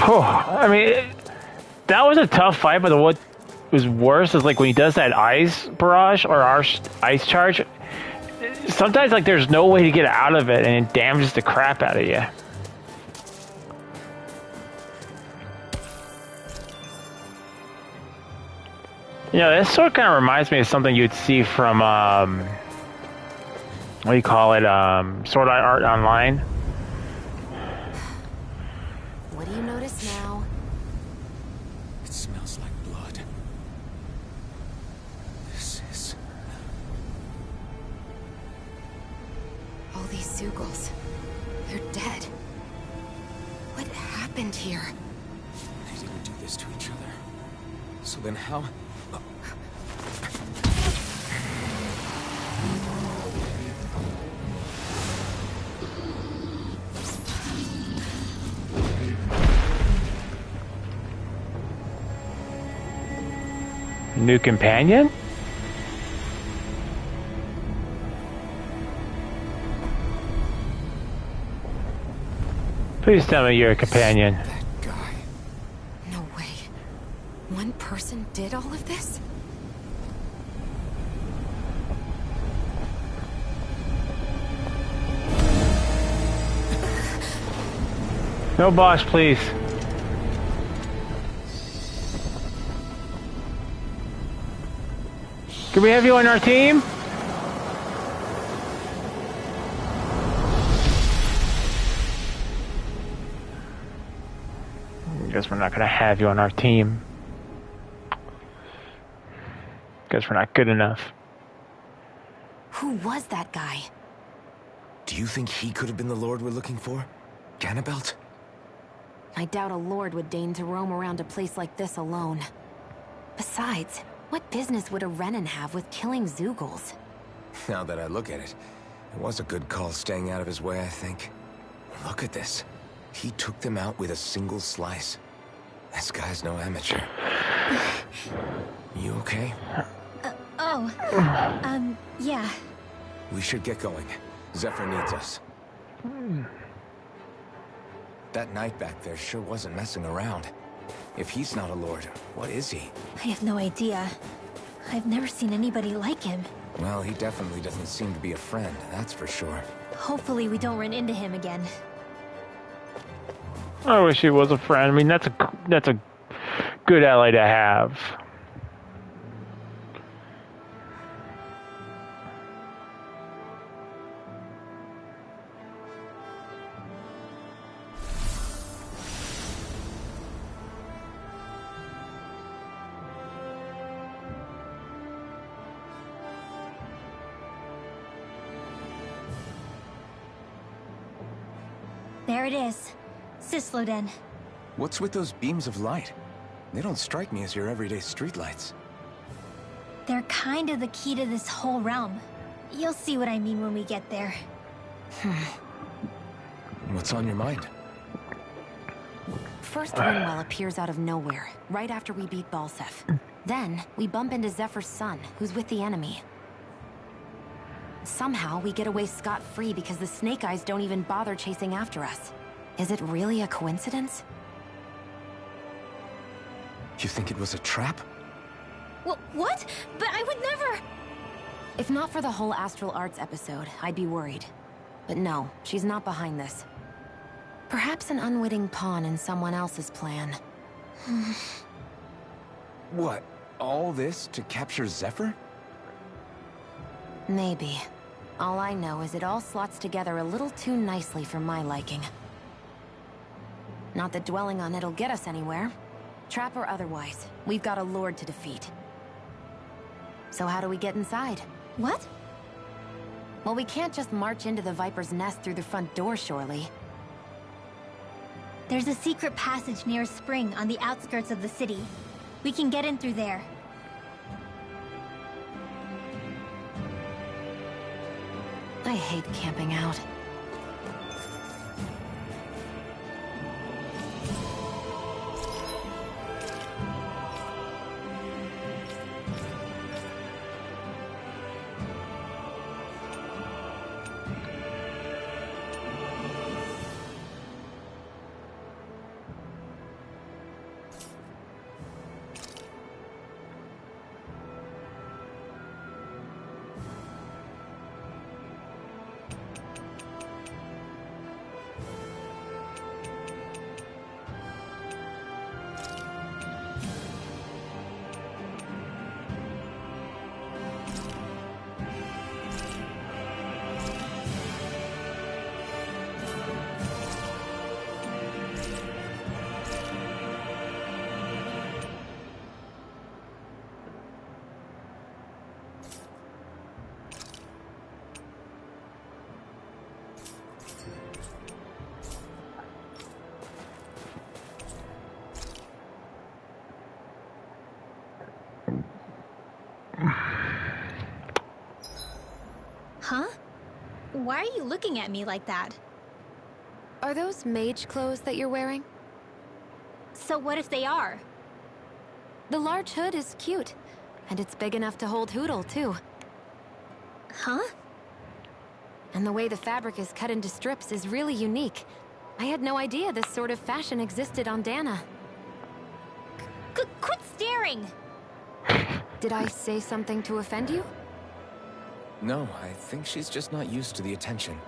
Oh, I mean, that was a tough fight, but what was worse is like when he does that ice barrage or our ice charge. Sometimes like there's no way to get out of it, and it damages the crap out of you. You know, this sort of kind of reminds me of something you'd see from what do you call it? Sword Art Online. What do you notice now? It smells like blood. This is... All these Zeugles. They're dead. What happened here? They didn't do this to each other. So then how... New companion? Please tell me you're a companion. That guy. No way. One person did all of this? No boss, please. Can we have you on our team? Guess we're not gonna have you on our team. Guess we're not good enough. Who was that guy? Do you think he could have been the Lord we're looking for? Ganabelt? I doubt a lord would deign to roam around a place like this alone. Besides, what business would a Renan have with killing Zeugles? Now that I look at it, it was a good call staying out of his way, I think. Look at this. He took them out with a single slice. This guy's no amateur. You okay? Yeah. We should get going. Zephyr needs us. That knight back there sure wasn't messing around. If he's not a lord, what is he? I have no idea. I've never seen anybody like him. Well, he definitely doesn't seem to be a friend, that's for sure. Hopefully we don't run into him again. I wish he was a friend. I mean, that's a good ally to have. There it is. Sisloden. What's with those beams of light? They don't strike me as your everyday streetlights. They're kind of the key to this whole realm. You'll see what I mean when we get there. What's on your mind? First, Ringwell appears out of nowhere, right after we beat Balsef. Then, we bump into Zephyr's son, who's with the enemy. Somehow, we get away scot-free because the Snake Eyes don't even bother chasing after us. Is it really a coincidence? You think it was a trap? What? But I would never... If not for the whole Astral Arts episode, I'd be worried. But no, she's not behind this. Perhaps an unwitting pawn in someone else's plan. What? All this to capture Zephyr? Maybe. All I know is it all slots together a little too nicely for my liking. Not that dwelling on it'll get us anywhere. Trap or otherwise, we've got a lord to defeat. So how do we get inside? What? Well, we can't just march into the Viper's nest through the front door, surely. There's a secret passage near a spring on the outskirts of the city. We can get in through there. I hate camping out. Why are you looking at me like that? Are those mage clothes that you're wearing? So what if they are? The large hood is cute, and it's big enough to hold Hootle, too. Huh? And the way the fabric is cut into strips is really unique. I had no idea this sort of fashion existed on Dana. Quit staring! Did I say something to offend you? No, I think she's just not used to the attention.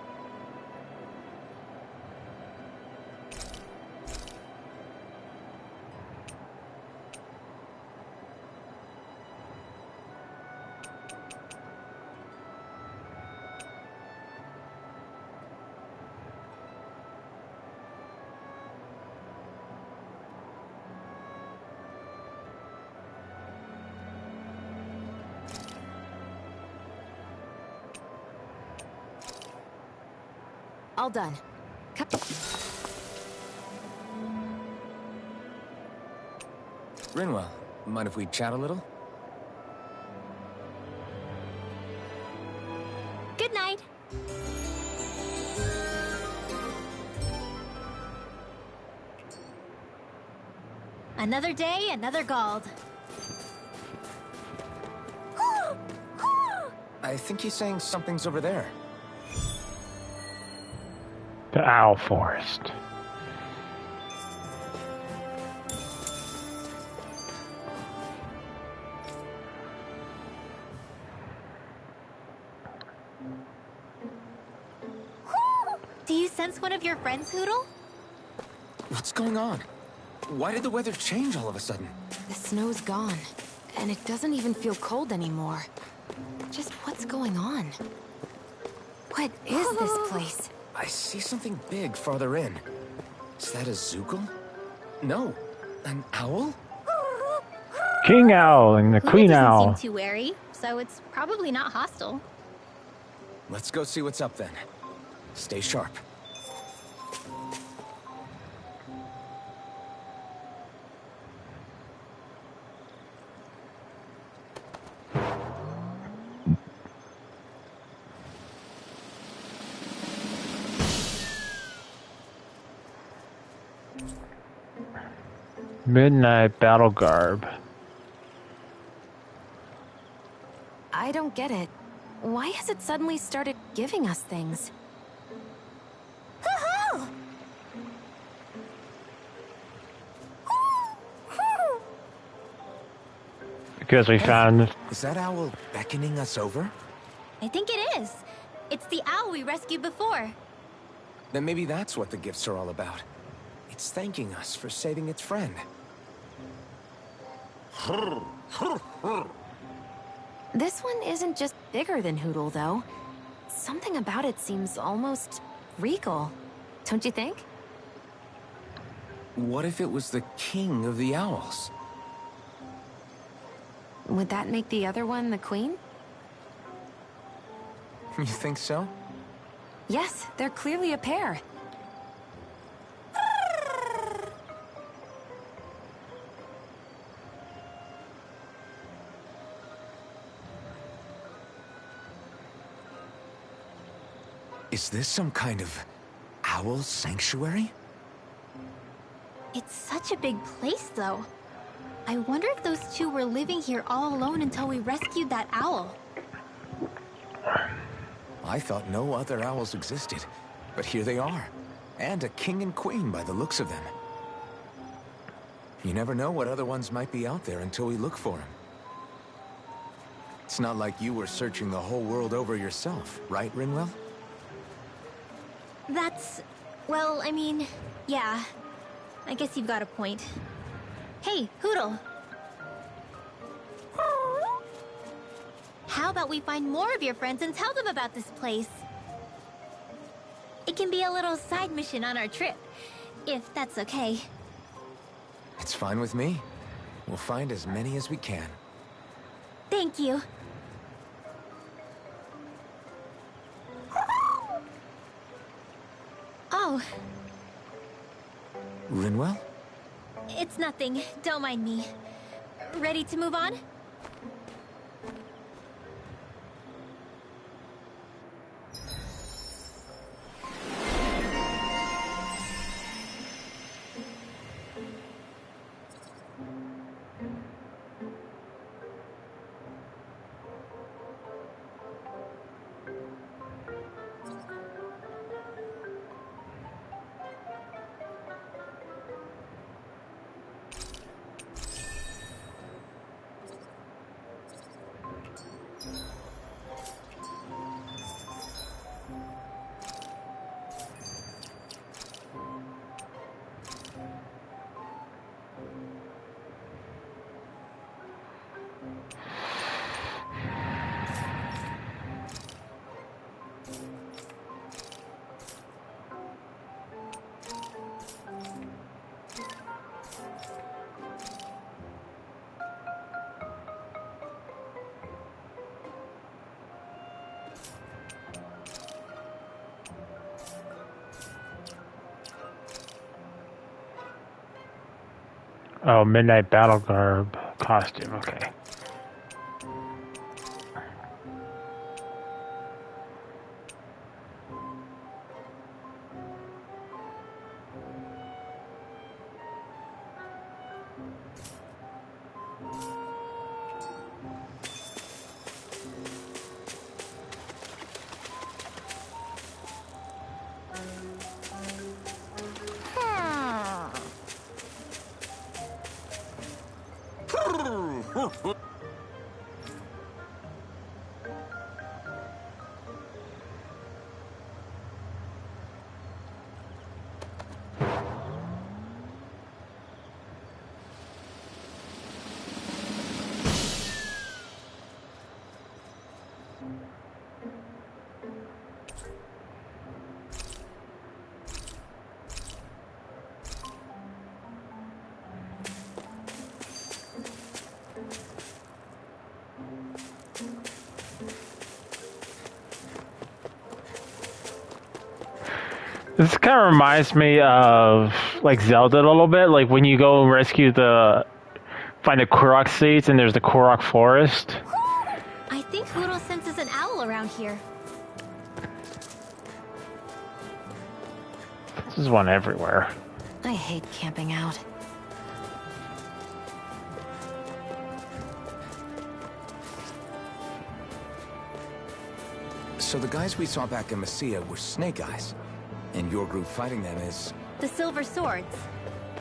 All done. Rinwell, mind if we chat a little? Good night. Another day, another Gald. I think he's saying something's over there. The Owl Forest. Do you sense one of your friends, Hootle? What's going on? Why did the weather change all of a sudden? The snow's gone, and it doesn't even feel cold anymore. Just what's going on? What is this place? I see something big farther in. Is that a Zookle? No, an owl? King Owl and the Queen doesn't Owl. seem too wary, so it's probably not hostile. Let's go see what's up then. Stay sharp. Midnight Battle Garb. I don't get it. Why has it suddenly started giving us things? Because we found... Is that owl beckoning us over? I think it is. It's the owl we rescued before. Then maybe that's what the gifts are all about. It's thanking us for saving its friend. This one isn't just bigger than Hootle, though. Something about it seems almost regal. Don't you think? What if it was the king of the owls? Would that make the other one the queen? You think so? Yes, they're clearly a pair. Is this some kind of owl sanctuary? It's such a big place, though. I wonder if those two were living here all alone until we rescued that owl. I thought no other owls existed, but here they are. And a king and queen by the looks of them. You never know what other ones might be out there until we look for them. It's not like you were searching the whole world over yourself, right, Rinwell? That's... well, I mean, yeah. I guess you've got a point. Hey, Hootle. How about we find more of your friends and tell them about this place? It can be a little side mission on our trip, if that's okay. It's fine with me. We'll find as many as we can. Thank you. Oh, Rinwell? it's nothing. Don't mind me. Ready to move on? Oh, midnight battle garb costume. Okay. This kind of reminds me of like Zelda a little bit. Like when you go and rescue find the Korok seeds and there's the Korok forest. I think Huro senses an owl around here. There's one everywhere. I hate camping out. So the guys we saw back in Messia were Snake Eyes. And your group fighting them is... The Silver Swords.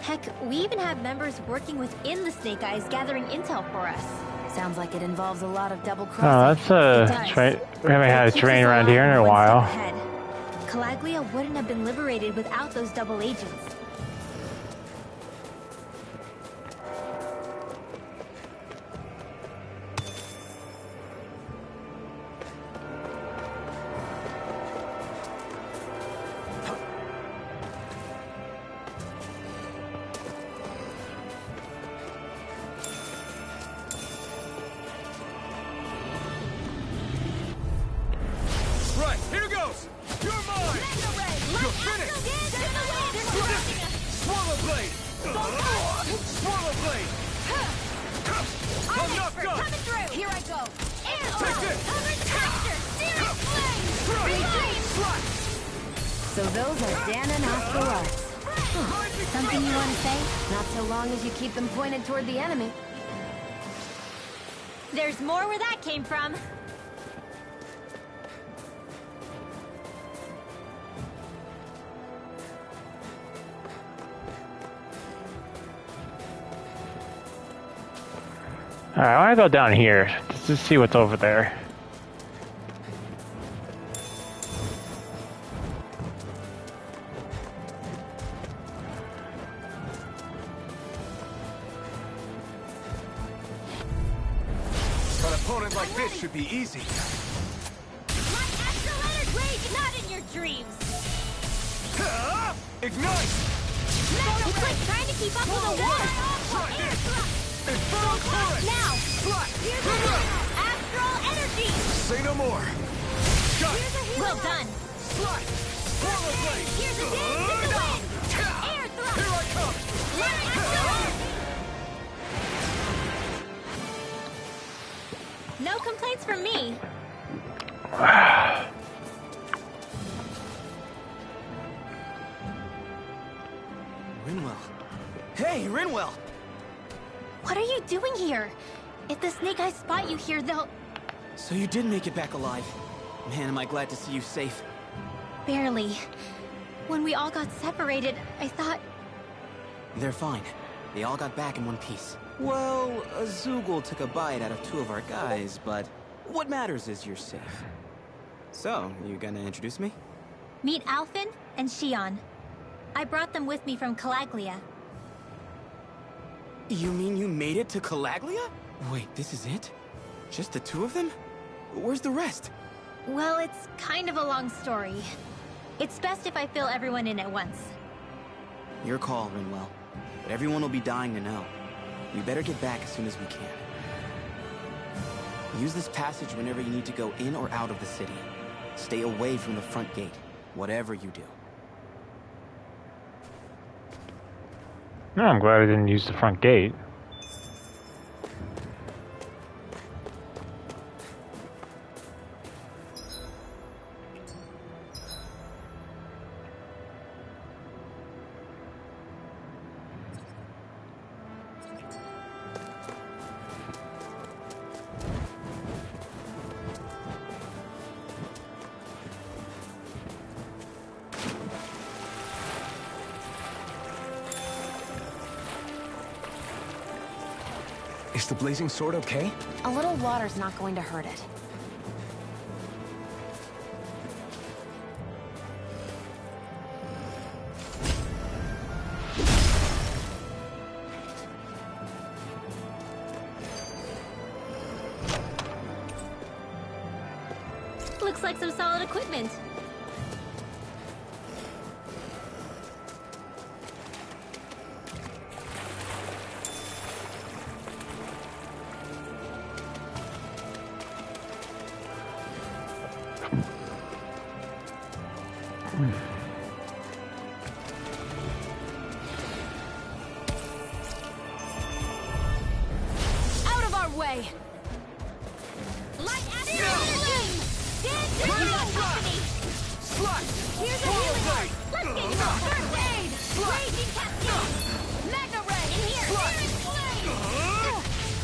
Heck, we even have members working within the Snake Eyes gathering intel for us. Sounds like it involves a lot of double Oh, crossing. that's a train. We haven't had a train around here in a while. Calaglia wouldn't have been liberated without those double agents. Right, here goes! You're mine! You're finished! Swallow blade! Swallow blade! I'm not done! Coming through! Here I go! Air Take this! Covered faster! Searing flame! Reload! So those are Dan and Astaras. Something you want to say? Not so long as you keep them pointed toward the enemy. There's more where that came from. Alright, I want to go down here just to see what's over there. An opponent like this should be easy. My astral energy rage not in your dreams! Ignite! It's like trying to keep up with a wall! Air thrust! Infernal current! Now! Slot! Here's the astral energy! Say no more! Got it! Here's a hero! Well done. Slot! Swallow blade! Here's a dance in the wind! Air thrust! Here I come! My astral energy! No complaints from me. Rinwell. Hey, Rinwell! What are you doing here? If the Snake Eyes spot you here, they'll... So you did make it back alive. Man, am I glad to see you safe. Barely. When we all got separated, I thought... They're fine. They all got back in one piece. Well, Azugul took a bite out of 2 of our guys, but what matters is you're safe. So, you gonna introduce me? Meet Alphen and Shion. I brought them with me from Calaglia. You mean you made it to Calaglia? Wait, this is it? Just the 2 of them? Where's the rest? Well, it's kind of a long story. It's best if I fill everyone in at once. Your call, Rinwell. But everyone will be dying to know. We better get back as soon as we can. Use this passage whenever you need to go in or out of the city. Stay away from the front gate, whatever you do. No, I'm glad I didn't use the front gate. Is the blazing sword okay? A little water's not going to hurt it. Looks like some solid equipment. Out of our way! Light after flame! Dance to your company! Here's a healing heart! Let's get you a first aid! Raging cascade! Mega ray! In here! Spirit flame!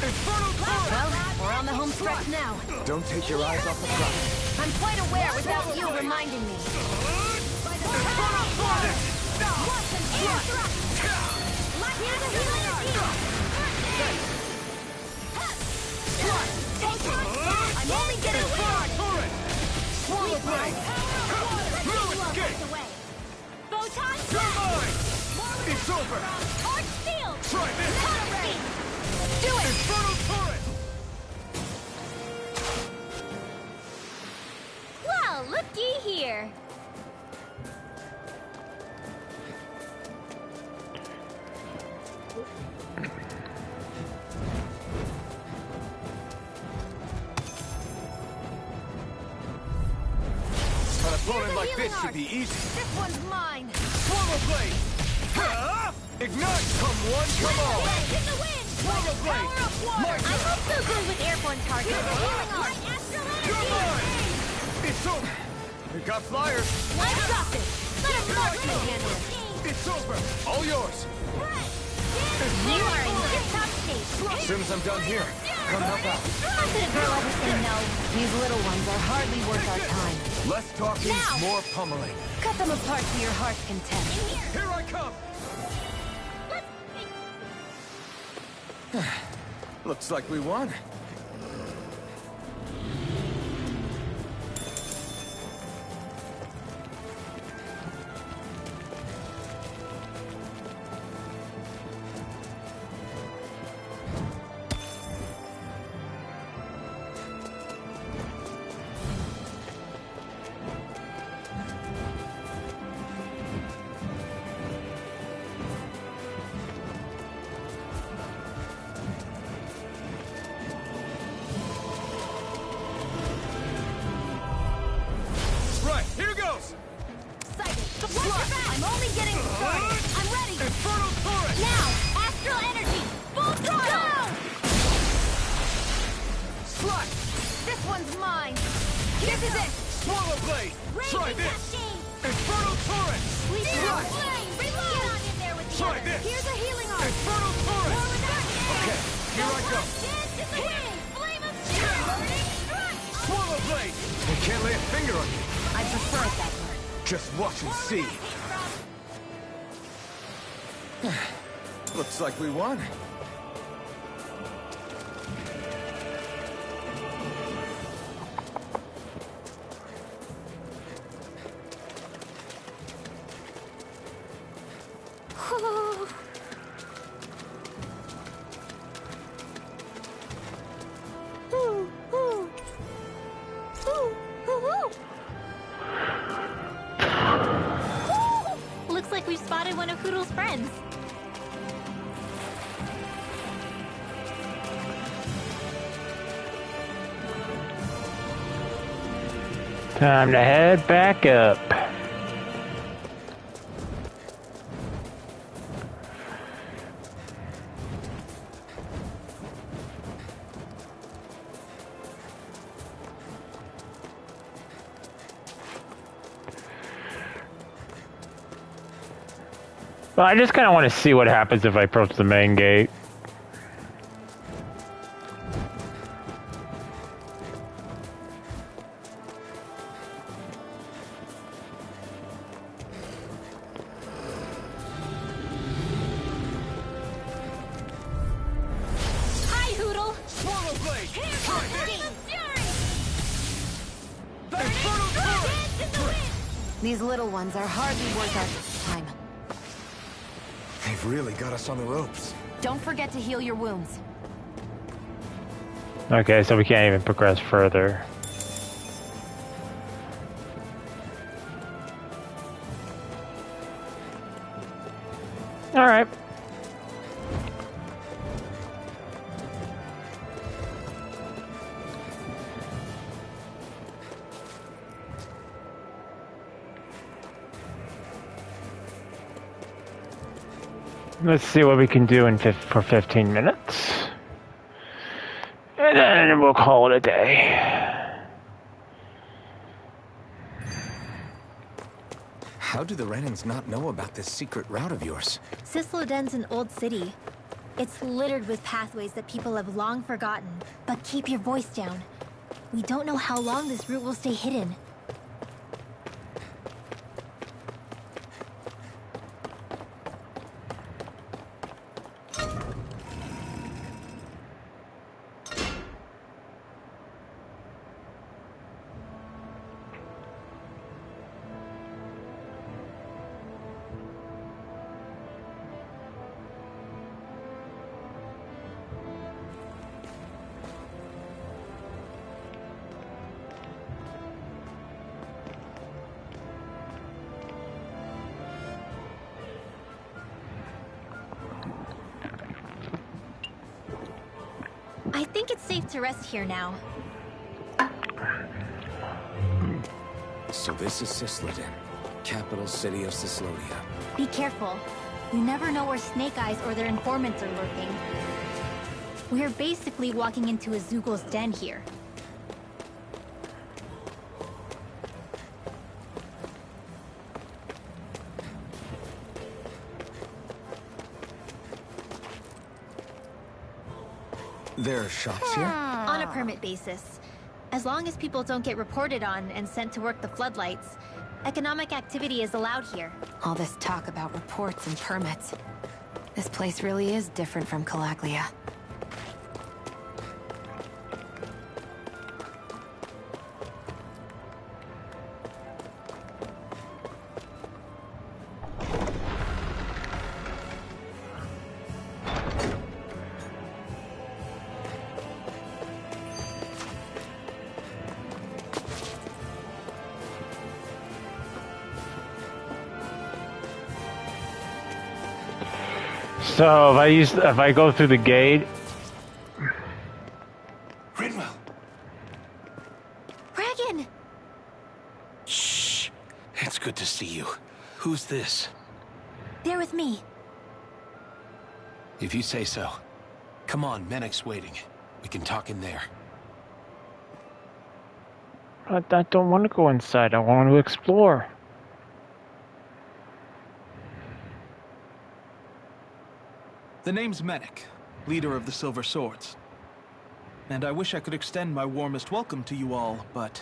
Infernal Well, we're on the home stretch now. Don't take your eyes off the prize. I'm quite aware without you reminding me. Infernal torrent! Watch an air thrust! Light after healing heart! I'm only getting started! Torrent! Swallow blade! Escape! Photon You're mine! It's over! Arch field! Try this! Do it! Infernal torrent! Well, looky here! An opponent like this should be easy. This one's mine. Swallow blade! Ignite! Come one, come all! In the wind! Swallow blade! Light I'm not so good with airborne targets. Light astral You're energy! mine! It's over! We got flyers! I got this. Let Here I Martin go. handle it. It's over! All yours! You are in tip-top state. As soon as I'm done here, come help out. How could a girl ever say no? These little ones are hardly worth our time. Less talking, Now. more pummeling. Cut them apart to your heart's content. Here I come! Looks like we won. Right, here goes! Excited. I'm only getting started. I'm ready. Infernal torrent! Now, astral energy! Full throttle! Slash! This one's mine. This is it. Swallow blade! Try Raging this! cascade! Infernal torrent! Zero flame! Reload! Get on in there with the Try others. this! Here's a healing arm! Infernal torrent! Forward arc! Okay, here I go! Dance in the wind! Flame of steel! Burning strike! Swallow blade! I can't lay a finger on you. I prefer it that way. Just watch and see. Looks like we won. Looks like we've spotted one of Hoodle's friends. Time to head back up. Well, I just kind of want to see what happens if I approach the main gate. Hi, Hoodle! Swallow blade! Here's Try the this! fury! Infernal current! Dance in the wind! These little ones are hardly worth our time. They've really got us on the ropes. Don't forget to heal your wounds. Okay, so we can't even progress further. All right. Let's see what we can do for 15 minutes. And then we'll call it a day. How do the Renans not know about this secret route of yours? Cisloden's an old city. It's littered with pathways that people have long forgotten. But keep your voice down. We don't know how long this route will stay hidden. I think it's safe to rest here now. So this is Cisloden, capital city of Cislodia. Be careful. You never know where Snake Eyes or their informants are lurking. We're basically walking into a Zoogl's den here. There are shops here? On a permit basis. As long as people don't get reported on and sent to work the floodlights, economic activity is allowed here. All this talk about reports and permits. This place really is different from Calaglia. So if I go through the gate, Rinwell! Regan! Shh! It's good to see you. Who's this? They're with me. If you say so. Come on, Menek's waiting. We can talk in there. I don't want to go inside. I want to explore. The name's Menek, leader of the Silver Swords. And I wish I could extend my warmest welcome to you all, but...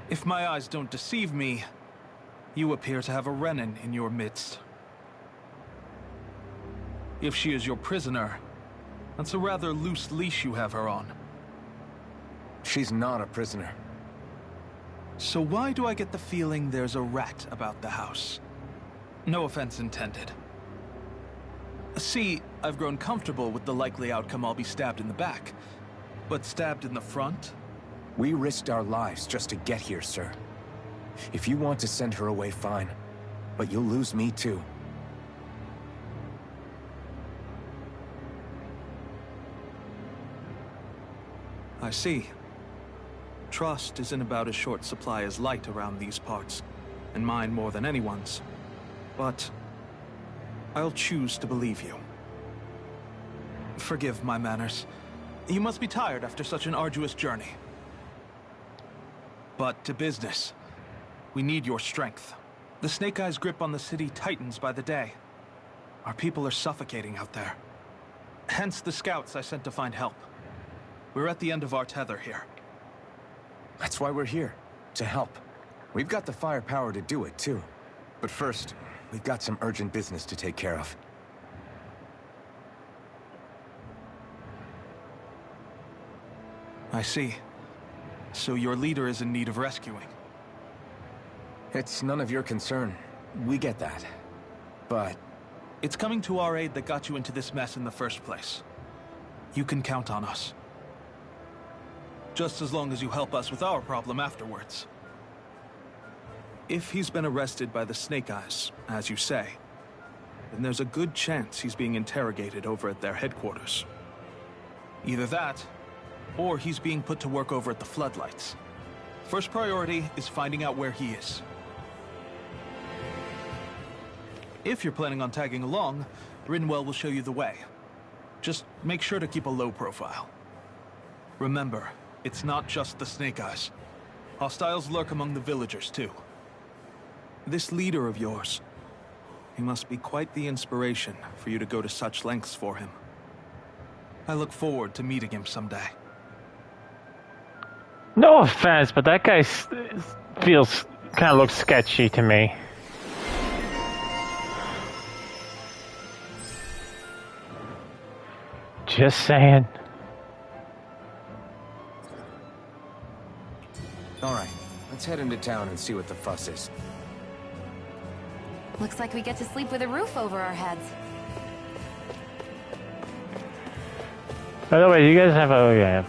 if my eyes don't deceive me, you appear to have a Renan in your midst. If she is your prisoner, that's a rather loose leash you have her on. She's not a prisoner. So why do I get the feeling there's a rat about the house? No offense intended. See, I've grown comfortable with the likely outcome I'll be stabbed in the back. But stabbed in the front? We risked our lives just to get here, sir. If you want to send her away, fine. But you'll lose me too. I see. Trust is in about as short supply as light around these parts, and mine more than anyone's. But I'll choose to believe you. Forgive my manners. You must be tired after such an arduous journey. But to business. We need your strength. The Snake Eyes' grip on the city tightens by the day. Our people are suffocating out there. Hence the scouts I sent to find help. We're at the end of our tether here. That's why we're here, to help. We've got the firepower to do it, too. But first, we've got some urgent business to take care of. I see. So your leader is in need of rescuing. It's none of your concern. We get that. But it's coming to our aid that got you into this mess in the first place. You can count on us. Just as long as you help us with our problem afterwards. If he's been arrested by the Snake Eyes, as you say, then there's a good chance he's being interrogated over at their headquarters. Either that, or he's being put to work over at the Floodlights. First priority is finding out where he is. If you're planning on tagging along, Rinwell will show you the way. Just make sure to keep a low profile. Remember, it's not just the Snake Eyes. Hostiles lurk among the villagers, too. This leader of yours, he must be quite the inspiration for you to go to such lengths for him. I look forward to meeting him someday. No offense, but that guy feels kind of looks sketchy to me. Just saying. all right, let's head into town and see what the fuss is. Looks like we get to sleep with a roof over our heads. By the way, you guys have a... yeah.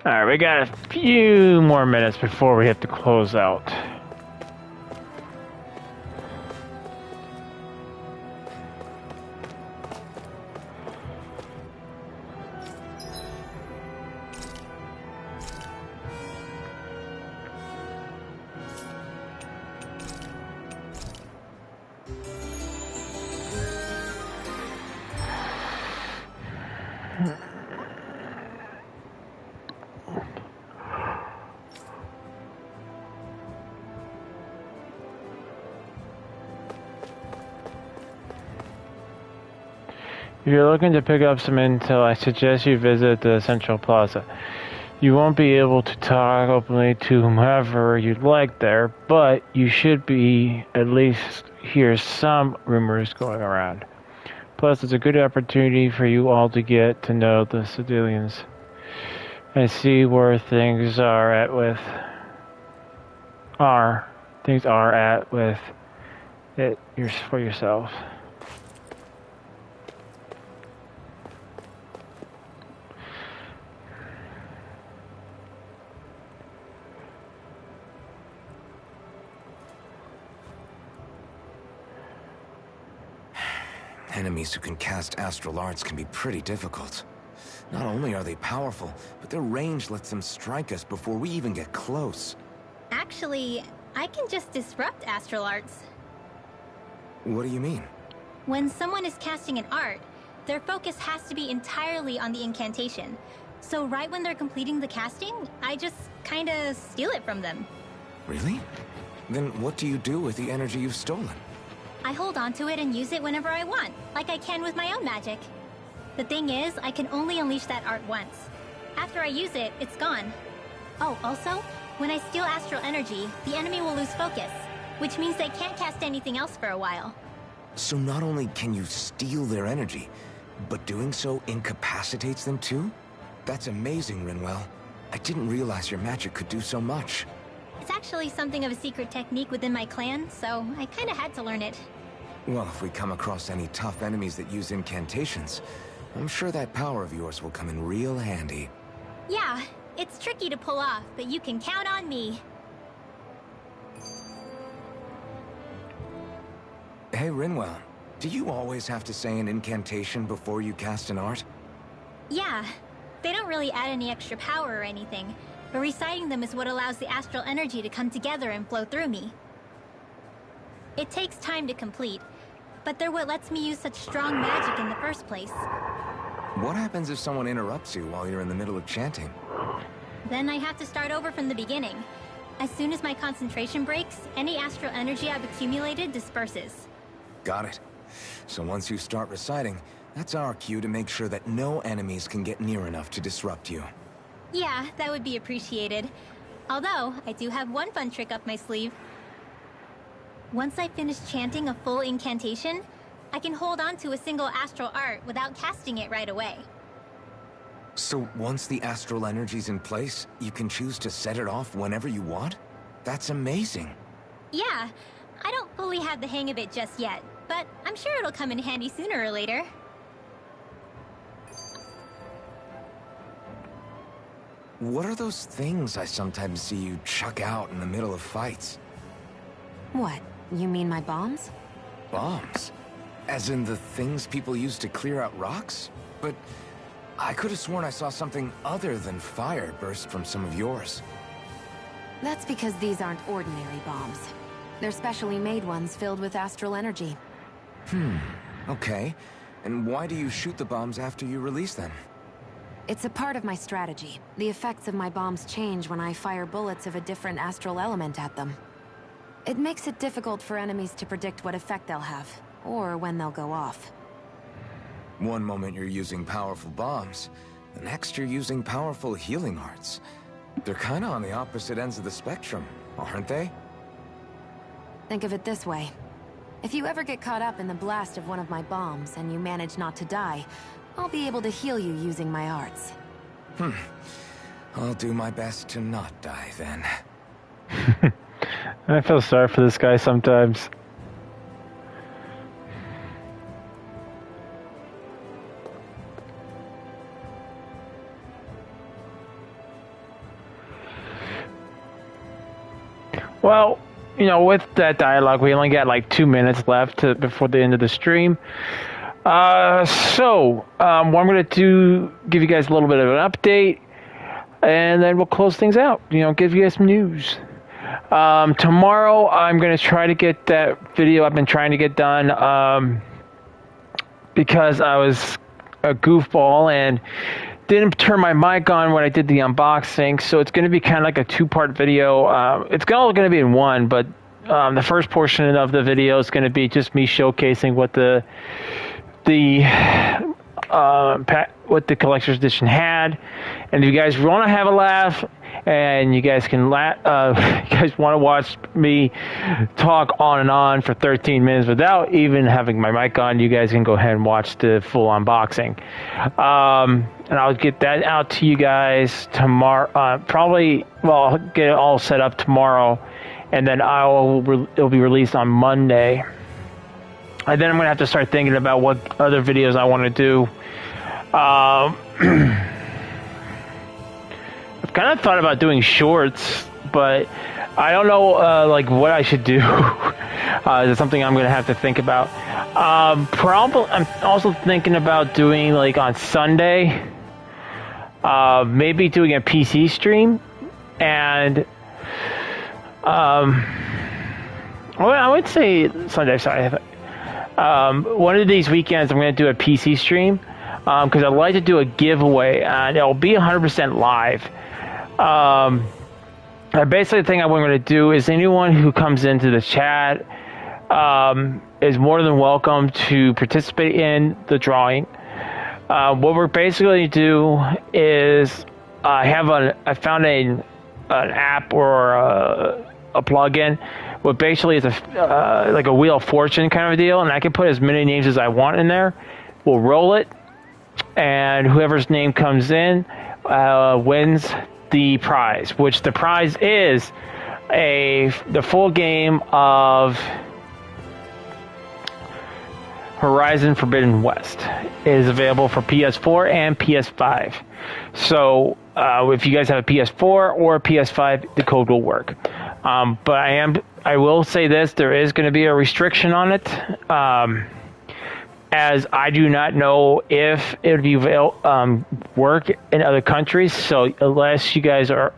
Alright, we got a few more minutes before we have to close out. If you're looking to pick up some intel, I suggest you visit the Central Plaza. You won't be able to talk openly to whomever you'd like there, but you should be at least hear some rumors going around. Plus, it's a good opportunity for you all to get to know the civilians and see where things are at with it for yourself. Enemies who can cast astral arts can be pretty difficult. Not only are they powerful, but their range lets them strike us before we even get close. Actually, I can just disrupt astral arts. What do you mean? When someone is casting an art, their focus has to be entirely on the incantation. So right when they're completing the casting, I just kinda steal it from them. Really? Then what do you do with the energy you've stolen? I hold on to it and use it whenever I want, like I can with my own magic. The thing is, I can only unleash that art once. After I use it, it's gone. Oh, also, when I steal astral energy, the enemy will lose focus, which means they can't cast anything else for a while. So not only can you steal their energy, but doing so incapacitates them too? That's amazing, Rinwell. I didn't realize your magic could do so much. It's actually something of a secret technique within my clan, so I kinda had to learn it. Well, if we come across any tough enemies that use incantations, I'm sure that power of yours will come in real handy. Yeah, it's tricky to pull off, but you can count on me. Hey, Rinwell. Do you always have to say an incantation before you cast an art? Yeah, they don't really add any extra power or anything, but reciting them is what allows the astral energy to come together and flow through me. It takes time to complete, but they're what lets me use such strong magic in the first place. What happens if someone interrupts you while you're in the middle of chanting? Then I have to start over from the beginning. As soon as my concentration breaks, any astral energy I've accumulated disperses. Got it. So once you start reciting, that's our cue to make sure that no enemies can get near enough to disrupt you. Yeah, that would be appreciated. Although, I do have one fun trick up my sleeve. Once I finish chanting a full incantation, I can hold on to a single astral art without casting it right away. So once the astral energy's in place, you can choose to set it off whenever you want? That's amazing. Yeah, I don't fully have the hang of it just yet, but I'm sure it'll come in handy sooner or later. What are those things I sometimes see you chuck out in the middle of fights? What? You mean my bombs? Bombs? As in the things people use to clear out rocks? But I could have sworn I saw something other than fire burst from some of yours. That's because these aren't ordinary bombs. They're specially made ones filled with astral energy. Okay. And why do you shoot the bombs after you release them? It's a part of my strategy. The effects of my bombs change when I fire bullets of a different astral element at them. It makes it difficult for enemies to predict what effect they'll have, or when they'll go off. One moment you're using powerful bombs, the next you're using powerful healing arts. They're kinda on the opposite ends of the spectrum, aren't they? Think of it this way. If you ever get caught up in the blast of one of my bombs and you manage not to die, I'll be able to heal you using my arts. I'll do my best to not die then. I feel sorry for this guy sometimes. Well, you know, with that dialogue, we only got like 2 minutes left before the end of the stream. What I'm going to do, give you guys a little bit of an update, and then we'll close things out. You know, give you guys some news. Tomorrow, I'm going to try to get that video I've been trying to get done, because I was a goofball and didn't turn my mic on when I did the unboxing, so it's going to be kind of like a two-part video. It's all going to be in one, but the first portion of the video is going to be just me showcasing what what the collector's edition had. And if you guys want to have a laugh and you guys can you guys want to watch me talk on and on for 13 minutes without even having my mic on, you guys can go ahead and watch the full unboxing. And I'll get that out to you guys tomorrow. I'll get it all set up tomorrow, and then it'll be released on Monday. And then I'm going to have to start thinking about what other videos I want to do. I've kind of thought about doing shorts, but I don't know like what I should do. It's something I'm going to have to think about. I'm also thinking about doing, like, on Sunday, maybe doing a PC stream, and I would say Sunday. Sorry. One of these weekends, I'm going to do a PC stream, because I'd like to do a giveaway, and it'll be 100% live. Basically, the thing I'm going to do is anyone who comes into the chat is more than welcome to participate in the drawing. What we're basically going to do is I found an app or a plugin. What basically is like a Wheel of Fortune kind of a deal, and I can put as many names as I want in there. We'll roll it, and whoever's name comes in wins the prize, which the prize is the full game of Horizon Forbidden West. It is available for PS4 and PS5. So if you guys have a PS4 or a PS5, the code will work. But I will say this: there is going to be a restriction on it. as I do not know if it would be work in other countries. So unless you guys are,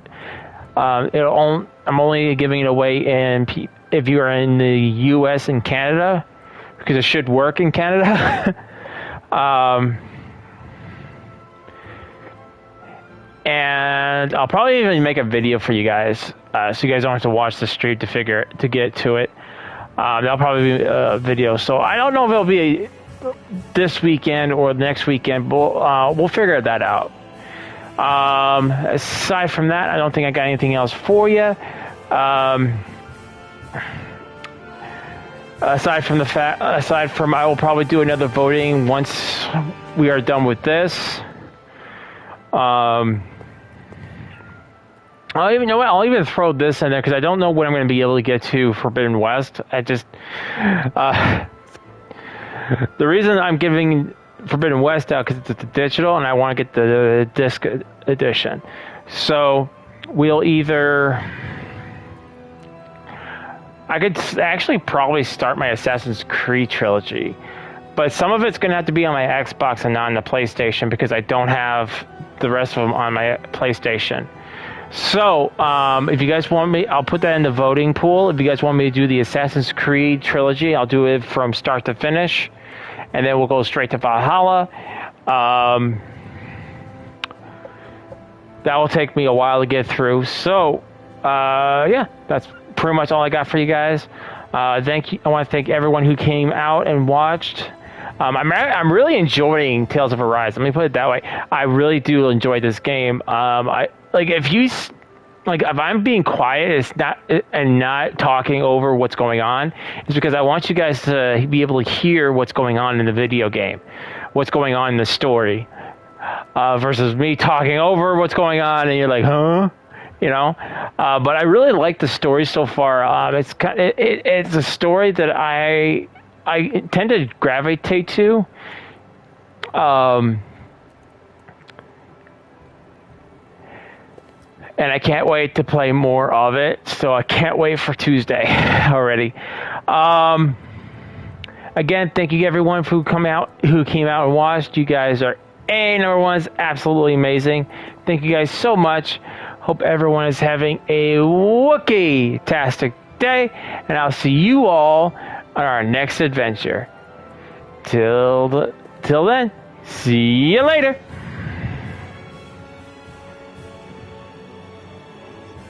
I'm only giving it away if you are in the U.S. and Canada, because it should work in Canada. And I'll probably even make a video for you guys, so you guys don't have to watch the stream to get to it. That'll probably be a video. So I don't know if it'll be this weekend or next weekend, but we'll figure that out. Aside from that, I don't think I got anything else for you. Aside from I will probably do another voting once we are done with this. I'll even throw this in there because I don't know when I'm going to be able to get to Forbidden West. The reason I'm giving Forbidden West out because it's digital and I want to get the disc edition. So we'll I could actually probably start my Assassin's Creed trilogy, but some of it's going to have to be on my Xbox and not on the PlayStation because I don't have the rest of them on my PlayStation. So, if you guys want me, I'll put that in the voting pool. If you guys want me to do the Assassin's Creed trilogy, I'll do it from start to finish, and then we'll go straight to Valhalla. That will take me a while to get through. So, yeah, that's pretty much all I got for you guys. Thank you. I want to thank everyone who came out and watched. I'm really enjoying Tales of Arise. Let me put it that way. I really do enjoy this game. If I'm being quiet, and not talking over what's going on, it's because I want you guys to be able to hear what's going on in the video game, what's going on in the story, versus me talking over what's going on and you're like, huh? But I really like the story so far. It's a story that I tend to gravitate to. And I can't wait to play more of it. So I can't wait for Tuesday already. Again, thank you everyone who came out and watched. You guys are number ones, absolutely amazing. Thank you guys so much. Hope everyone is having a Wookiee-tastic day, and I'll see you all on our next adventure. Till then, see you later.